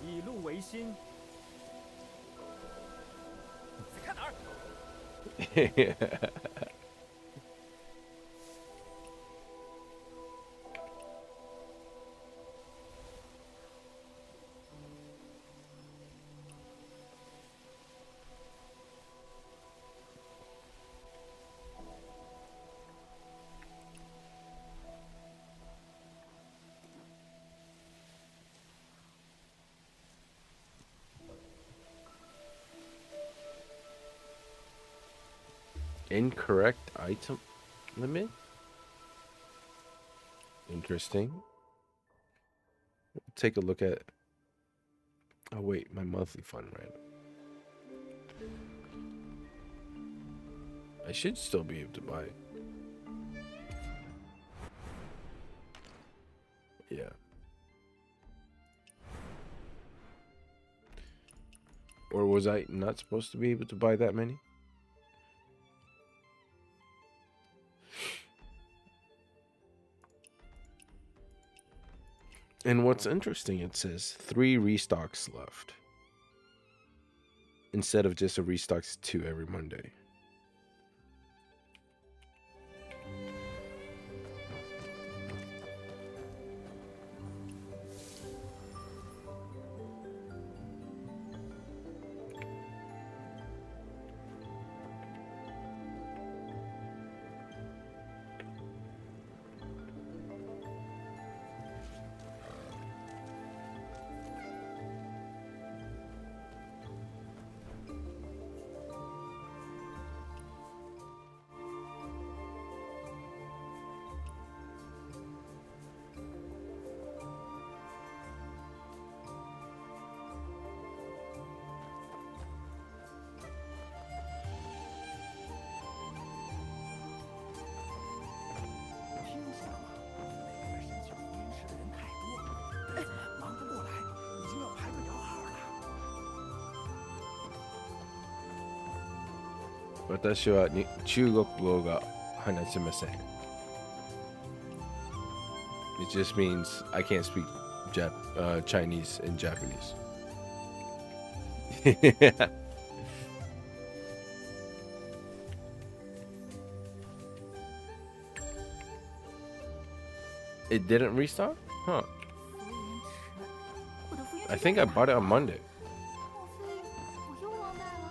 以路为心， 在看哪儿？ Incorrect item limit? Interesting. Take a look at... Oh wait, my monthly fund ran. I should still be able to buy it. Yeah. Or was I not supposed to be able to buy that many? And what's interesting, it says 3 restocks left. Instead of just a restocks 2 every Monday. Watashi wa Chugoku ga hanashimasen. It just means I can't speak Chinese and Japanese. It didn't restock? Huh. 福音池，我的福音池 I think I bought it on Monday. 莫非我又忘带了？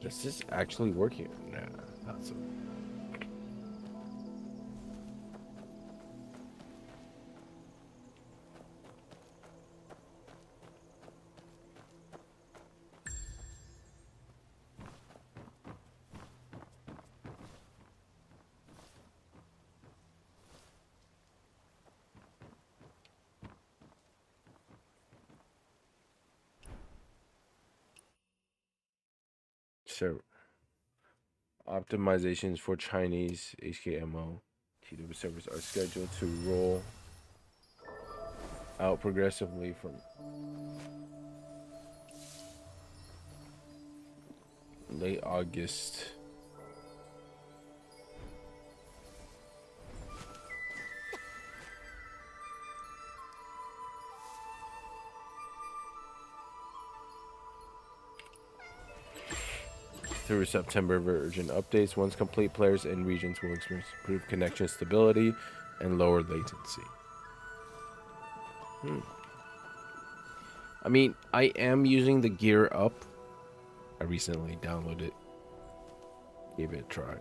Is this actually working? Nah, that's so optimizations for Chinese HKMO TW servers are scheduled to roll out progressively from late August. Through September version updates. Once complete, players and regions will experience improved connection stability and lower latency. I mean, I am using the Gear Up. I recently downloaded it. Gave it a try.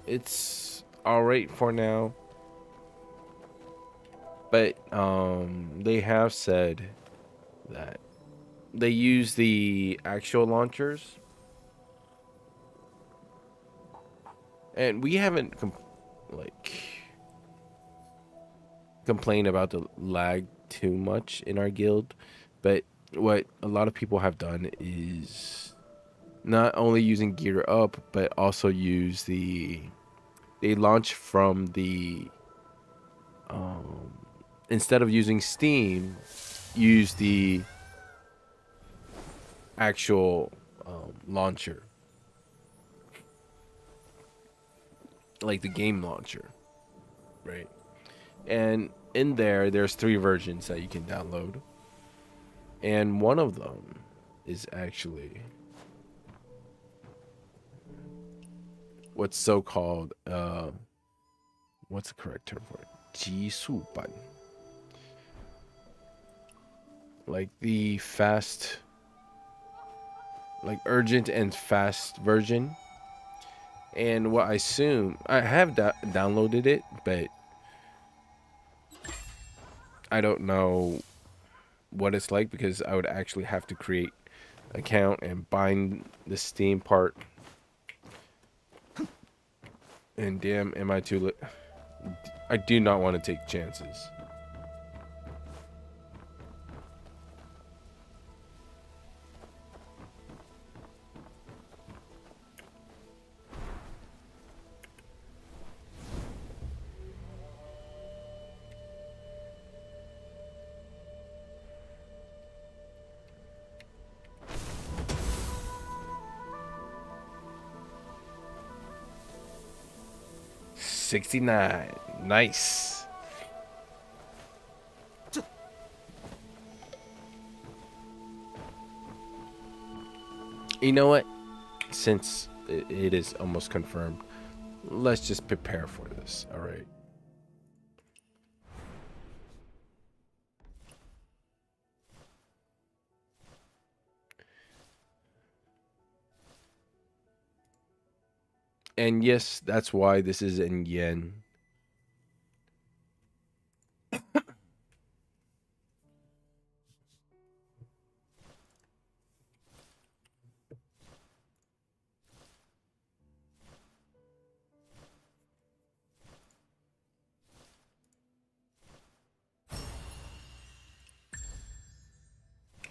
It's alright for now. But they have said that they use the actual launchers, and we haven't complained about the lag too much in our guild. But what a lot of people have done is not only using Gear Up, but also use they launch from the instead of using Steam, use the actual launcher, like the game launcher, right? And in there's 3 versions that you can download, and one of them is actually what's so-called what's the correct term for it? 极速版, like the fast, like urgent and fast version. And what I assume, I have downloaded it, but I don't know what it's like, because I would actually have to create an account and bind the Steam part. And damn, am I too late? I do not want to take chances. $69. Nice. You know what? Since it is almost confirmed, let's just prepare for this. All right. And yes, that's why this is in yen.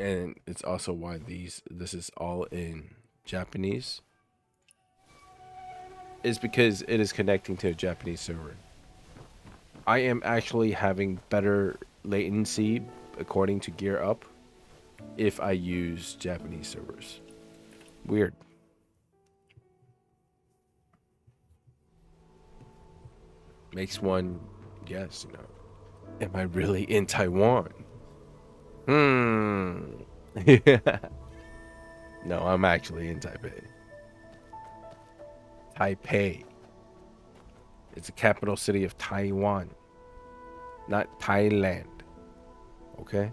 And it's also why this is all in Japanese. Is because it is connecting to a Japanese server. I am actually having better latency according to Gear Up if I use Japanese servers. Weird. Makes one guess, you know. Am I really in Taiwan? No, I'm actually in Taipei. Taipei. It's the capital city of Taiwan, not Thailand. Okay?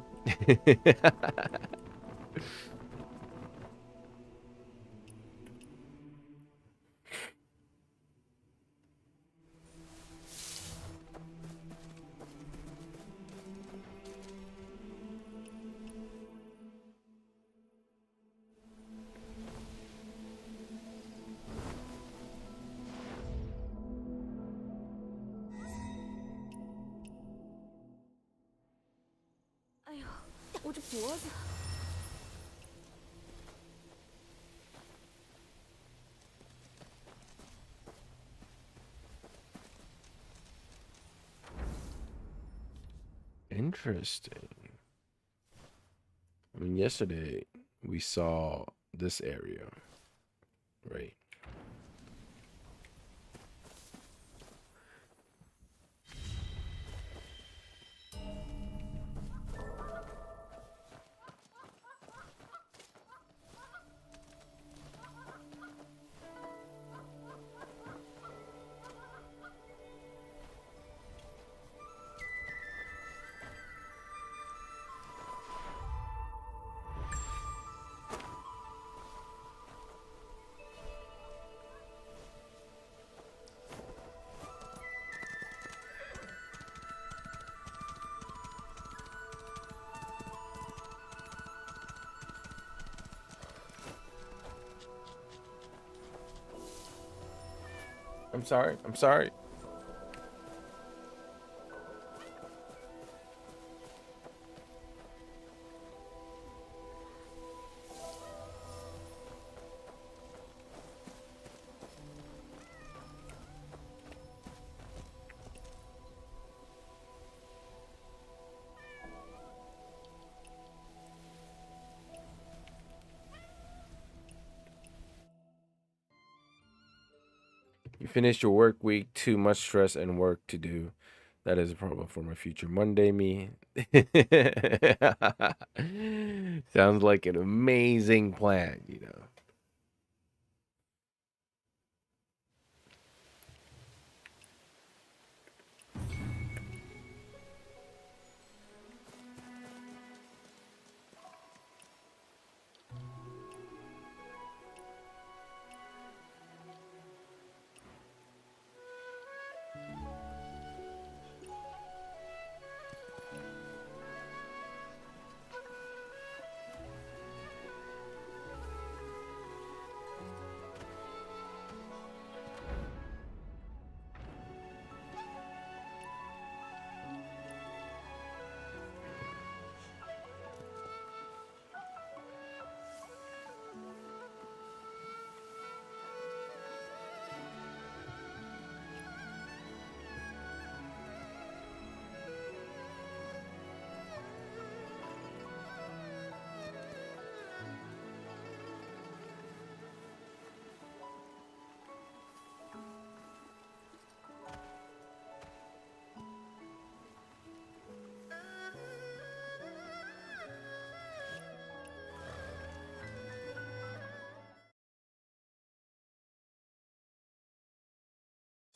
哎呦，我这脖子。Interesting. I mean, yesterday we saw this area, right? I'm sorry. I'm sorry. You finished your work week, too much stress and work to do. That is a problem for my future Monday me. Sounds like an amazing plan, you know.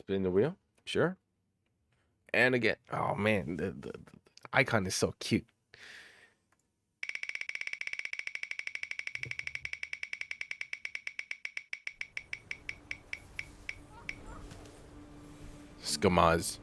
Spin the wheel? Sure. And again. Oh man, the icon is so cute. Skamaz.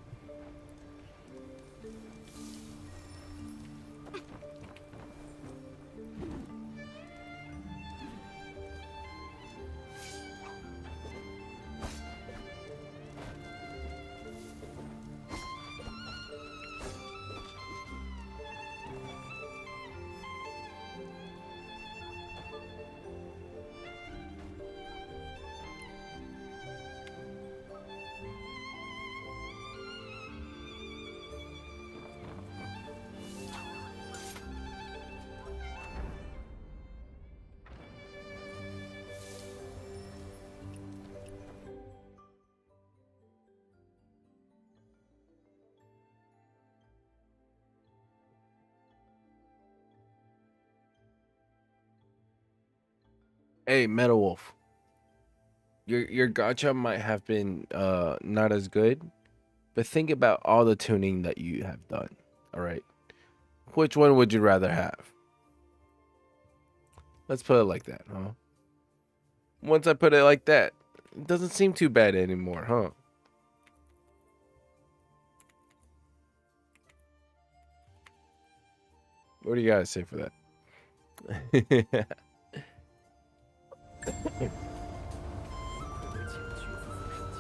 Hey, Metal Wolf. Your gacha might have been not as good, but think about all the tuning that you have done. All right. Which one would you rather have? Let's put it like that, huh? Once I put it like that, it doesn't seem too bad anymore, huh? What do you guys say for that? 回归前巨幅辐射器，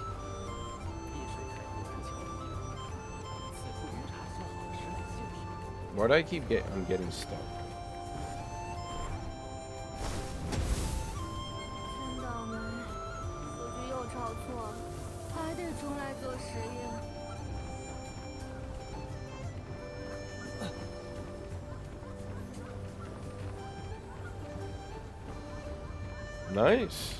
避水开火燃桥一此处云茶消耗的实乃性质。 Why do I keep I'm getting stuck? 真倒霉，数据又抄错了，还得重来做实验。 Nice.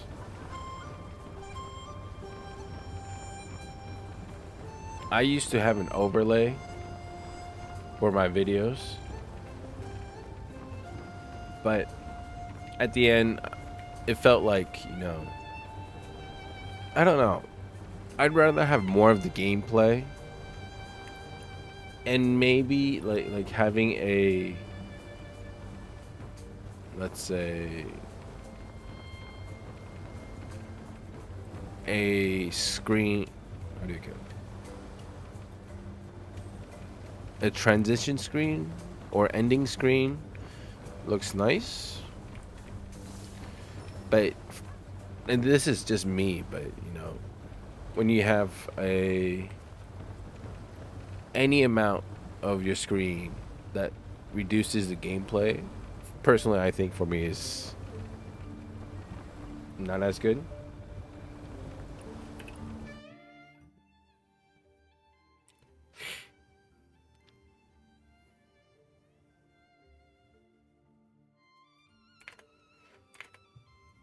I used to have an overlay for my videos, but at the end, it felt like, you know, I don't know. I'd rather have more of the gameplay and maybe like having a, let's say, a screen, how do you call it? A transition screen or ending screen looks nice, but, and this is just me, but you know, when you have any amount of your screen that reduces the gameplay, personally I think for me is not as good.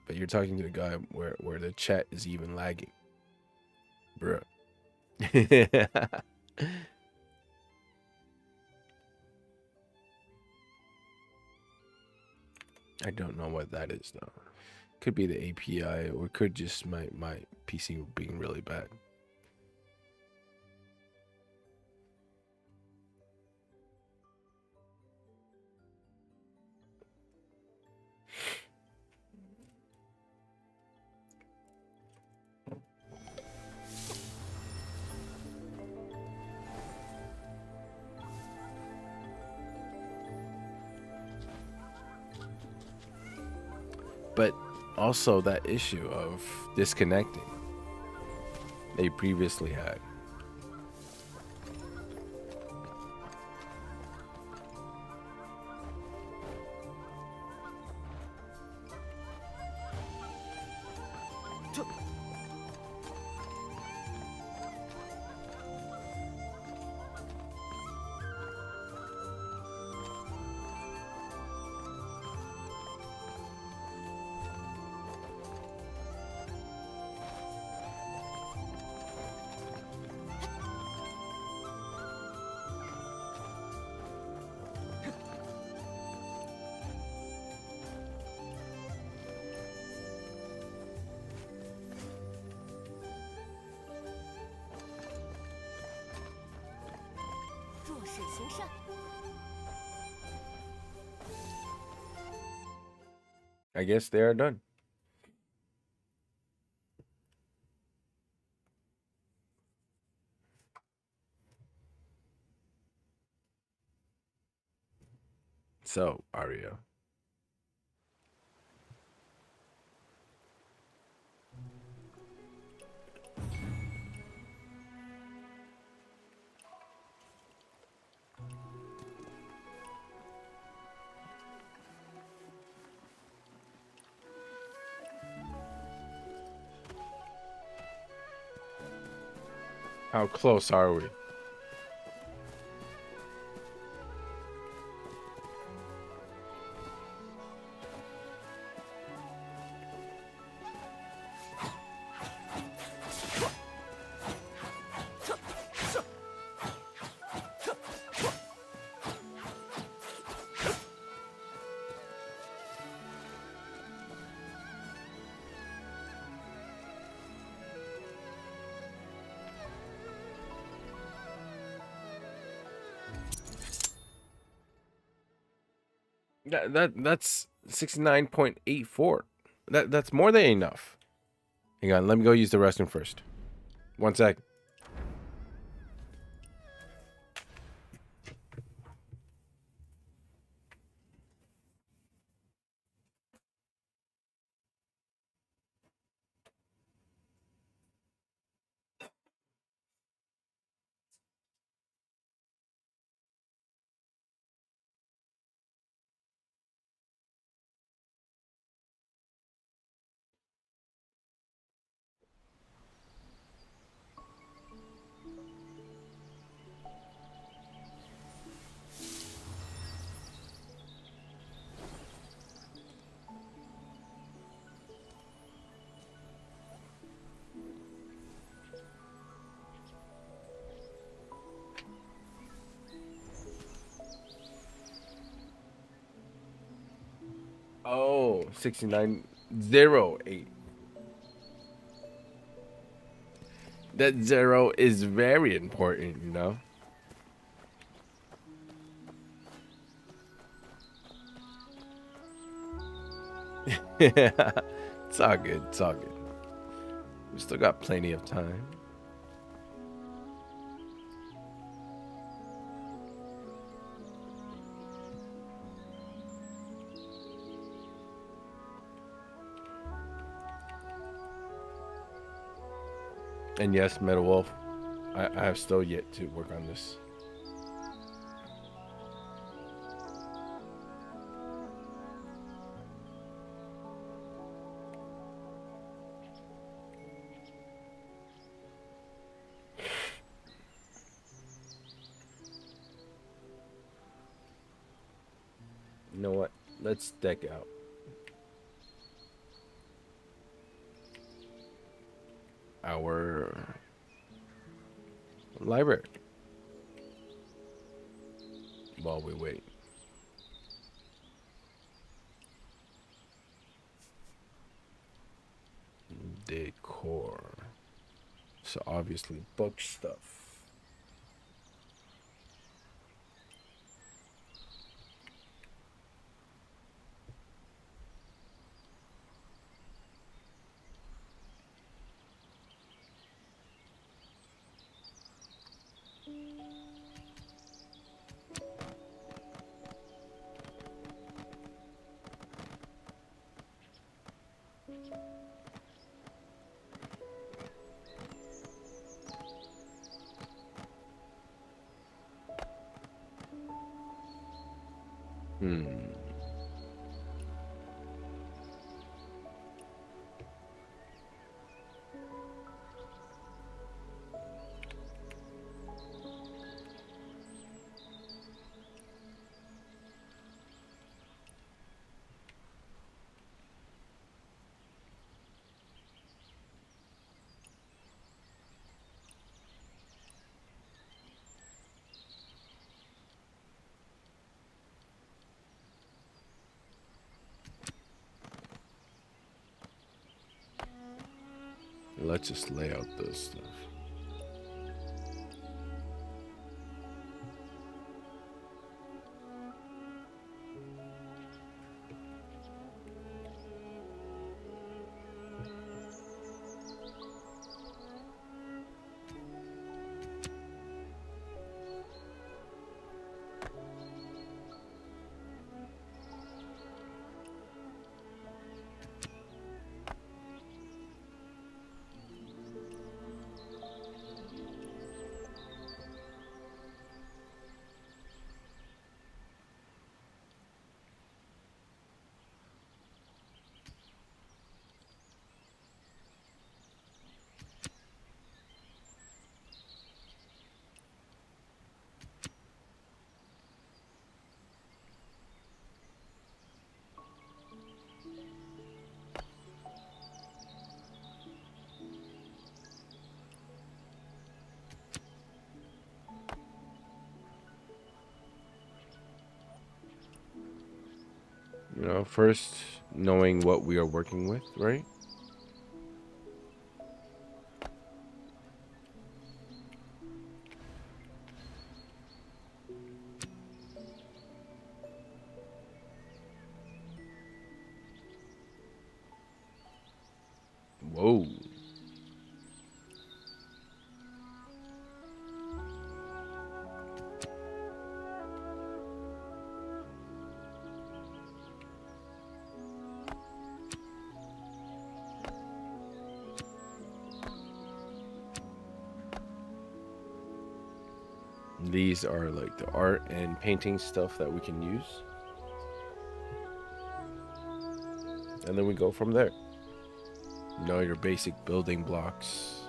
But you're talking to a guy where the chat is even lagging. Bruh. I don't know what that is though. Could be the API or could just my PC being really bad. But also that issue of disconnecting that you previously had. I guess they are done. So, Aria. How close are we? That's 69.84. That's more than enough. Hang on, let me go use the restroom first. One sec. Oh, 6908. That zero is very important, you know? Yeah, it's all good. It's all good. We still got plenty of time. And yes, Metal Wolf, I have still yet to work on this. You know what? Let's deck out our library while we wait. Decor. So obviously book stuff. Hmm. Let's just lay out this stuff. You know, first knowing what we are working with, right? Whoa. These are like the art and painting stuff that we can use. And then we go from there. Know your basic building blocks.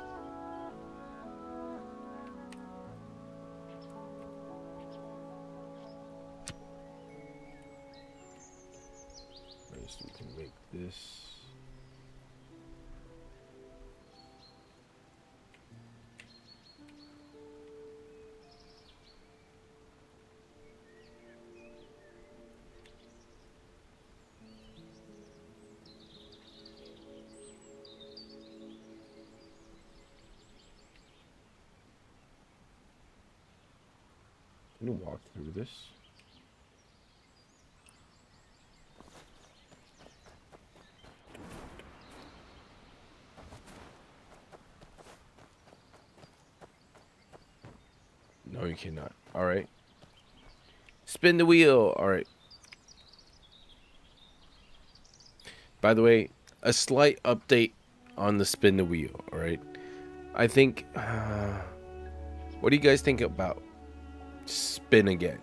First, we can make this. Can you walk through this? No, you cannot. All right. Spin the wheel. All right. By the way, a slight update on the spin the wheel. All right. I think. What do you guys think about spin again?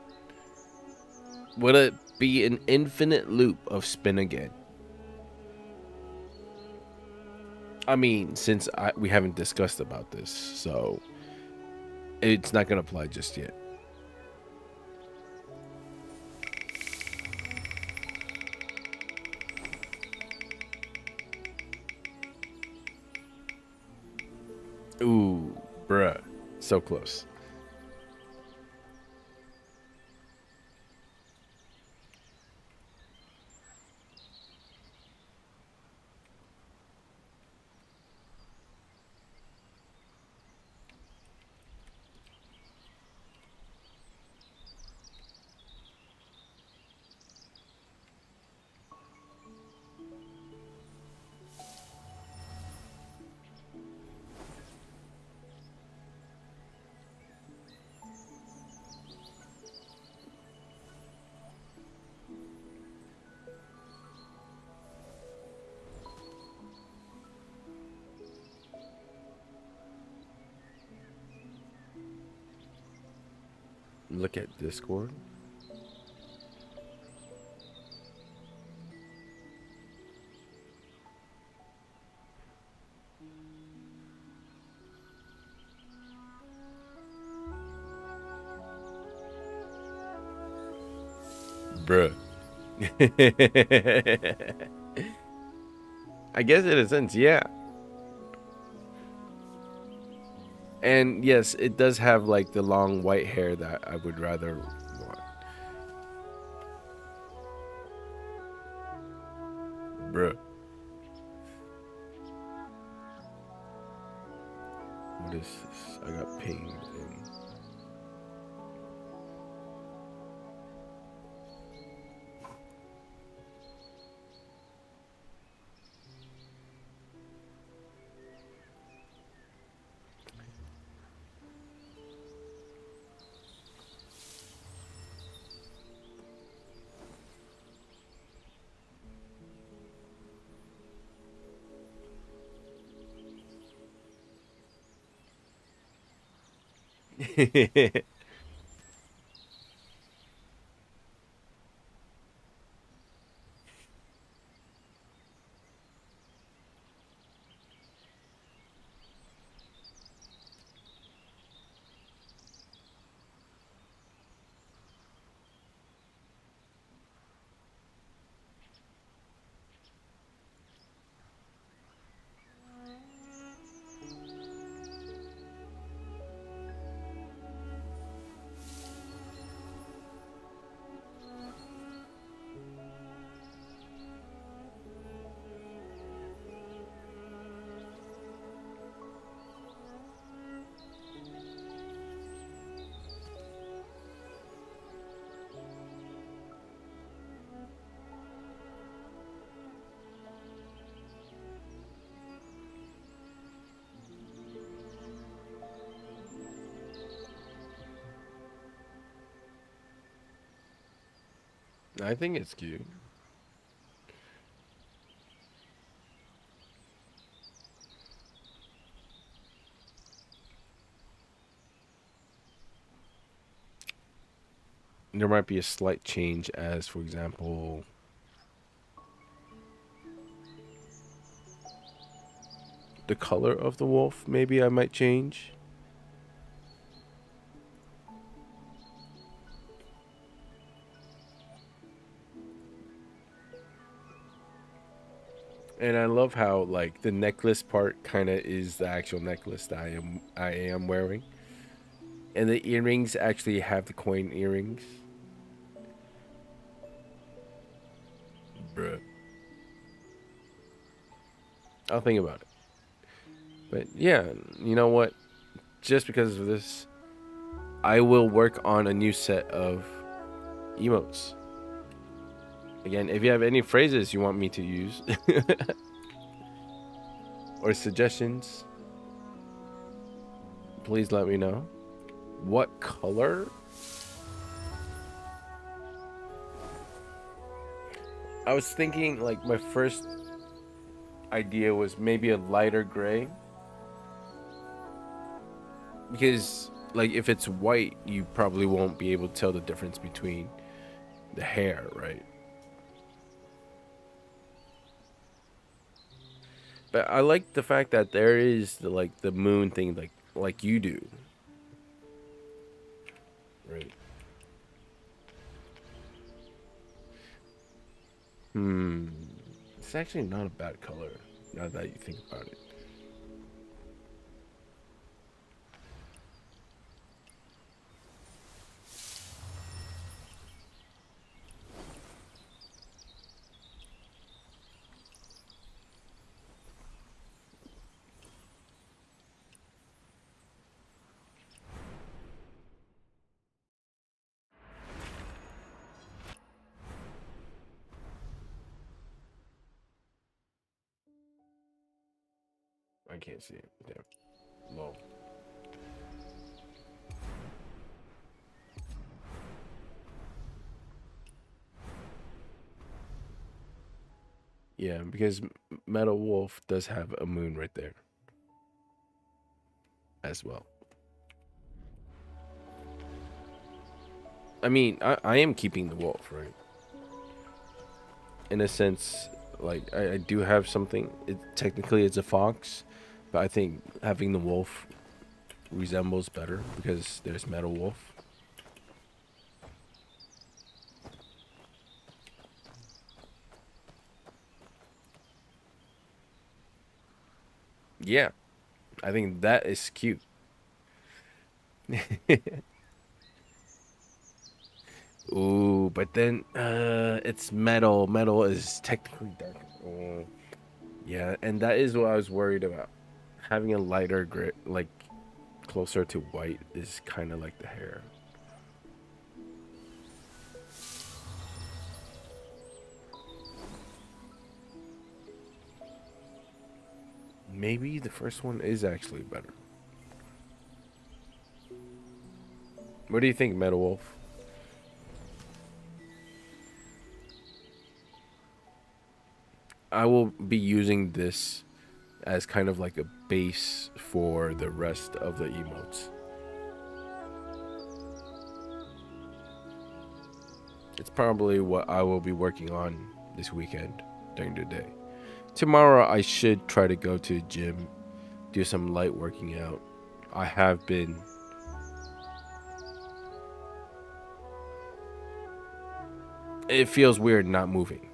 Will it be an infinite loop of spin again? I mean, since we haven't discussed about this, so it's not going to apply just yet. Ooh, bruh. So close. Look at Discord. Bruh. I guess in a sense, yeah. And yes, it does have like the long white hair that I would rather want. Bruh. What is this? I got pinged in. I think it's cute. There might be a slight change as, for example, the color of the wolf. Maybe I might change. And I love how like the necklace part kind of is the actual necklace that I am wearing. And the earrings actually have the coin earrings. Bruh. I'll think about it. But yeah, you know what? Just because of this, I will work on a new set of emotes. Again, if you have any phrases you want me to use or suggestions, please let me know. What color? I was thinking like my first idea was maybe a lighter gray. Because like if it's white, you probably won't be able to tell the difference between the hair, right? But I like the fact that there is the like the moon thing like you do. Right. It's actually not a bad color now that you think about it. I can't see it. Damn. Low. Yeah, because Metal Wolf does have a moon right there as well. I mean, I am keeping the wolf, right? In a sense, like I do have something. It technically it's a fox, but I think having the wolf resembles better because there's Metal Wolf. Yeah, I think that is cute. Ooh, but then it's metal. Metal is technically dark. Oh, yeah, and that is what I was worried about. Having a lighter gray, like closer to white, is kind of like the hair. Maybe the first one is actually better. What do you think, Metal Wolf? I will be using this as kind of like a base for the rest of the emotes. It's probably what I will be working on this weekend during the day. Tomorrow I should try to go to the gym, do some light working out. I have been. It feels weird not moving.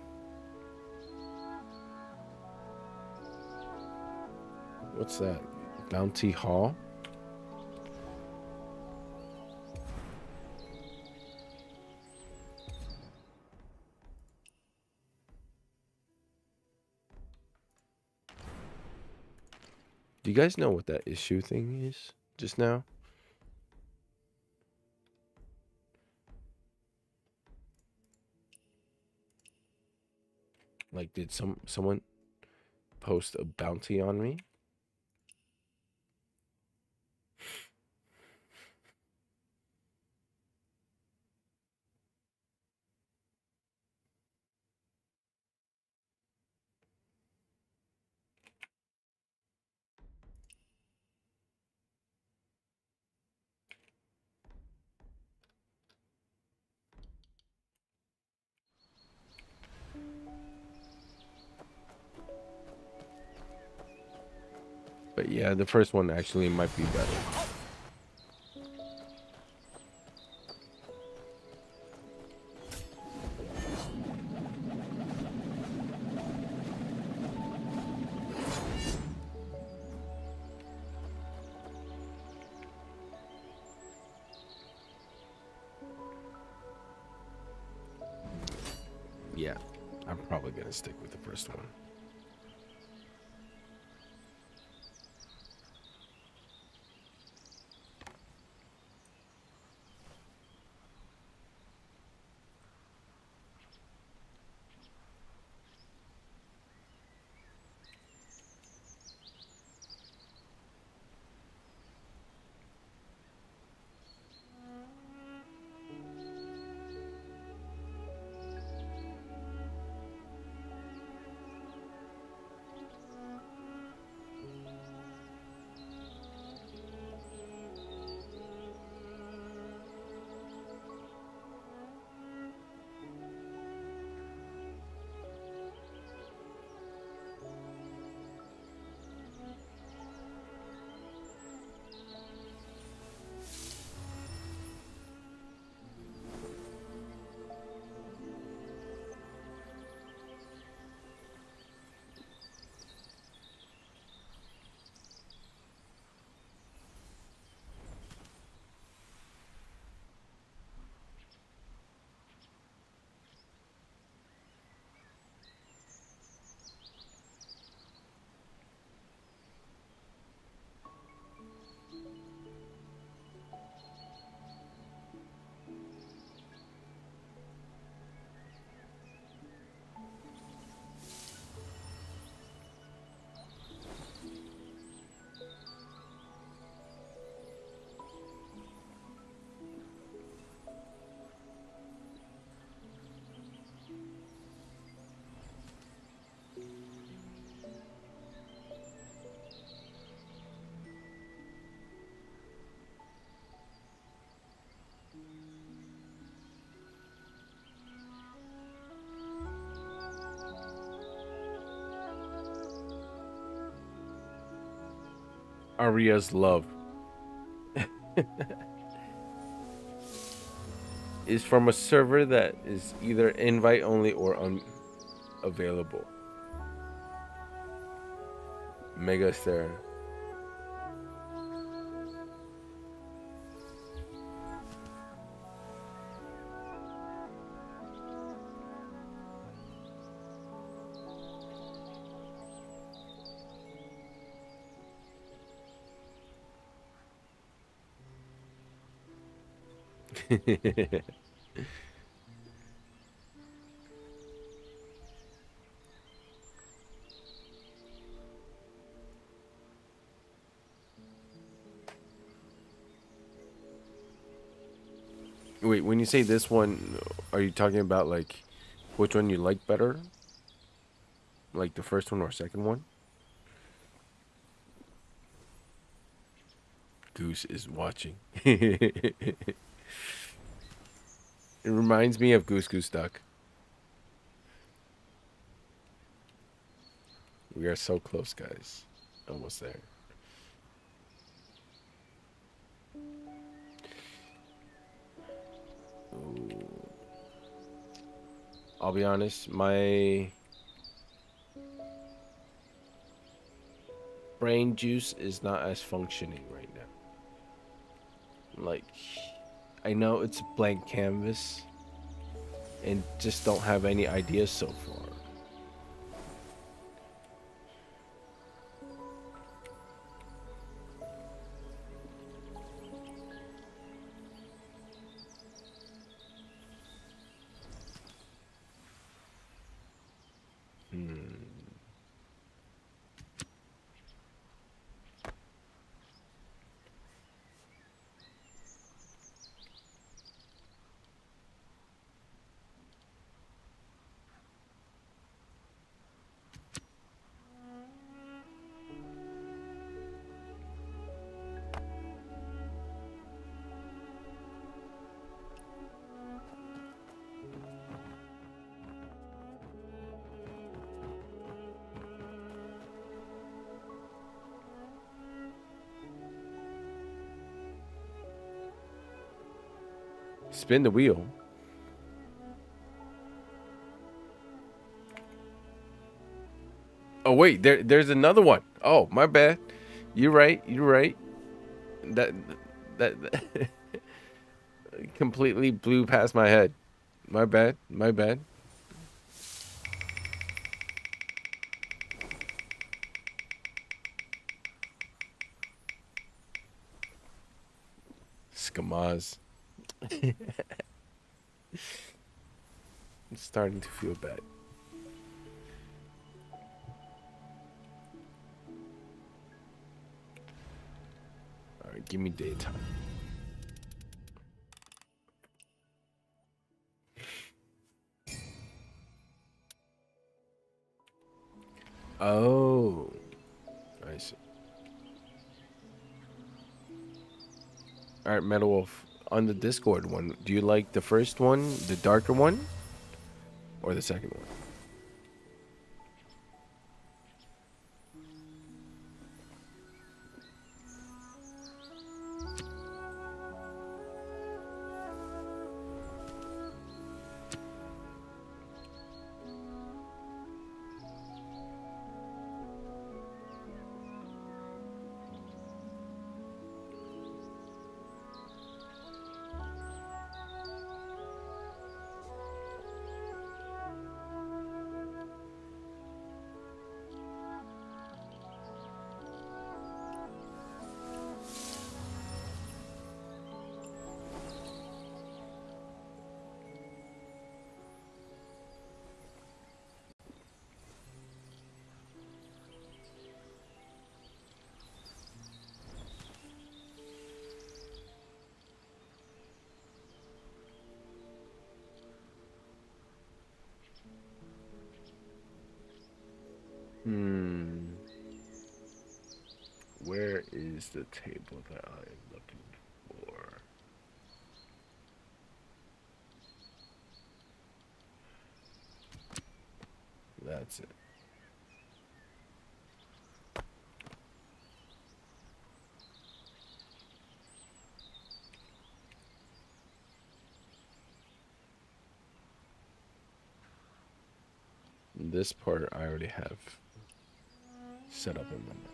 What's that? Bounty Hall? Do you guys know what that issue thing is just now? Like, did someone post a bounty on me? But yeah, the first one actually might be better. Yeah, I'm probably gonna stick with the first one. Aria's love is from a server that is either invite only or unavailable. Mega Sarah. Wait, when you say this one, are you talking about like which one you like better? Like the first one or second one? Goose is watching. It reminds me of Goose Goose Duck. We are so close, guys. Almost there. Ooh. I'll be honest, my brain juice is not as functioning right now. Like, I know it's a blank canvas and just don't have any ideas so far. Spin the wheel. Oh wait, there's another one. Oh, my bad. You're right. You're right. That completely blew past my head. My bad. My bad. Skamaz. I'm starting to feel bad. All right, give me daytime. Oh, I see. All right, Metal Wolf. On the Discord one, do you like the first one, the darker one, or the second one? Where is the table that I am looking for? That's it. This part I already have set up in my mind.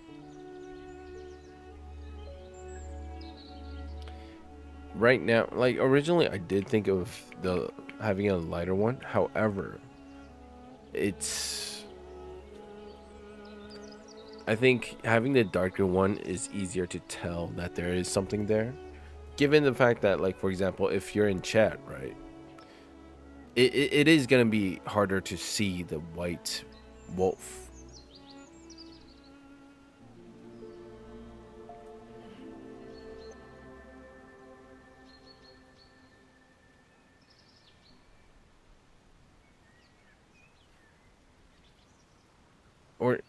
Right now, like originally I did think of the having a lighter one. However, I think having the darker one is easier to tell that there is something there. Given the fact that, like, for example, if you're in chat, right, it is gonna be harder to see the white wolf. Or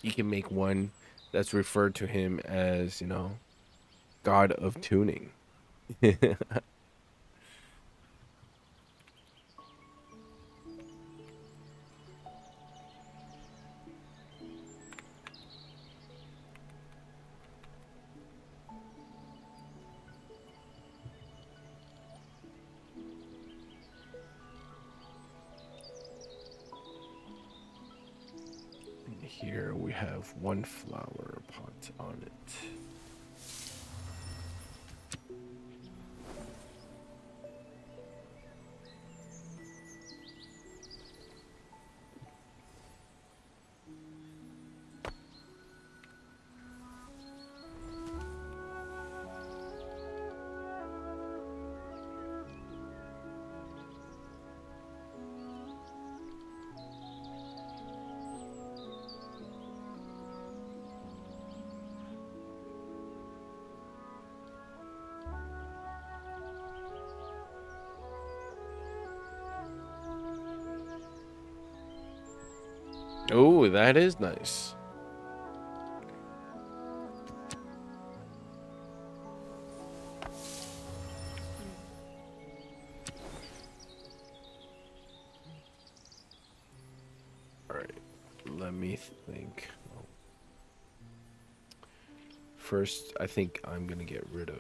you can make one that's referred to him as, God of Tuning. Here we have one flower pot on it. Oh, that is nice. All right, let me think. First, I think I'm gonna get rid of.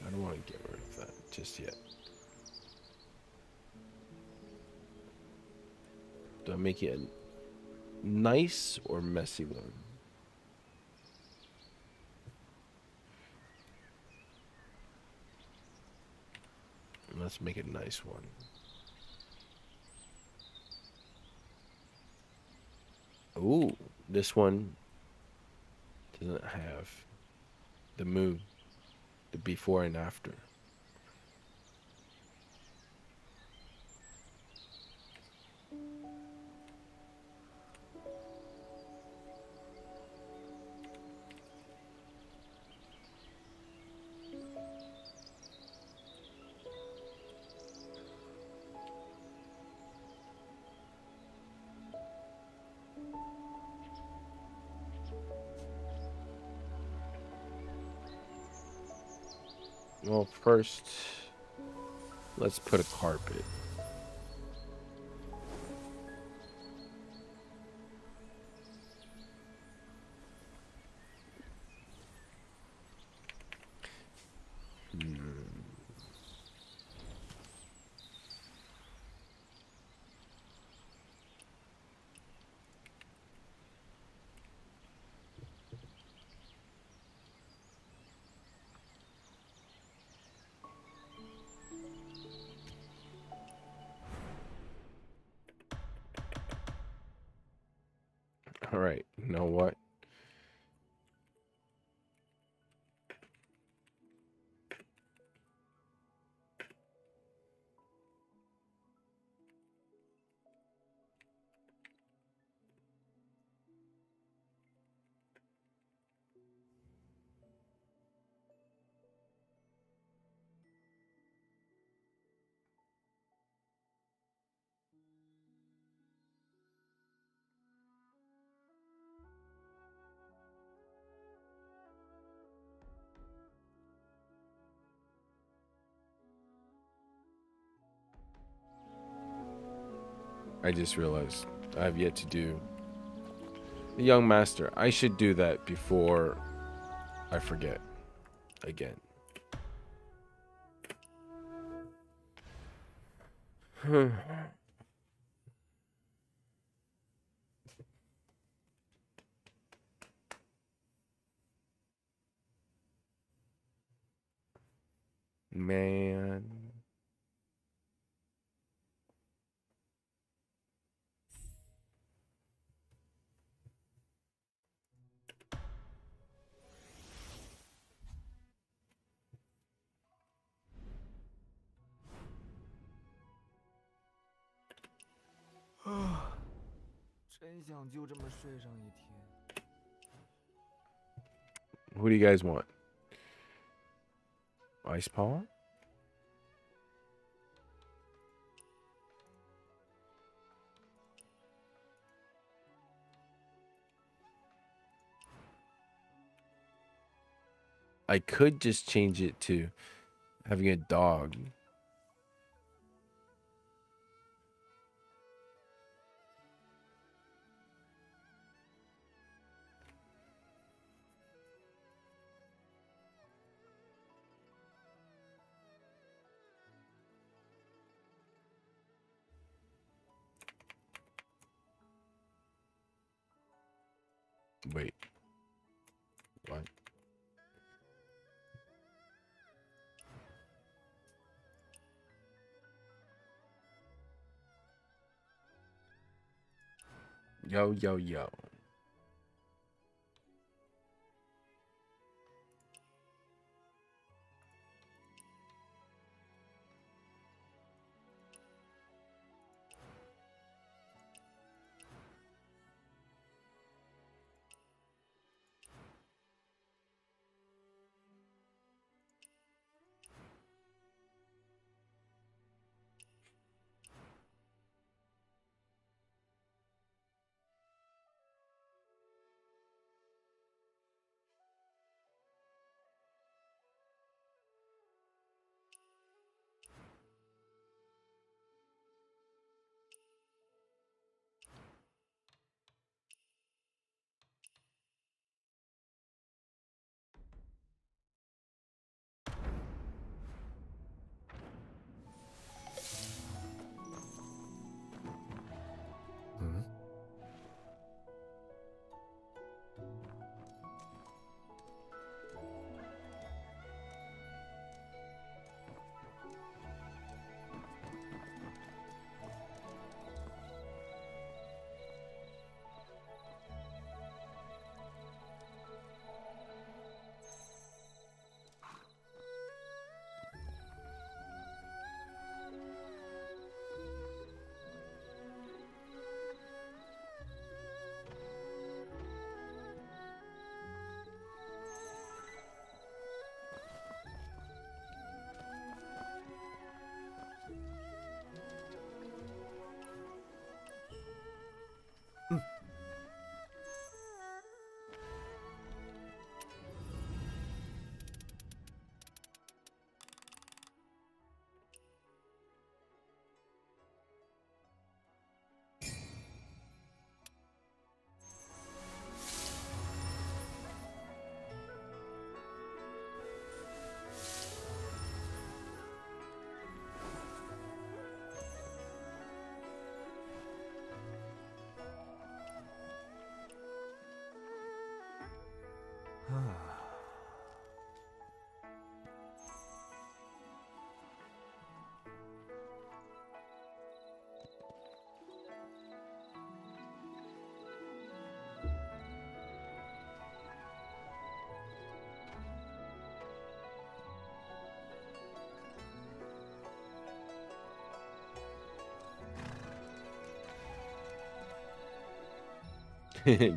I don't want to get rid of that just yet. Do I make it a nice or messy one? Let's make it a nice one. Ooh, this one doesn't have the moon, the before and after. Well, first, let's put a carpet. All right, you know what? I just realized I have yet to do the young master. I should do that before I forget again. Man. Who do you guys want? Ice Paw? I could just change it to having a dog. Wait. What? Yo, yo, yo.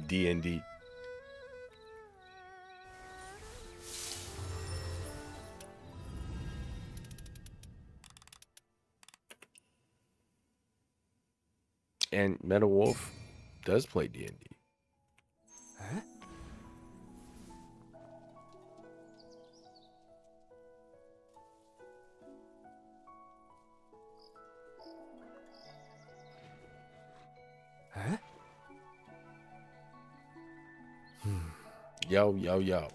D&D. And Metal Wolf does play D&D. 哎，哎， Yo, yo, yo.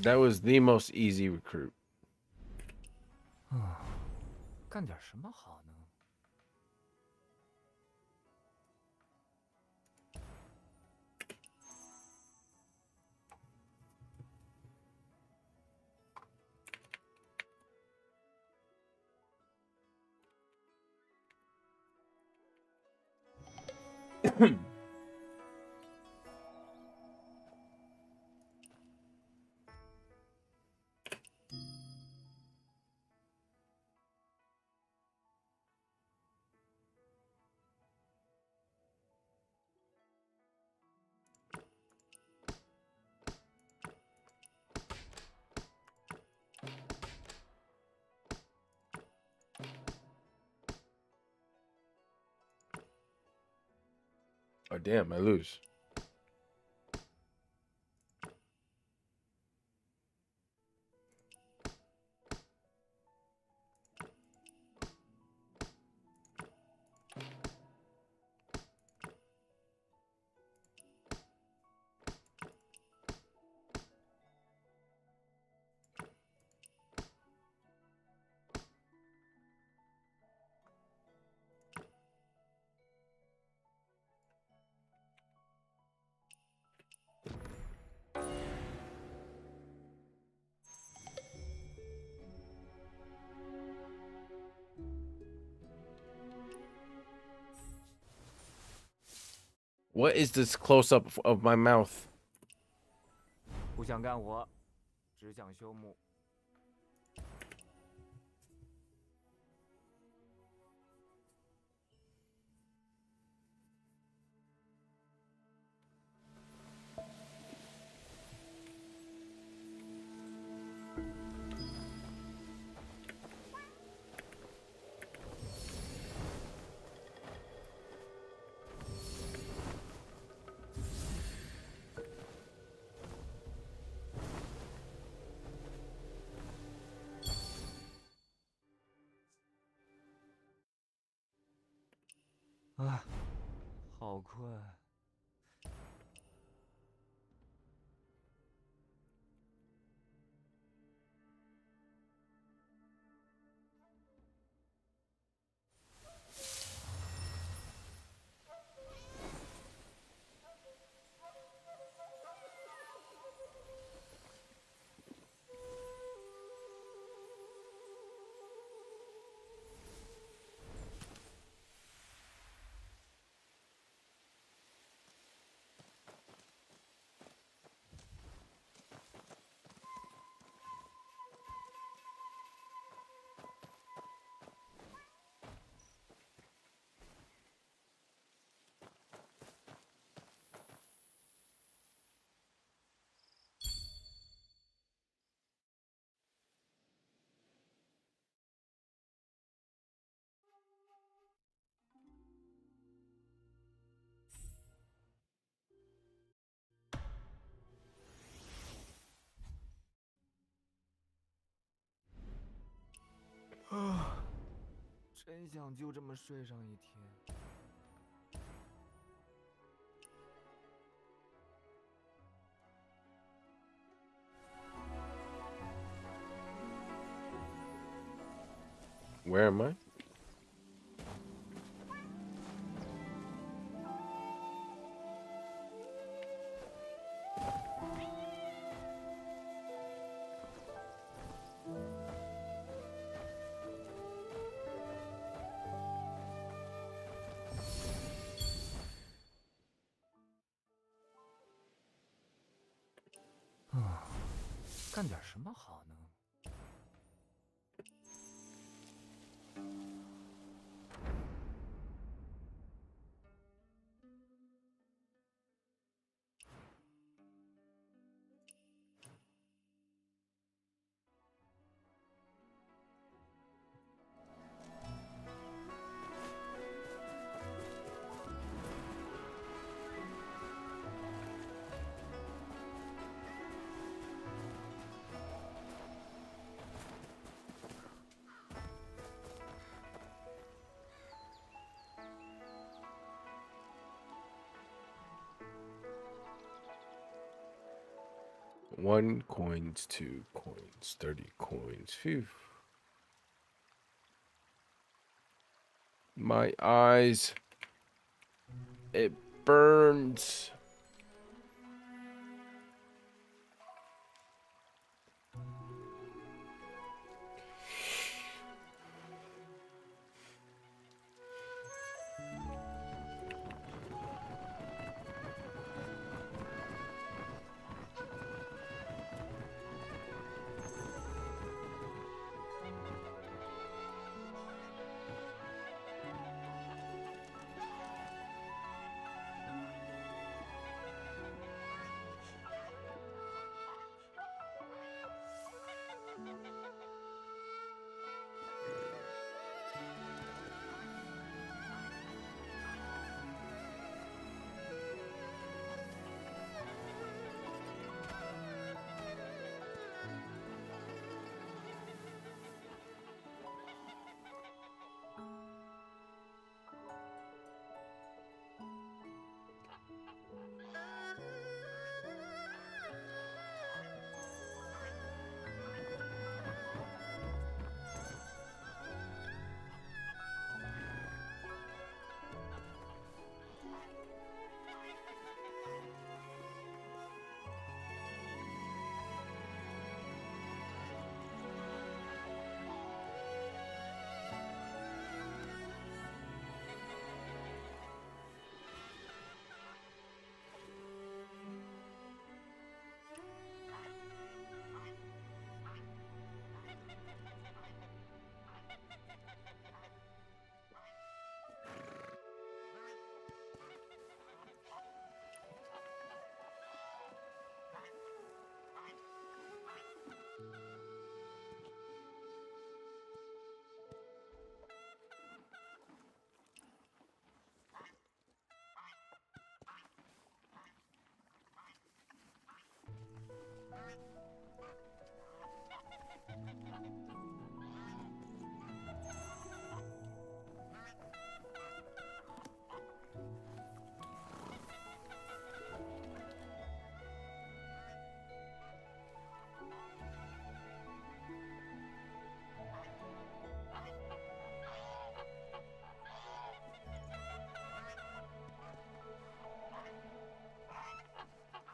That was the most easy recruit. 干点什么好呢？ Oh, damn, I lose. What is this close up of my mouth? 不想干活，只想修木。啊，好困。真想就这么睡上一天。Where am I? Hmm. 干点什么好呢？One coins, 2 coins, 30 coins. Phew. My eyes. It burns.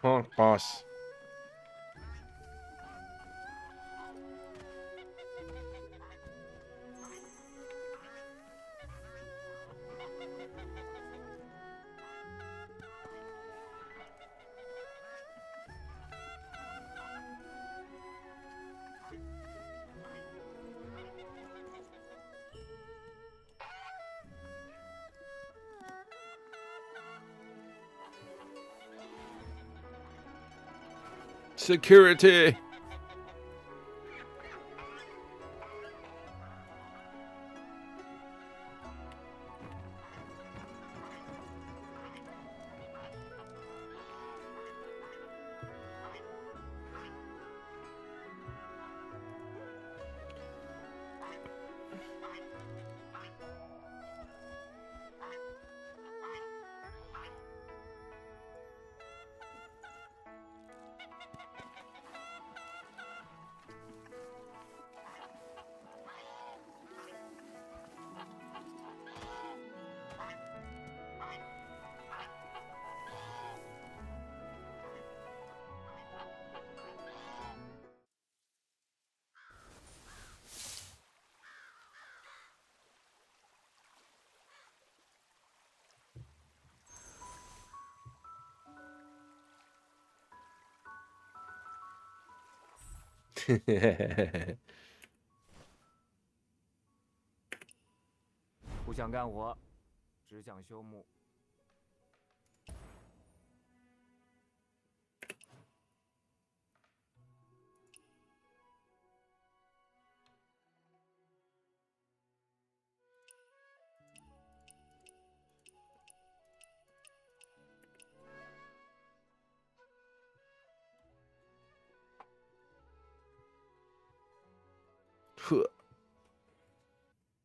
Honk, boss. Security. 不想干活，只想修墓。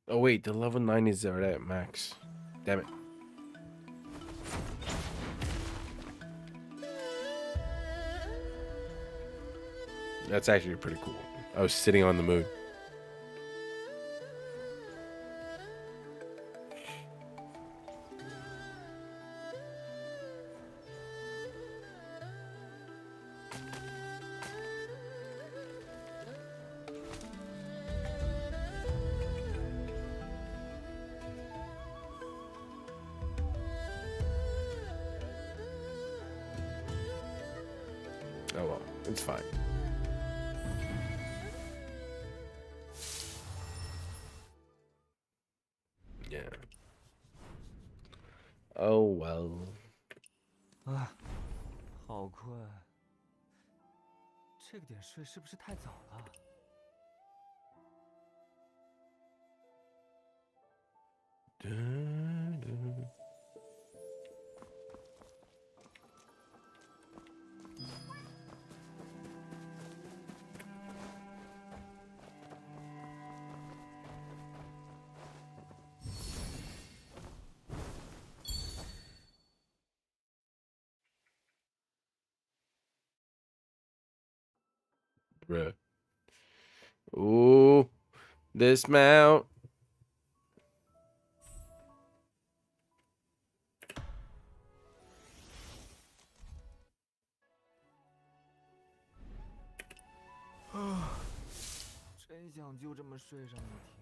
Oh wait, the level 90s are at max. Damn it. That's actually pretty cool. I was sitting on the moon. Oh well, it's fine. Yeah. Oh well. 啊，好困。这个点睡是不是太早了？ Bruh. Ooh, dismount. 真想就这么睡上一天。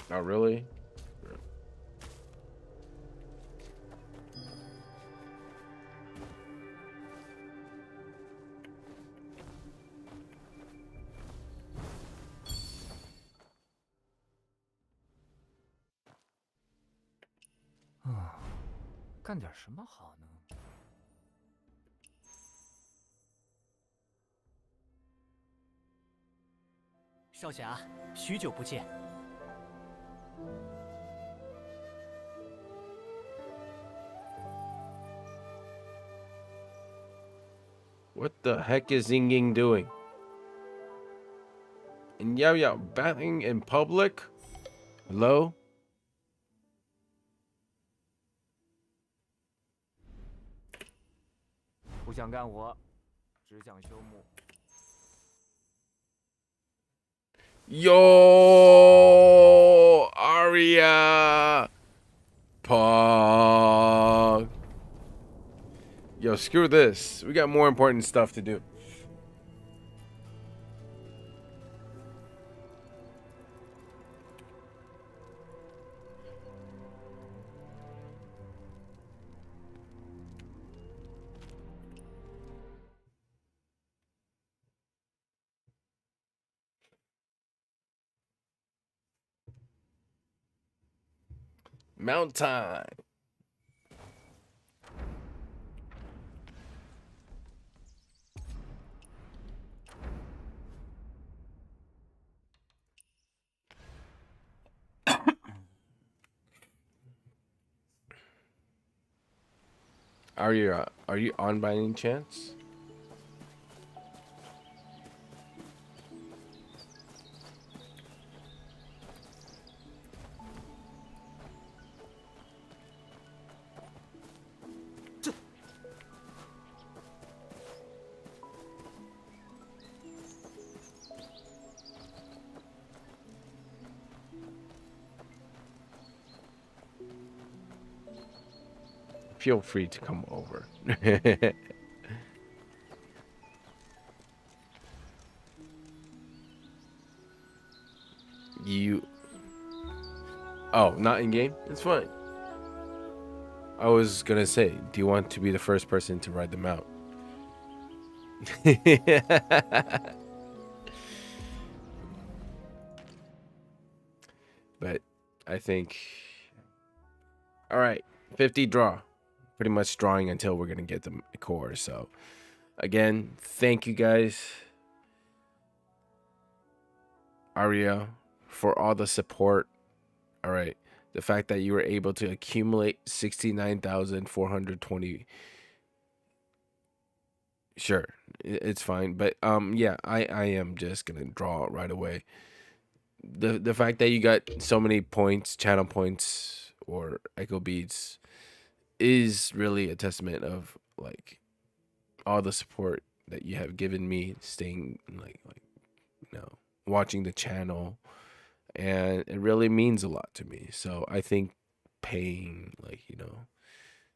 Oh really? Ah, 干点什么好呢？少侠，许久不见。What the heck is Ying Ying doing? And Yao Yao battling in public? Hello? 不想干活，只想修墓。 Yo, Arya, Pog. Yo, screw this. We got more important stuff to do. Mount time. Are you on by any chance? feel free to come over. You... Oh, not in game? It's fine. I was gonna say, do you want to be the first person to ride them out? But I think... Alright, 50 draw. Pretty much drawing until we're gonna get the core. So, again, thank you guys, Aria, for all the support. Alright, the fact that you were able to accumulate 69,420. Sure, it's fine. But yeah, I am just gonna draw right away. The fact that you got so many points, channel points or echo beats, is really a testament of like all the support that you have given me, staying like you know, watching the channel, and it really means a lot to me. So I think paying, like, you know,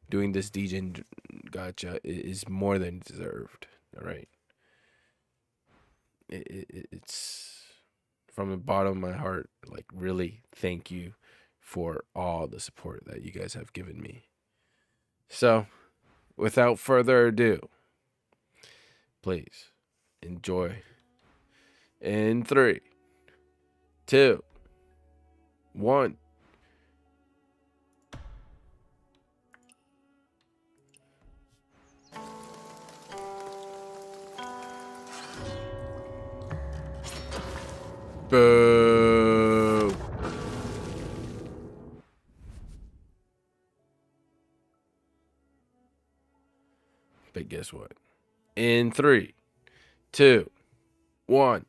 doing this DJ gacha is more than deserved. All right, it's from the bottom of my heart, like, really thank you for all the support that you guys have given me. So, without further ado, please enjoy. In 3, 2, 1. Boo. But guess what? In 3, 2, 1.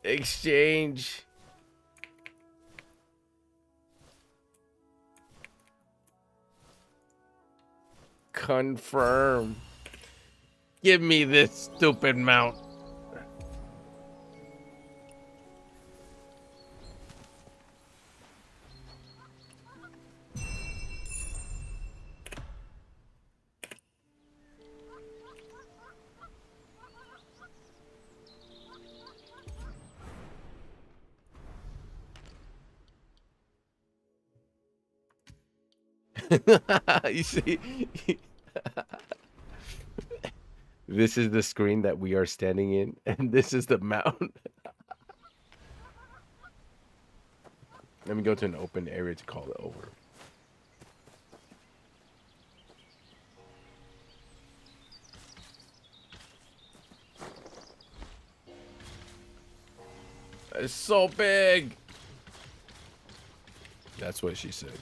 Exchange. Confirm. Give me this stupid mount. You see? This is the screen that we are standing in, and this is the mount. Let me go to an open area to call it over. It's so big. That's what she said.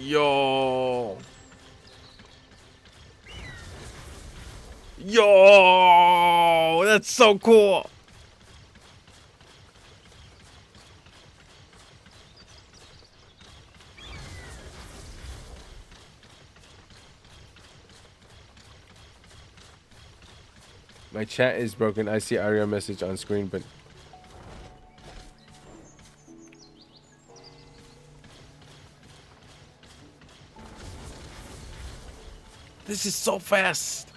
Yo. Yo, that's so cool. My chat is broken. I see Aria message on screen, but this is so fast.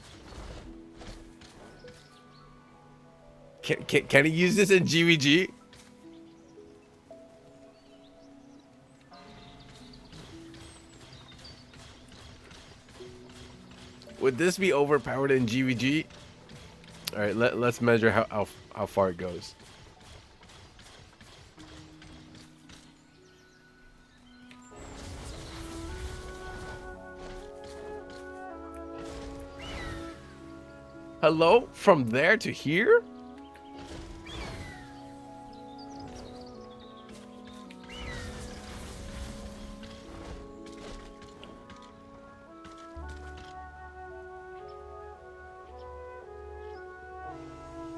Can he use this in GvG? Would this be overpowered in GvG? All right, let's measure how far it goes. Hello? From there to here?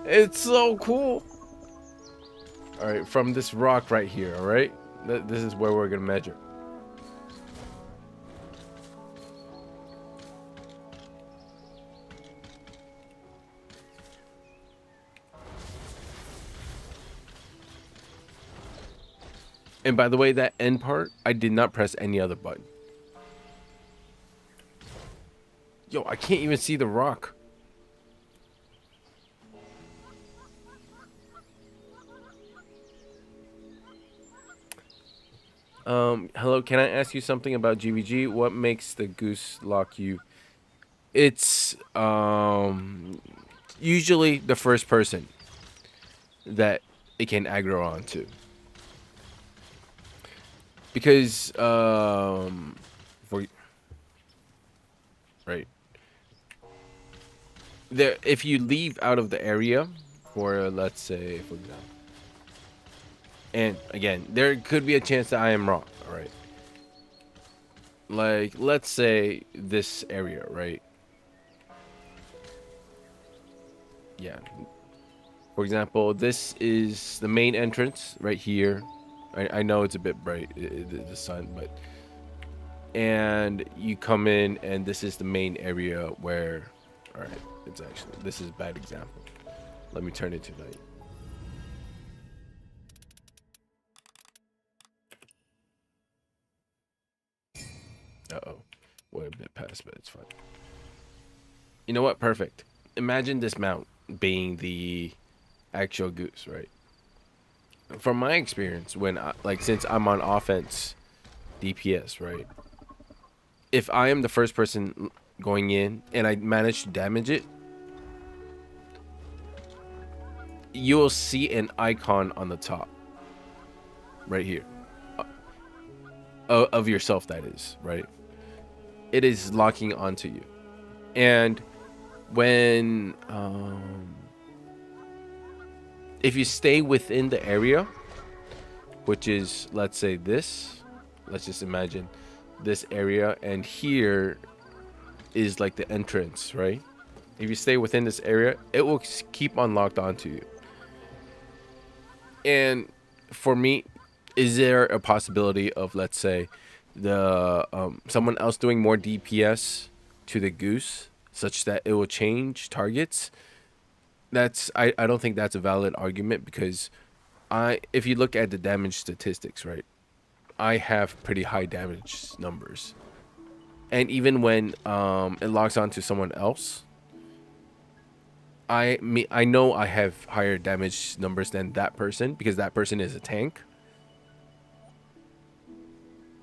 It's so cool. All right, from this rock right here, all right? This is where we're gonna measure. And by the way, that end part, I did not press any other button. Yo, I can't even see the rock. Hello, can I ask you something about GvG? What makes the goose lock you? It's usually the first person that it can aggro onto. Because right there, if you leave out of the area, for let's say, for example, and again, there could be a chance that I am wrong, all right? Like, let's say this area, right? Yeah. For example, this is the main entrance right here. I know it's a bit bright, the sun, but... And you come in, and this is the main area where... Alright, it's actually... This is a bad example. Let me turn it to night. Uh-oh. Went a bit past, but it's fine. You know what? Perfect. Imagine this mount being the actual goose, right? From my experience, when since I'm on offense DPS, right? If I am the first person going in and I manage to damage it, you will see an icon on the top right here of yourself, that is, right? It is locking onto you. And when if you stay within the area, which is, let's say this, let's just imagine this area, and here is like the entrance, right? If you stay within this area, it will keep unlocked onto you. And for me, is there a possibility of, let's say, the someone else doing more DPS to the goose such that it will change targets? That's I don't think that's a valid argument, because if you look at the damage statistics, right, I have pretty high damage numbers. And even when it locks onto someone else, I know I have higher damage numbers than that person, because that person is a tank.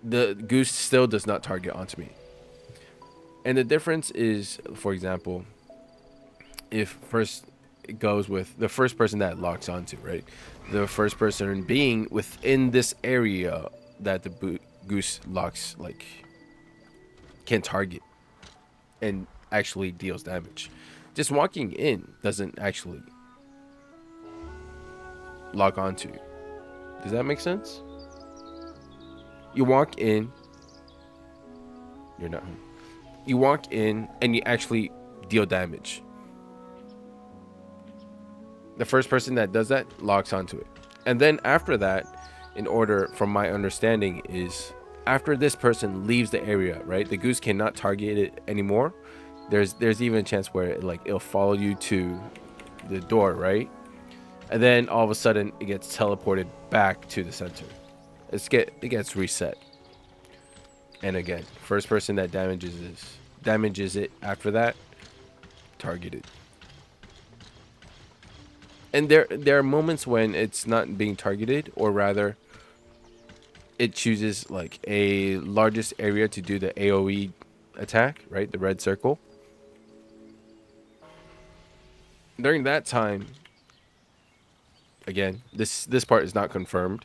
The goose still does not target onto me. And the difference is, for example, if first it goes with the first person that it locks onto, right? The first person being within this area that the goose locks, like, can target and actually deals damage. Just walking in doesn't actually lock onto you. Does that make sense? You walk in, You're not. You walk in and you actually deal damage. The first person that does that locks onto it. And then after that, in order, from my understanding, is after this person leaves the area, right? The goose cannot target it anymore. There's even a chance where it'll follow you to the door, right? And then all of a sudden it gets teleported back to the center. It gets reset. And again, first person that damages it after that, targeted. And there are moments when it's not being targeted, or rather it chooses like a largest area to do the AoE attack, right? The red circle. During that time, again, this part is not confirmed,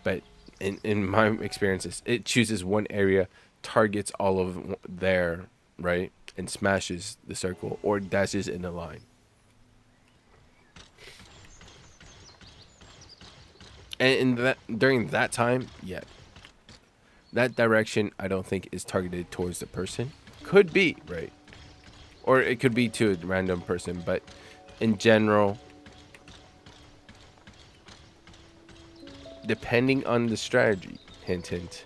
but in my experiences, it chooses one area, targets all of there, right? And smashes the circle or dashes in a line. And during that time, yeah, that direction I don't think is targeted towards the person. Could be, right? Or it could be to a random person, but in general, depending on the strategy, hint hint,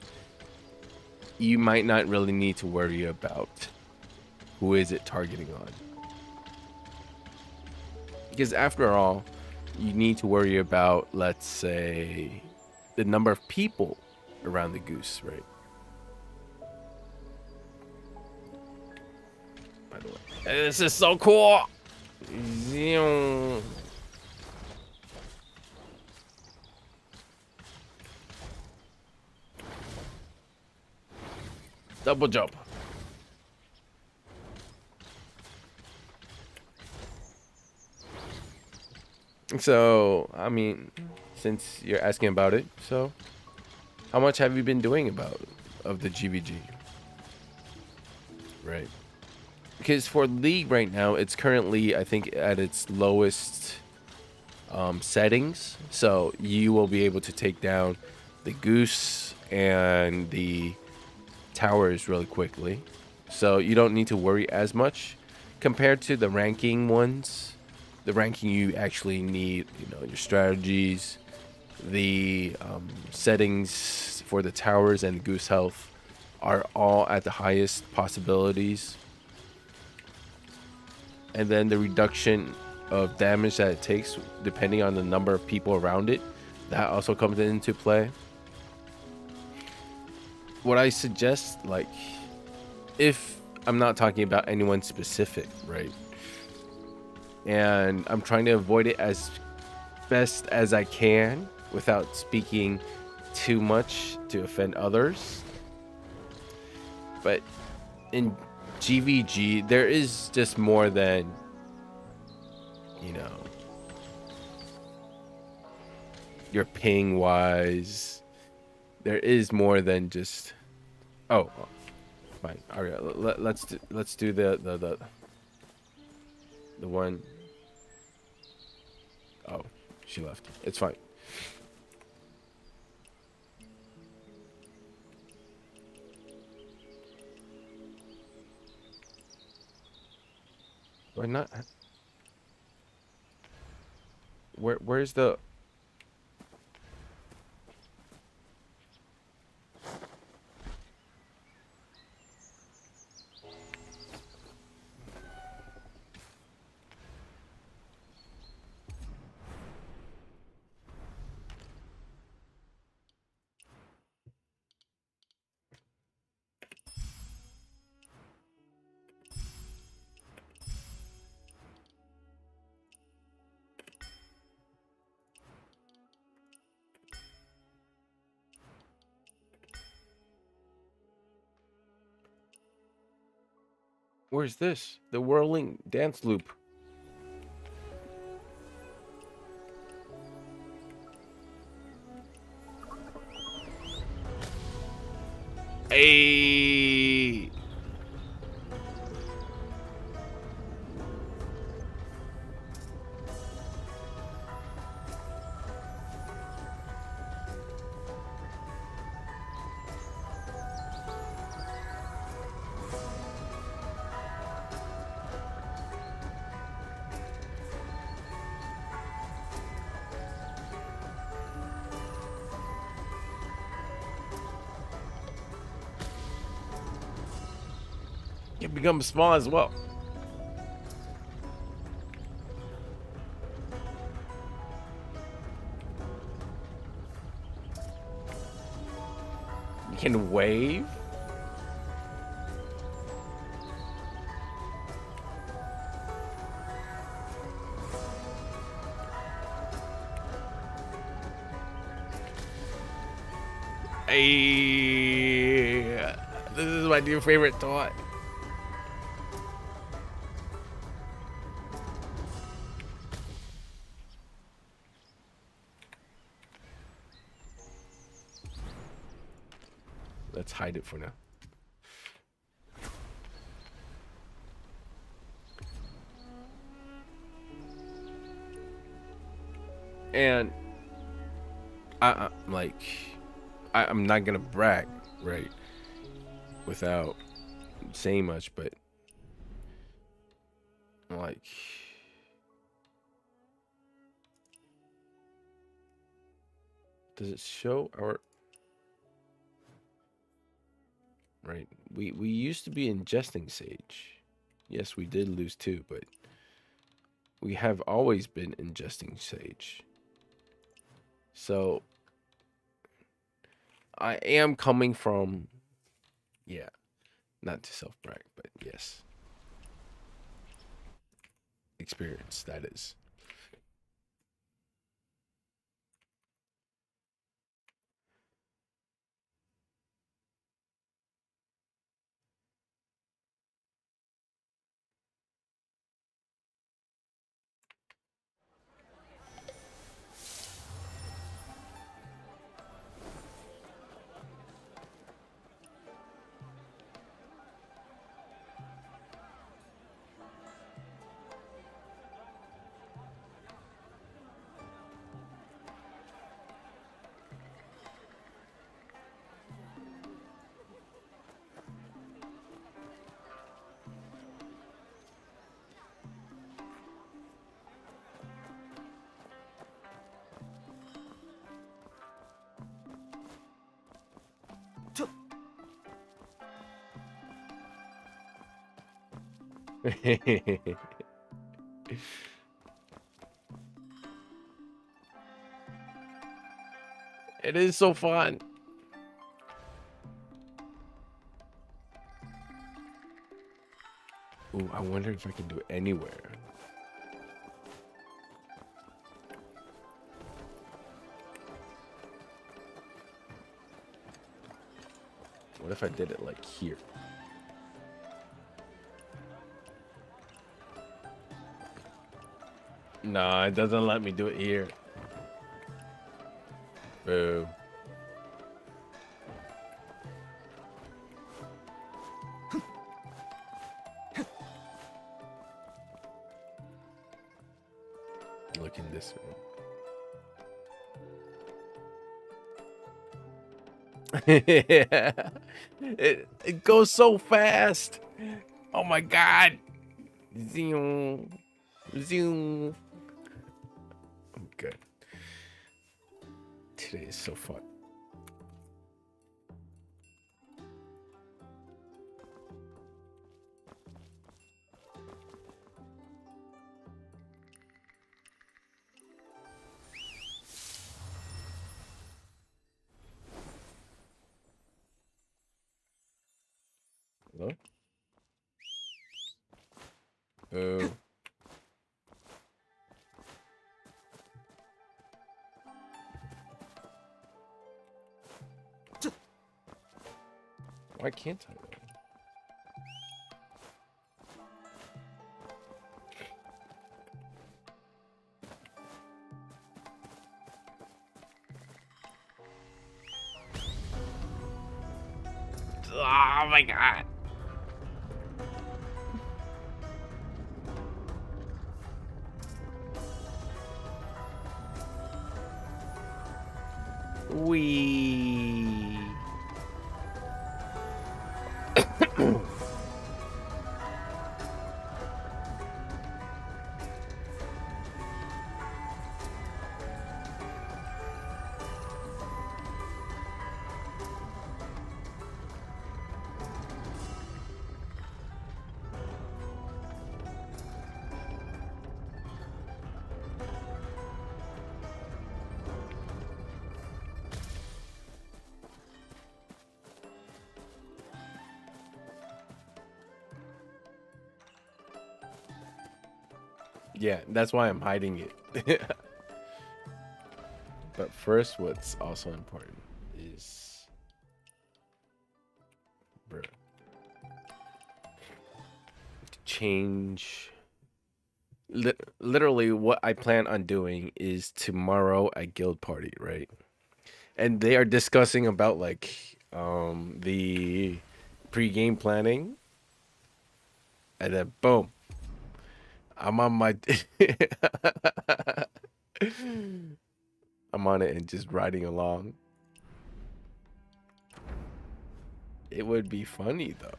you might not really need to worry about who is it targeting on. Because after all, you need to worry about, let's say, the number of people around the goose, right? By the way, this is so cool. Double jump. So, I mean, since you're asking about it, so how much have you been doing of the GvG? Right. Because for League right now, it's currently, I think, at its lowest settings. So you will be able to take down the goose and the towers really quickly. So you don't need to worry as much compared to the ranking ones. The ranking, you actually need, your strategies, the settings for the towers and goose health are all at the highest possibilities. And then the reduction of damage that it takes, depending on the number of people around it, that also comes into play. What I suggest, if I'm not talking about anyone specific, right? And I'm trying to avoid it as best as I can without speaking too much to offend others. But in GvG, there is just more than, your ping wise. There is more than just. Oh, fine. All right, let's do the one. Oh, she left. It's fine. Why not? Where's the? Where's this? The whirling dance loop. Hey. It becomes small as well. You can wave. Hey, this is my new favorite toy. Let's hide it for now. And I'm not gonna brag, right? Without saying much, but like, does it show our right? We used to be ingesting Sage. Yes, we did lose 2, but we have always been ingesting Sage. So I am coming from, yeah, not to self brag, but yes, experience, that is. It is so fun. Ooh, I wonder if I can do it anywhere. What if I did it like here? Nah, it doesn't let me do it here. Boo. Look in this room. It goes so fast. Oh my god. Zoom. Zoom. I'm good. Today is so fun. Hello? Oh. Why can't I? Oh my god. Wee. Yeah, that's why I'm hiding it. But first, what's also important is, bruh, to change. Literally, what I plan on doing is tomorrow at Guild Party, right? And they are discussing about like the pre-game planning, and then boom, I'm on my I'm on it and just riding along. It would be funny though.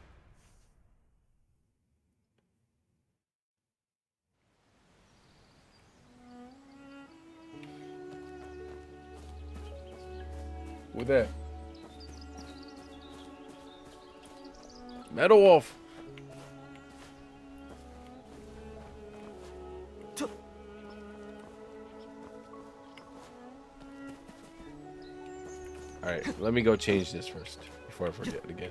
With that, Metal Wolf. All right, let me go change this first before I forget again.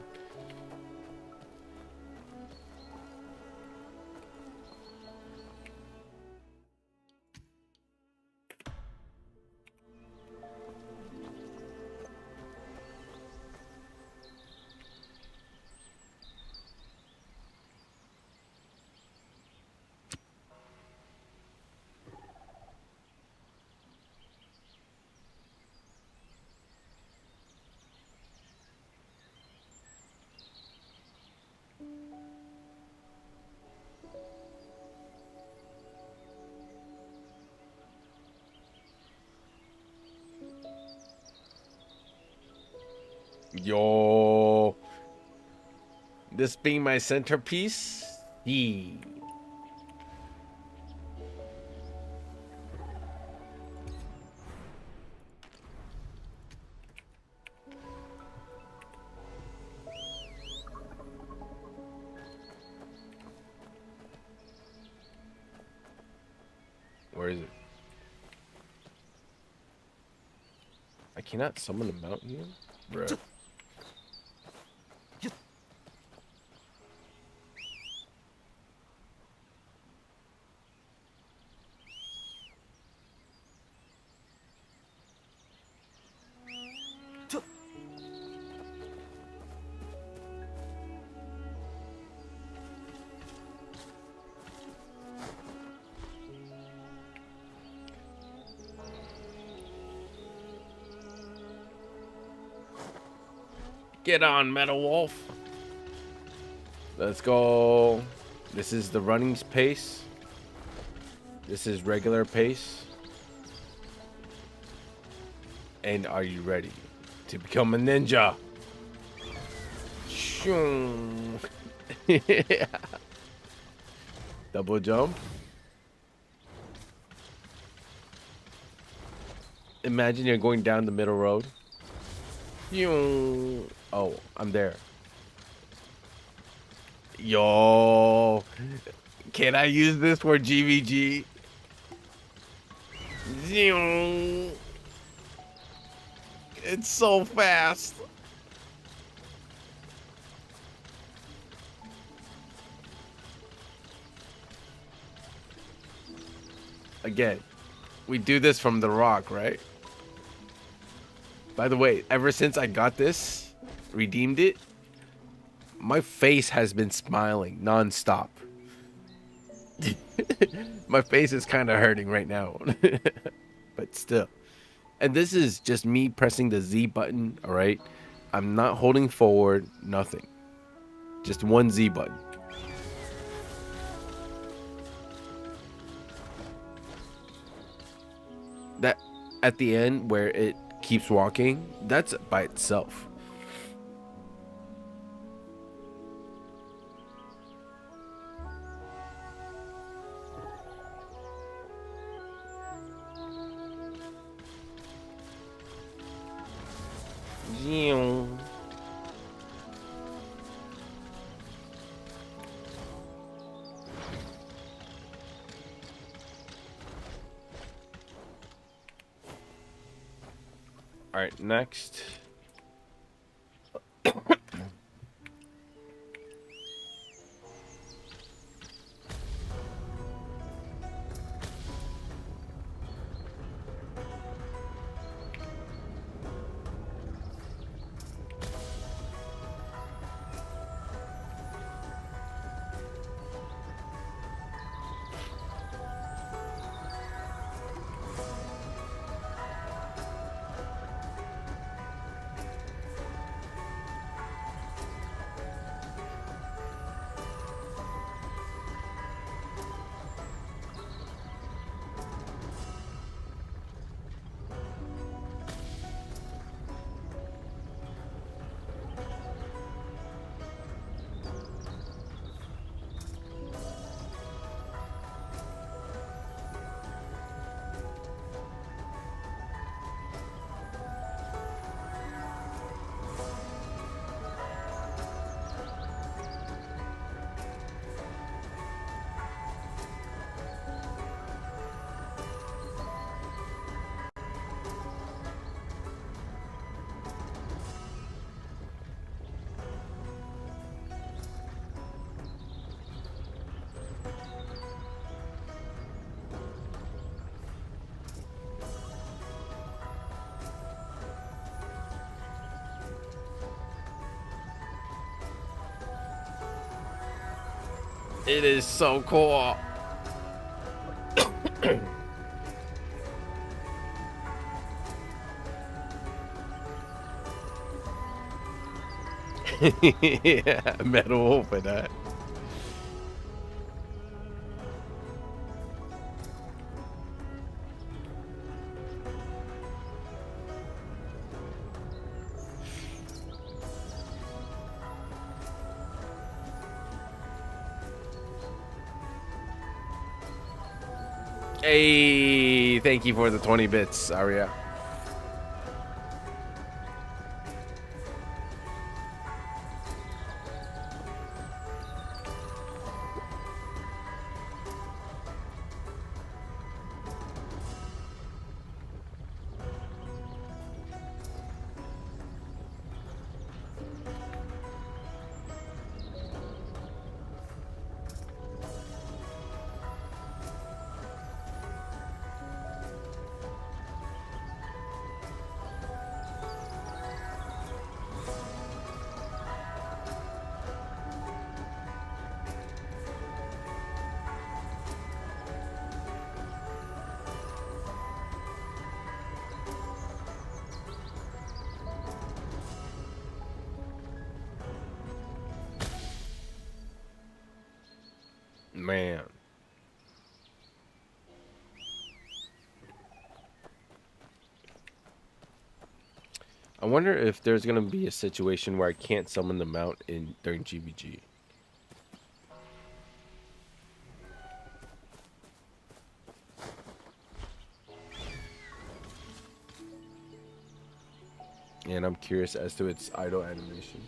Yo, this being my centerpiece. Yeah. Where is it? I cannot summon a mountain here? Bruh. Get on, Metal Wolf. Let's go. This is the running pace. This is regular pace. And are you ready to become a ninja? Shoom. Double jump. Imagine you're going down the middle road. Oh, I'm there. Yo, can I use this for GvG? It's so fast. Again, we do this from the rock, right? By the way, ever since I got this, redeemed it, my face has been smiling non-stop. My face is kind of hurting right now. But still. And this is just me pressing the Z button, all right? I'm not holding forward, nothing. Just one Z button. That at the end where it keeps walking, that's by itself. All right, next. It is so cool. Yeah, metal wolf for that. Hey, thank you for the 20 bits, Aria. Man. I wonder if there's gonna be a situation where I can't summon the mount in during GvG. And I'm curious as to its idle animation.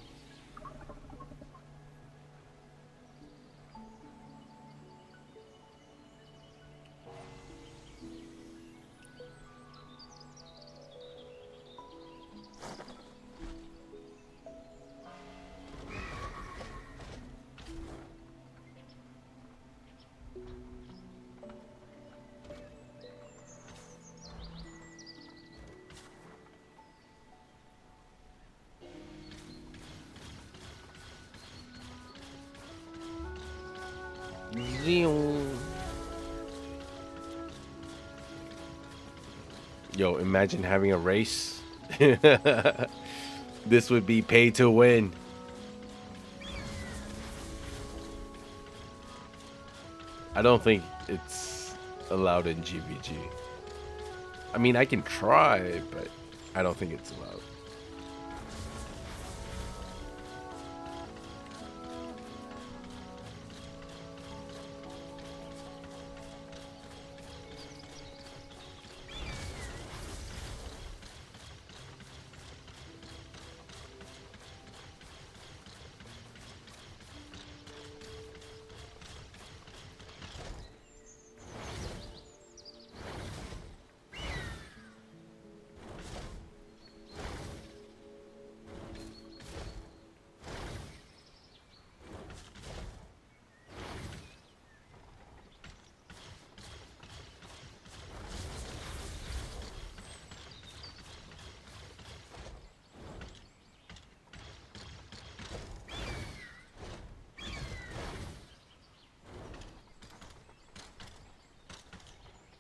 Yo, imagine having a race. This would be pay to win. I don't think it's allowed in GvG. I mean, I can try, but I don't think it's allowed.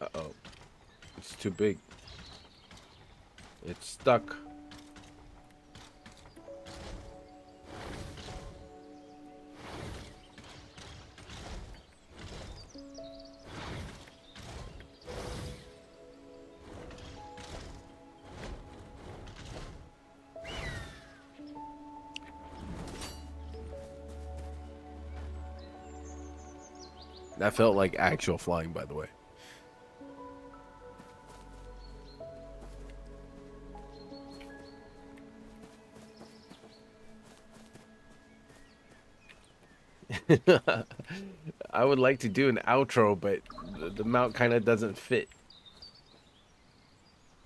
Uh-oh. It's too big. It's stuck. That felt like actual flying, by the way. I would like to do an outro, but the mount kind of doesn't fit.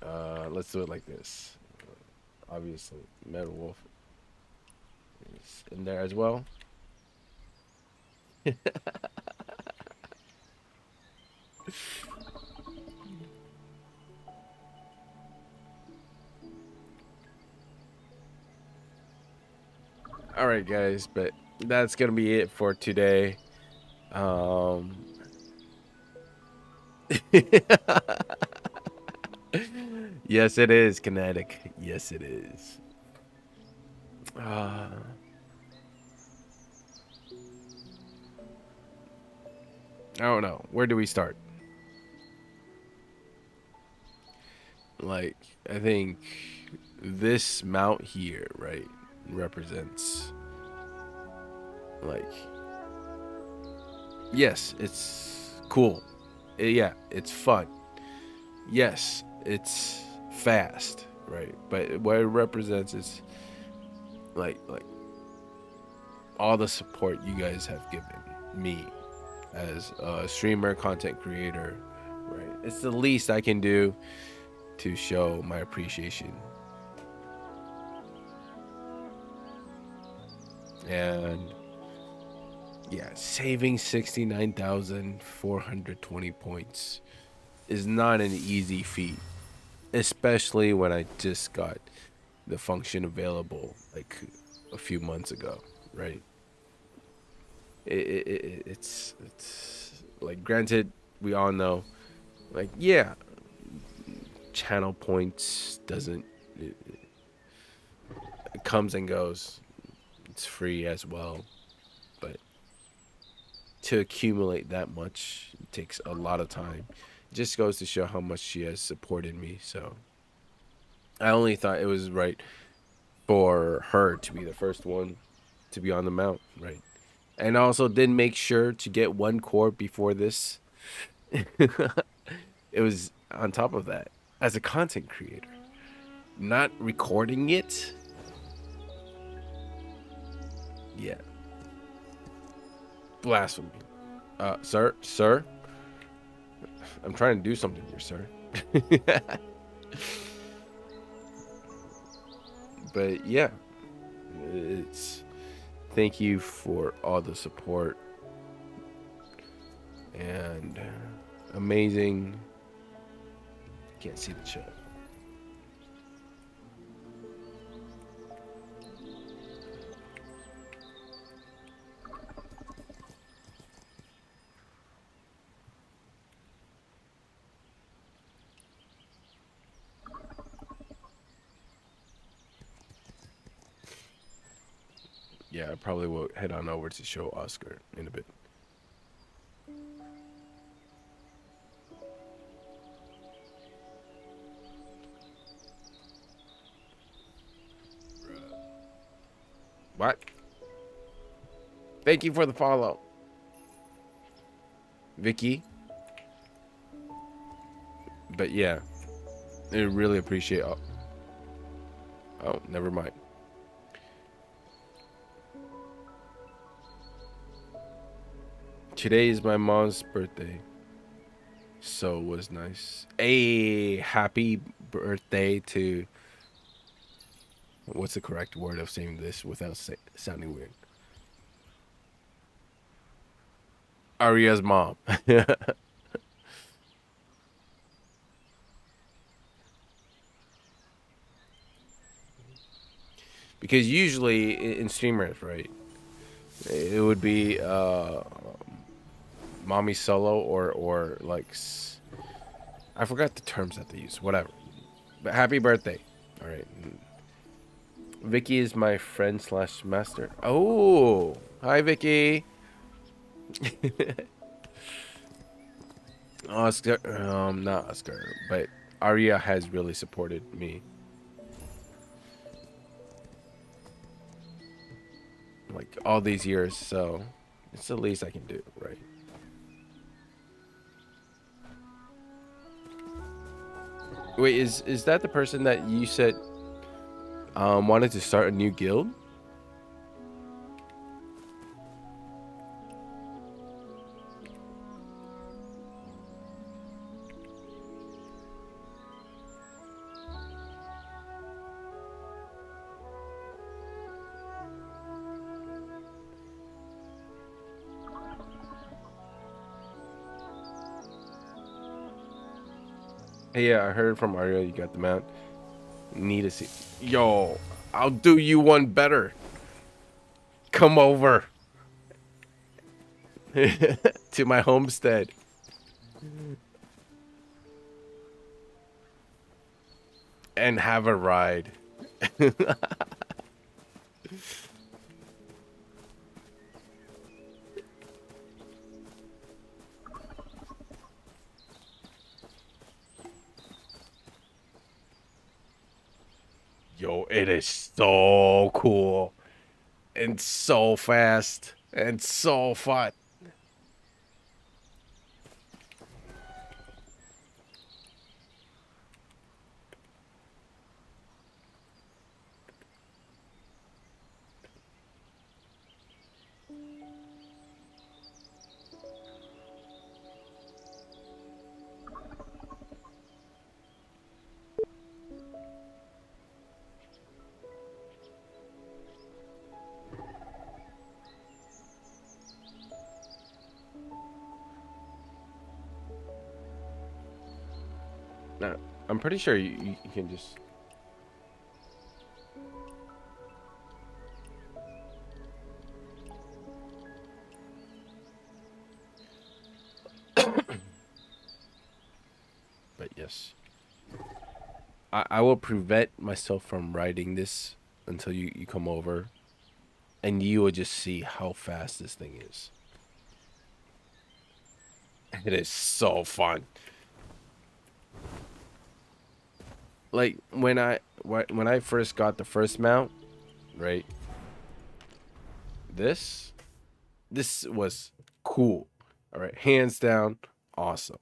Let's do it like this. Obviously, Metal Wolf is in there as well. All right, guys, but that's gonna be it for today. Um, yes, it is kinetic. Yes, it is. Uh, I don't know. Where do we start? Like, I think this mount here, right, represents, like, yes, it's cool. Yeah, it's fun. Yes, it's fast, right? But what it represents is like all the support you guys have given me as a streamer, content creator, right? It's the least I can do to show my appreciation. And yeah, saving 69,420 points is not an easy feat, especially when I just got the function available like a few months ago, right? It's like, granted, we all know, like, yeah, channel points doesn't, it comes and goes. It's free as well, but to accumulate that much takes a lot of time. It just goes to show how much she has supported me. So I only thought it was right for her to be the first one to be on the mount, right? And also did make sure to get one core before this. It was on top of that, as a content creator, not recording it. Yeah, blasphemy. Sir, I'm trying to do something here, sir. But yeah, it's, thank you for all the support and amazing. Can't see the chat. Yeah, I probably will head on over to show Oscar in a bit. What? Thank you for the follow, Vicky. But yeah, I really appreciate. Oh, never mind. Today is my mom's birthday, so it was nice. A happy birthday to. What's the correct word of saying this without sounding weird? Aria's mom. Because usually in streamers, right, it would be mommy solo or like I forgot the terms that they use. Whatever. But happy birthday. All right. Vicky is my friend slash master. Oh, hi Vicky. Oscar, not Oscar, but Aria has really supported me. Like all these years, so it's the least I can do, right? Wait, is that the person that you said wanted to start a new guild? Hey, yeah, I heard from Aria you got the mount. Need to see. Yo, I'll do you one better. Come over. to my homestead. And have a ride. Yo, it is so cool. And so fast. And so fun. Now, I'm pretty sure you can just... But yes. I will prevent myself from riding this until you come over. And you will just see how fast this thing is. It is so fun. Like when I first got the first mount, right? This was cool. All right, hands down, awesome.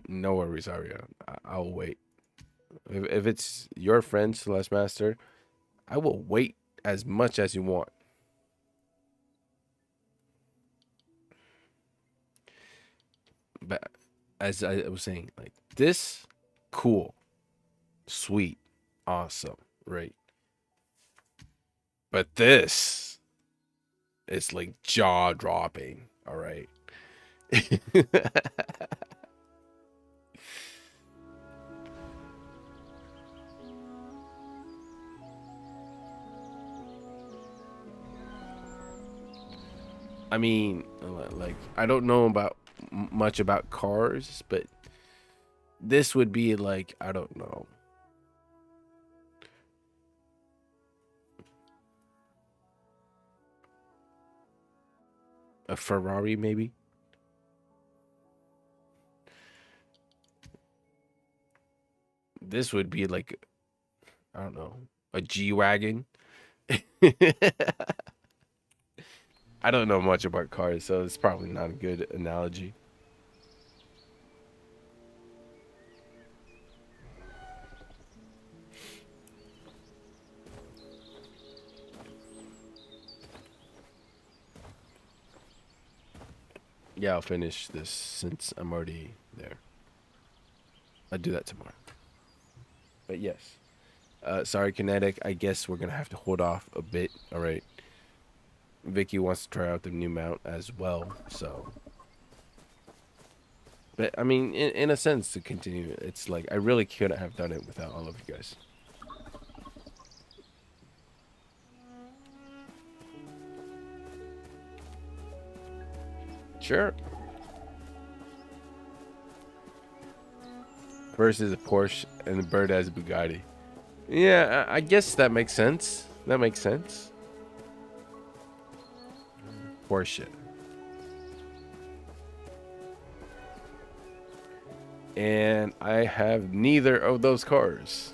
No worries, Aria. I'll wait. If it's your friend, Celeste Master, I will wait as much as you want. But as I was saying, like this, cool, sweet, awesome, right? But this is like jaw dropping. All right. I mean, like I don't know about much about cars, but this would be like, I don't know, a Ferrari maybe. This would be like, I don't know, a G-Wagon. I don't know much about cars, so it's probably not a good analogy. Yeah, I'll finish this since I'm already there. I'll do that tomorrow. But yes. Sorry, Kinetic. I guess we're going to have to hold off a bit. All right. Vicky wants to try out the new mount as well, so... But, I mean, in a sense, to continue, it's like, I really couldn't have done it without all of you guys. Sure. Versus a Porsche and the bird has a Bugatti. Yeah, I guess that makes sense. That makes sense. Porsche. And I have neither of those cars.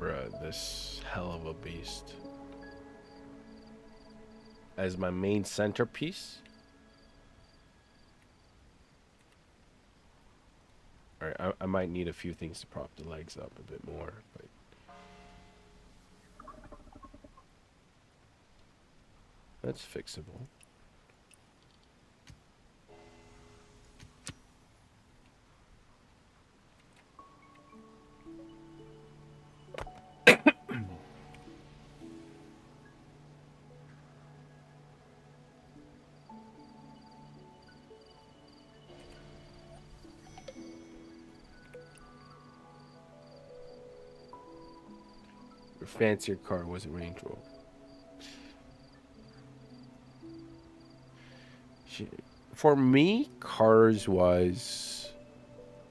Bruh, this hell of a beast. As my main centerpiece. Alright, I might need a few things to prop the legs up a bit more, but that's fixable. Your fancier car was a Range Rover. For me, cars was,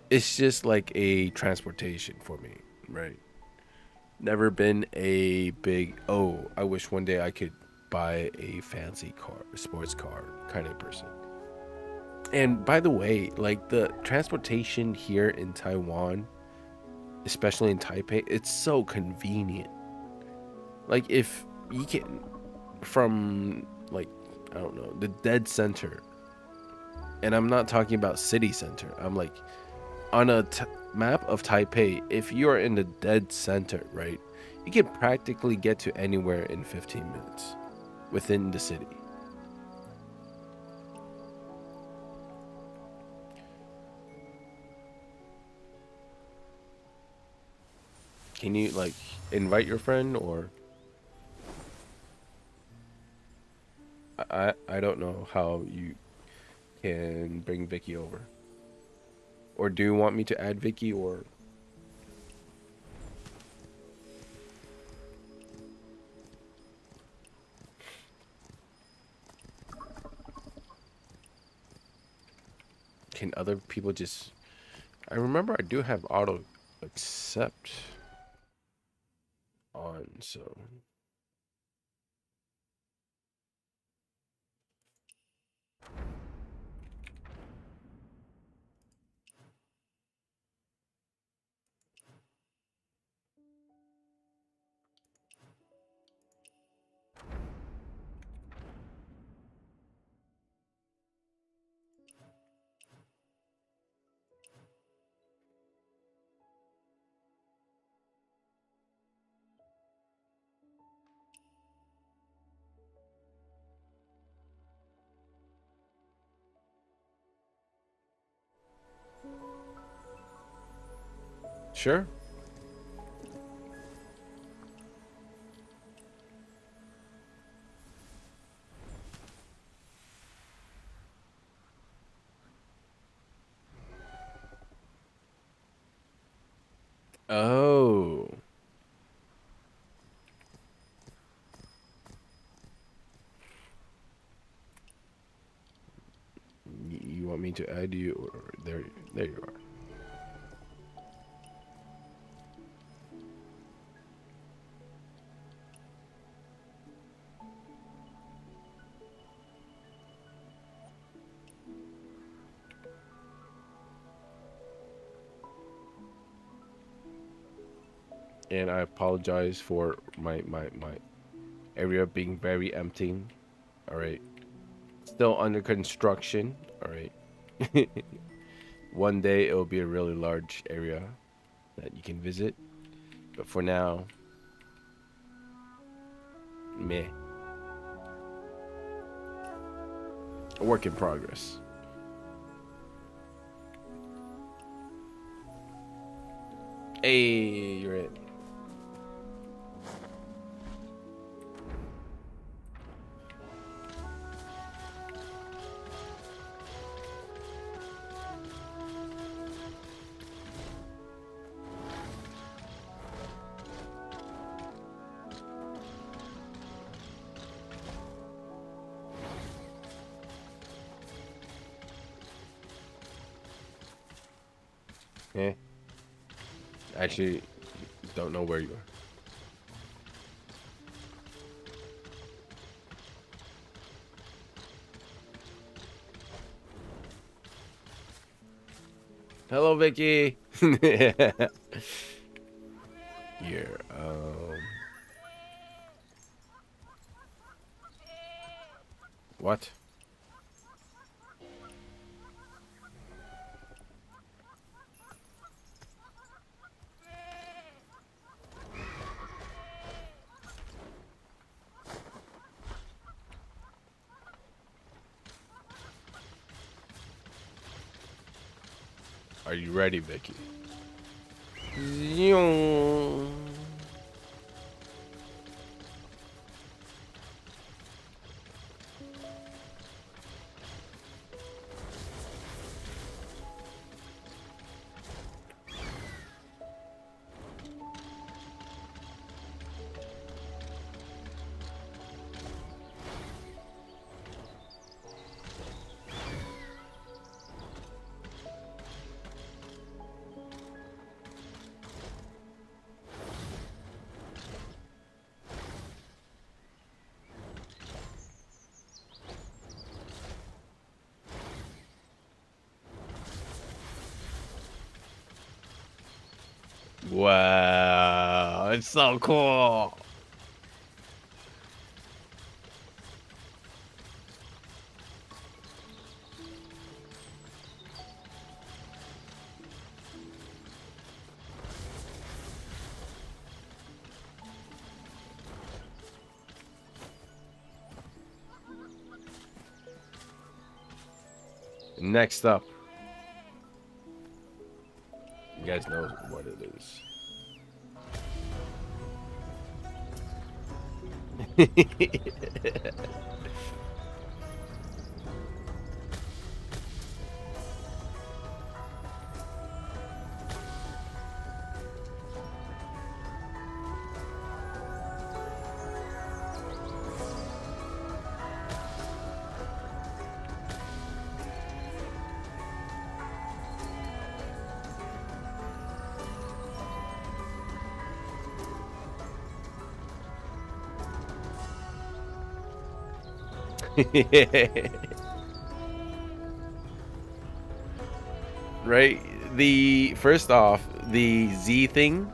it's just like a transportation for me, right? Never been a big, oh, I wish one day I could buy a fancy car, a sports car kind of person. And by the way, like the transportation here in Taiwan, especially in Taipei, it's so convenient. Like if you can, from like, I don't know, the dead center, and I'm not talking about city center, I'm like on a map of Taipei, if you are in the dead center, right, you can practically get to anywhere in 15 minutes within the city. Can you like invite your friend, or I don't know how you can bring Vicky over. Or do you want me to add Vicky, or can other people just, I remember I do have auto accept on, so sure. Oh, you want me to add you, or there you are. And I apologize for my area being very empty. All right, still under construction. All right. One day it will be a really large area that you can visit, but for now, meh. A work in progress. Hey, you're it. Yeah. Actually, don't know where you are. Hello, Vicky. here. What? Are you ready, Vicky? Zoom. Wow, it's so cool. Next up, you guys know what it is. Right? The first off, the Z thing,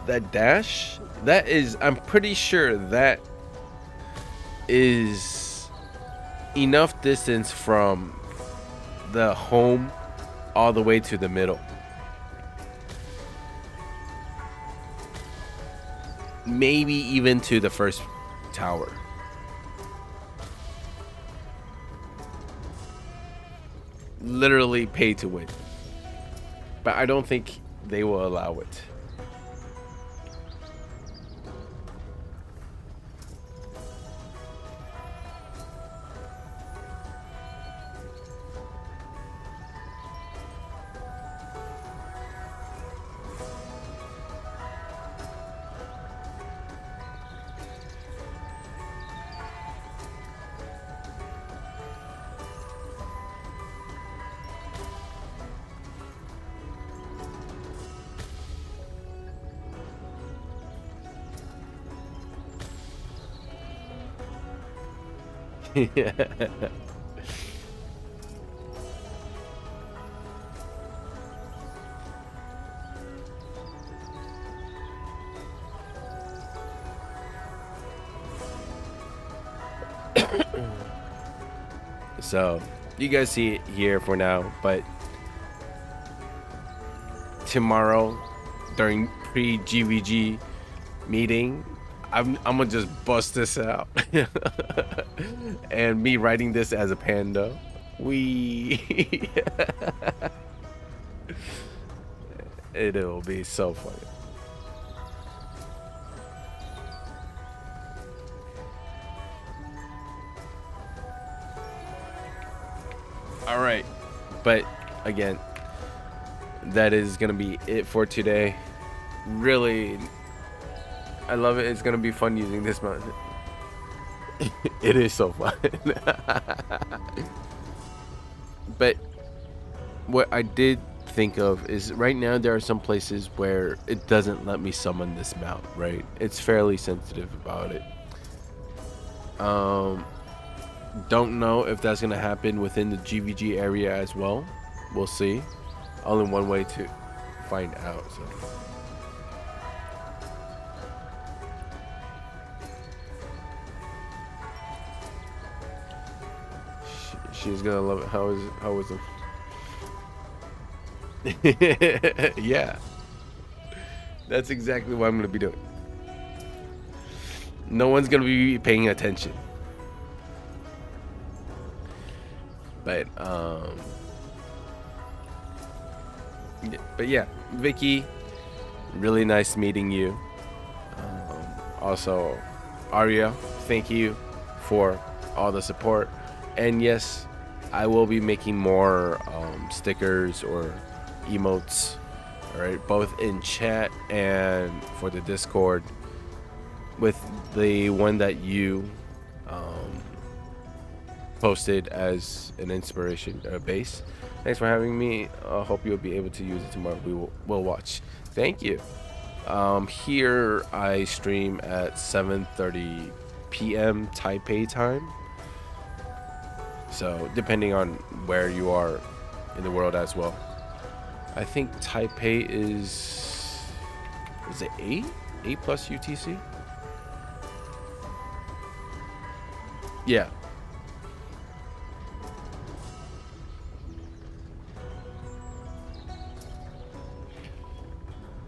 that dash, that is, I'm pretty sure that is enough distance from the home all the way to the middle. Maybe even to the first tower. Literally pay to win. But I don't think they will allow it. So you guys see it here for now, but tomorrow during pre-GvG meeting, I'm gonna just bust this out. And me writing this as a panda, we it'll be so funny. All right, but again, that is gonna be it for today. Really, I love it. It's gonna be fun using this mount. It is so fun. But what I did think of is right now there are some places where it doesn't let me summon this mount, right? It's fairly sensitive about it. Don't know if that's gonna happen within the GvG area as well. We'll see. Only one way to find out. So She's gonna love it. How was it? Yeah. That's exactly what I'm gonna be doing. No one's gonna be paying attention. But yeah, Vicky, really nice meeting you. Also, Aria, thank you for all the support. And yes, I will be making more stickers or emotes, all right, both in chat and for the Discord, with the one that you posted as an inspiration base. Thanks for having me. I hope you'll be able to use it tomorrow. We'll watch. Thank you. Here I stream at 7:30 p.m. Taipei time. So depending on where you are in the world as well. I think Taipei is it 8? 8 plus UTC? Yeah.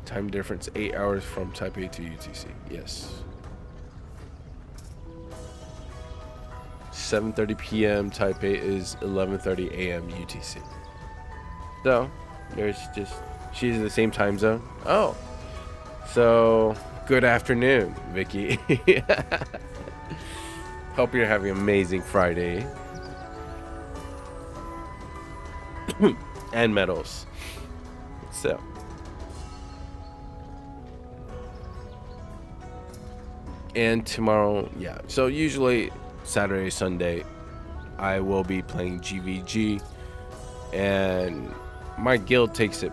Time difference 8 hours from Taipei to UTC. Yes. 7:30 p.m. Taipei is 11:30 a.m. UTC. So, there's just she's in the same time zone. Oh. So, good afternoon, Vicky. Hope you're having an amazing Friday. And medals. So, and tomorrow, yeah. So usually Saturday, Sunday, I will be playing GvG, and my guild takes it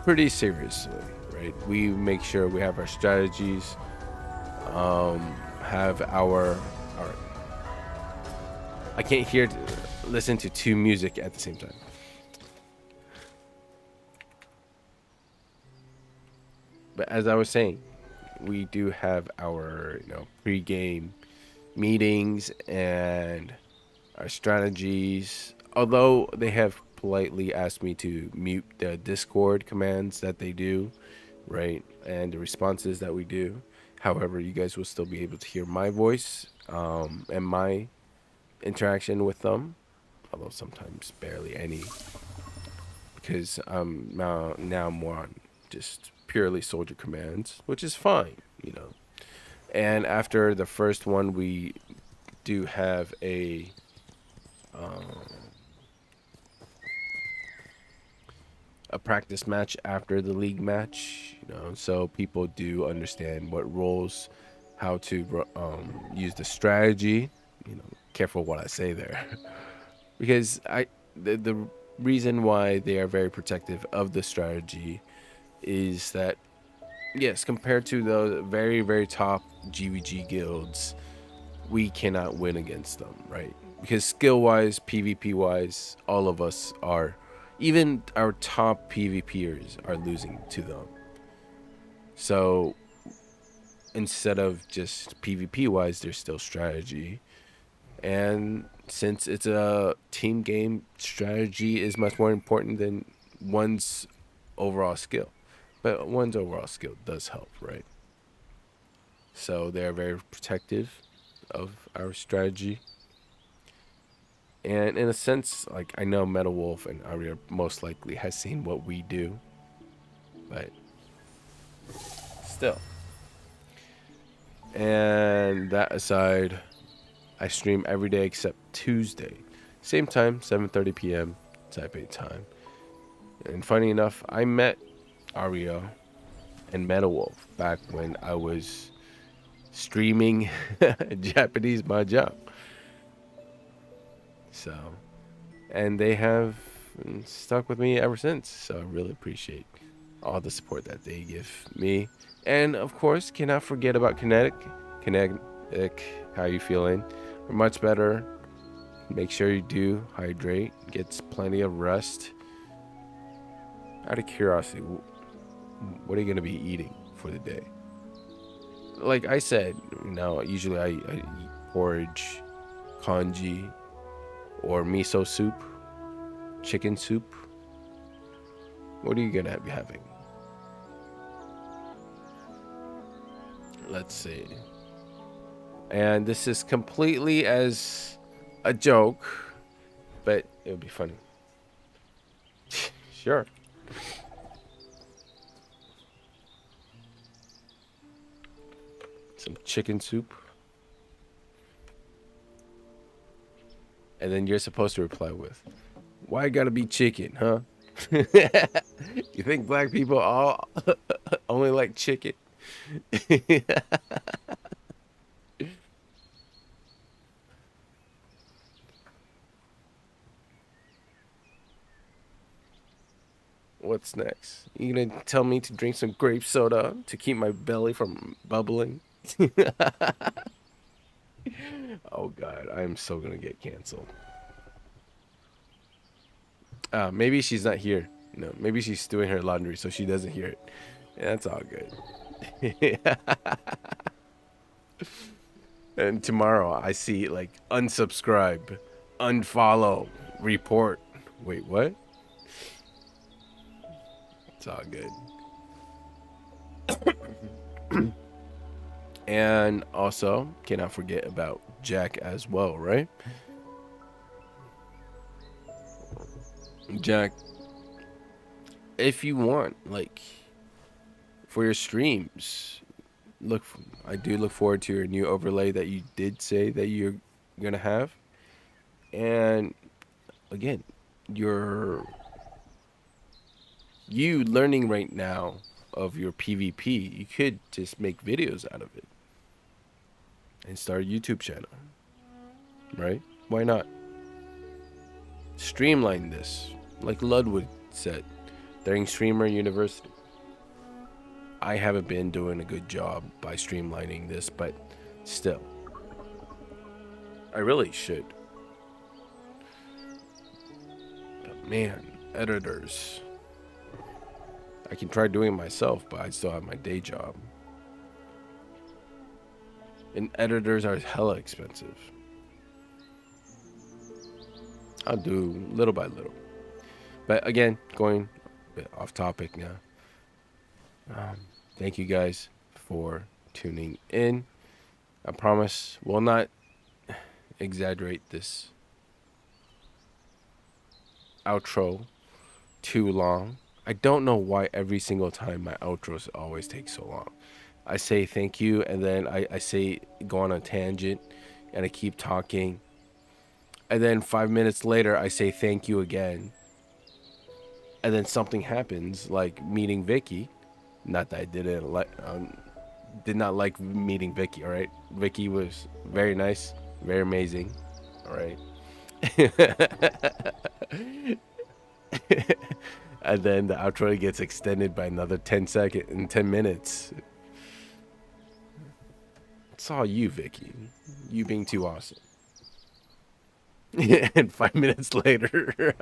pretty seriously, right? We make sure we have our strategies, have our I can't listen to two music at the same time. But as I was saying, we do have our pre-game meetings and our strategies. Although they have politely asked me to mute the Discord commands that they do, right, and the responses that we do. However, you guys will still be able to hear my voice and my interaction with them, although sometimes barely any, because I'm now more on just purely soldier commands, which is fine, And after the first one, we do have a practice match after the league match, so people do understand what roles, how to use the strategy. Careful what I say there, because the reason why they are very protective of the strategy is that, yes, compared to the very, very top GvG guilds, we cannot win against them, right? Because skill-wise, PvP-wise, all of us are, even our top PvPers are losing to them. So instead of just PvP-wise, there's still strategy. And since it's a team game, strategy is much more important than one's overall skill. But one's overall skill does help, right? So they're very protective of our strategy. And in a sense, like, I know Metal Wolf and Aria most likely has seen what we do, but still. And that aside, I stream every day except Tuesday. Same time, 7:30 p.m. Taipei time. And funny enough, I met Aria and Metal Wolf back when I was streaming Japanese mahjong. So, and they have stuck with me ever since. So I really appreciate all the support that they give me. And of course, cannot forget about Kinetic. Kinetic, how you feeling? We're much better. Make sure you do hydrate. Get plenty of rest. Out of curiosity, what are you going to be eating for the day? Like I said, usually I eat porridge, congee, or miso soup, chicken soup. What are you gonna be having? Let's see. And this is completely as a joke, but it would be funny. Sure. Some chicken soup. And then you're supposed to reply with, why it gotta be chicken, huh? You think black people all only like chicken? What's next? You gonna tell me to drink some grape soda to keep my belly from bubbling? Oh god, I'm so gonna get canceled. Maybe she's not here. No, maybe she's doing her laundry so she doesn't hear it. Yeah, that's all good. And tomorrow I see like unsubscribe, unfollow, report. Wait, what? It's all good. And also, cannot forget about Jack as well, right? Jack, if you want, like, for your streams, I do look forward to your new overlay that you did say that you're gonna have. And again, you learning right now of your PvP, you could just make videos out of it and start a YouTube channel, right? Why not? Streamline this, like Ludwig said during Streamer University. I haven't been doing a good job by streamlining this, but still, I really should. But man, editors, I can try doing it myself, but I still have my day job. And editors are hella expensive. I'll do little by little. But again, going a bit off topic now. Thank you guys for tuning in. I promise we'll not exaggerate this outro too long. I don't know why every single time my outros always take so long. I say thank you and then I say go on a tangent and I keep talking. And then 5 minutes later I say thank you again. And then something happens, like meeting Vicky. Not that I did not like meeting Vicky, all right? Vicky was very nice, very amazing, all right? And then the outro gets extended by another 10 minutes. It's all you, Vicky. You being too awesome. And 5 minutes later,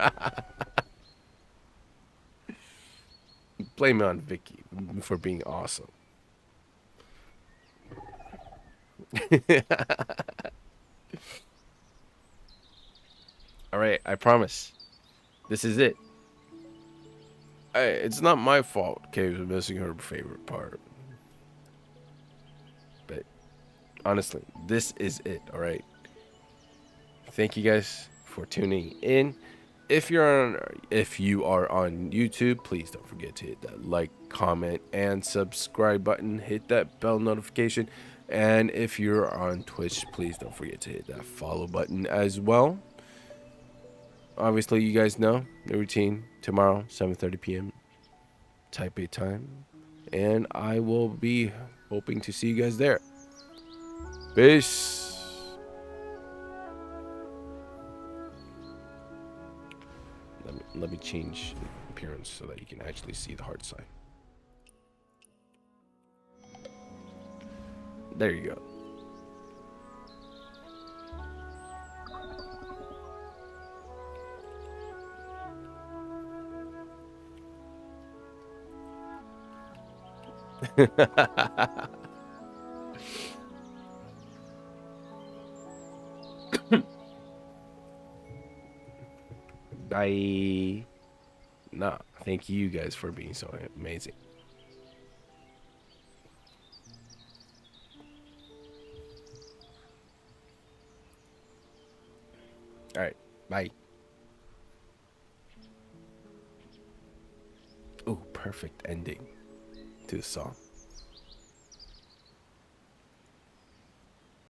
blame it on Vicky for being awesome. All right, I promise. This is it. It's not my fault Kay was missing her favorite part. But honestly, this is it, all right? Thank you guys for tuning in. If you are on YouTube, please don't forget to hit that like, comment, and subscribe button. Hit that bell notification. And if you're on Twitch, please don't forget to hit that follow button as well. Obviously, you guys know the routine. Tomorrow, 7:30 p.m. Type A time. And I will be hoping to see you guys there. Peace. Let me change appearance so that you can actually see the heart sign. There you go. Bye. Nah, thank you guys for being so amazing. All right, bye. Oh, perfect ending to the song.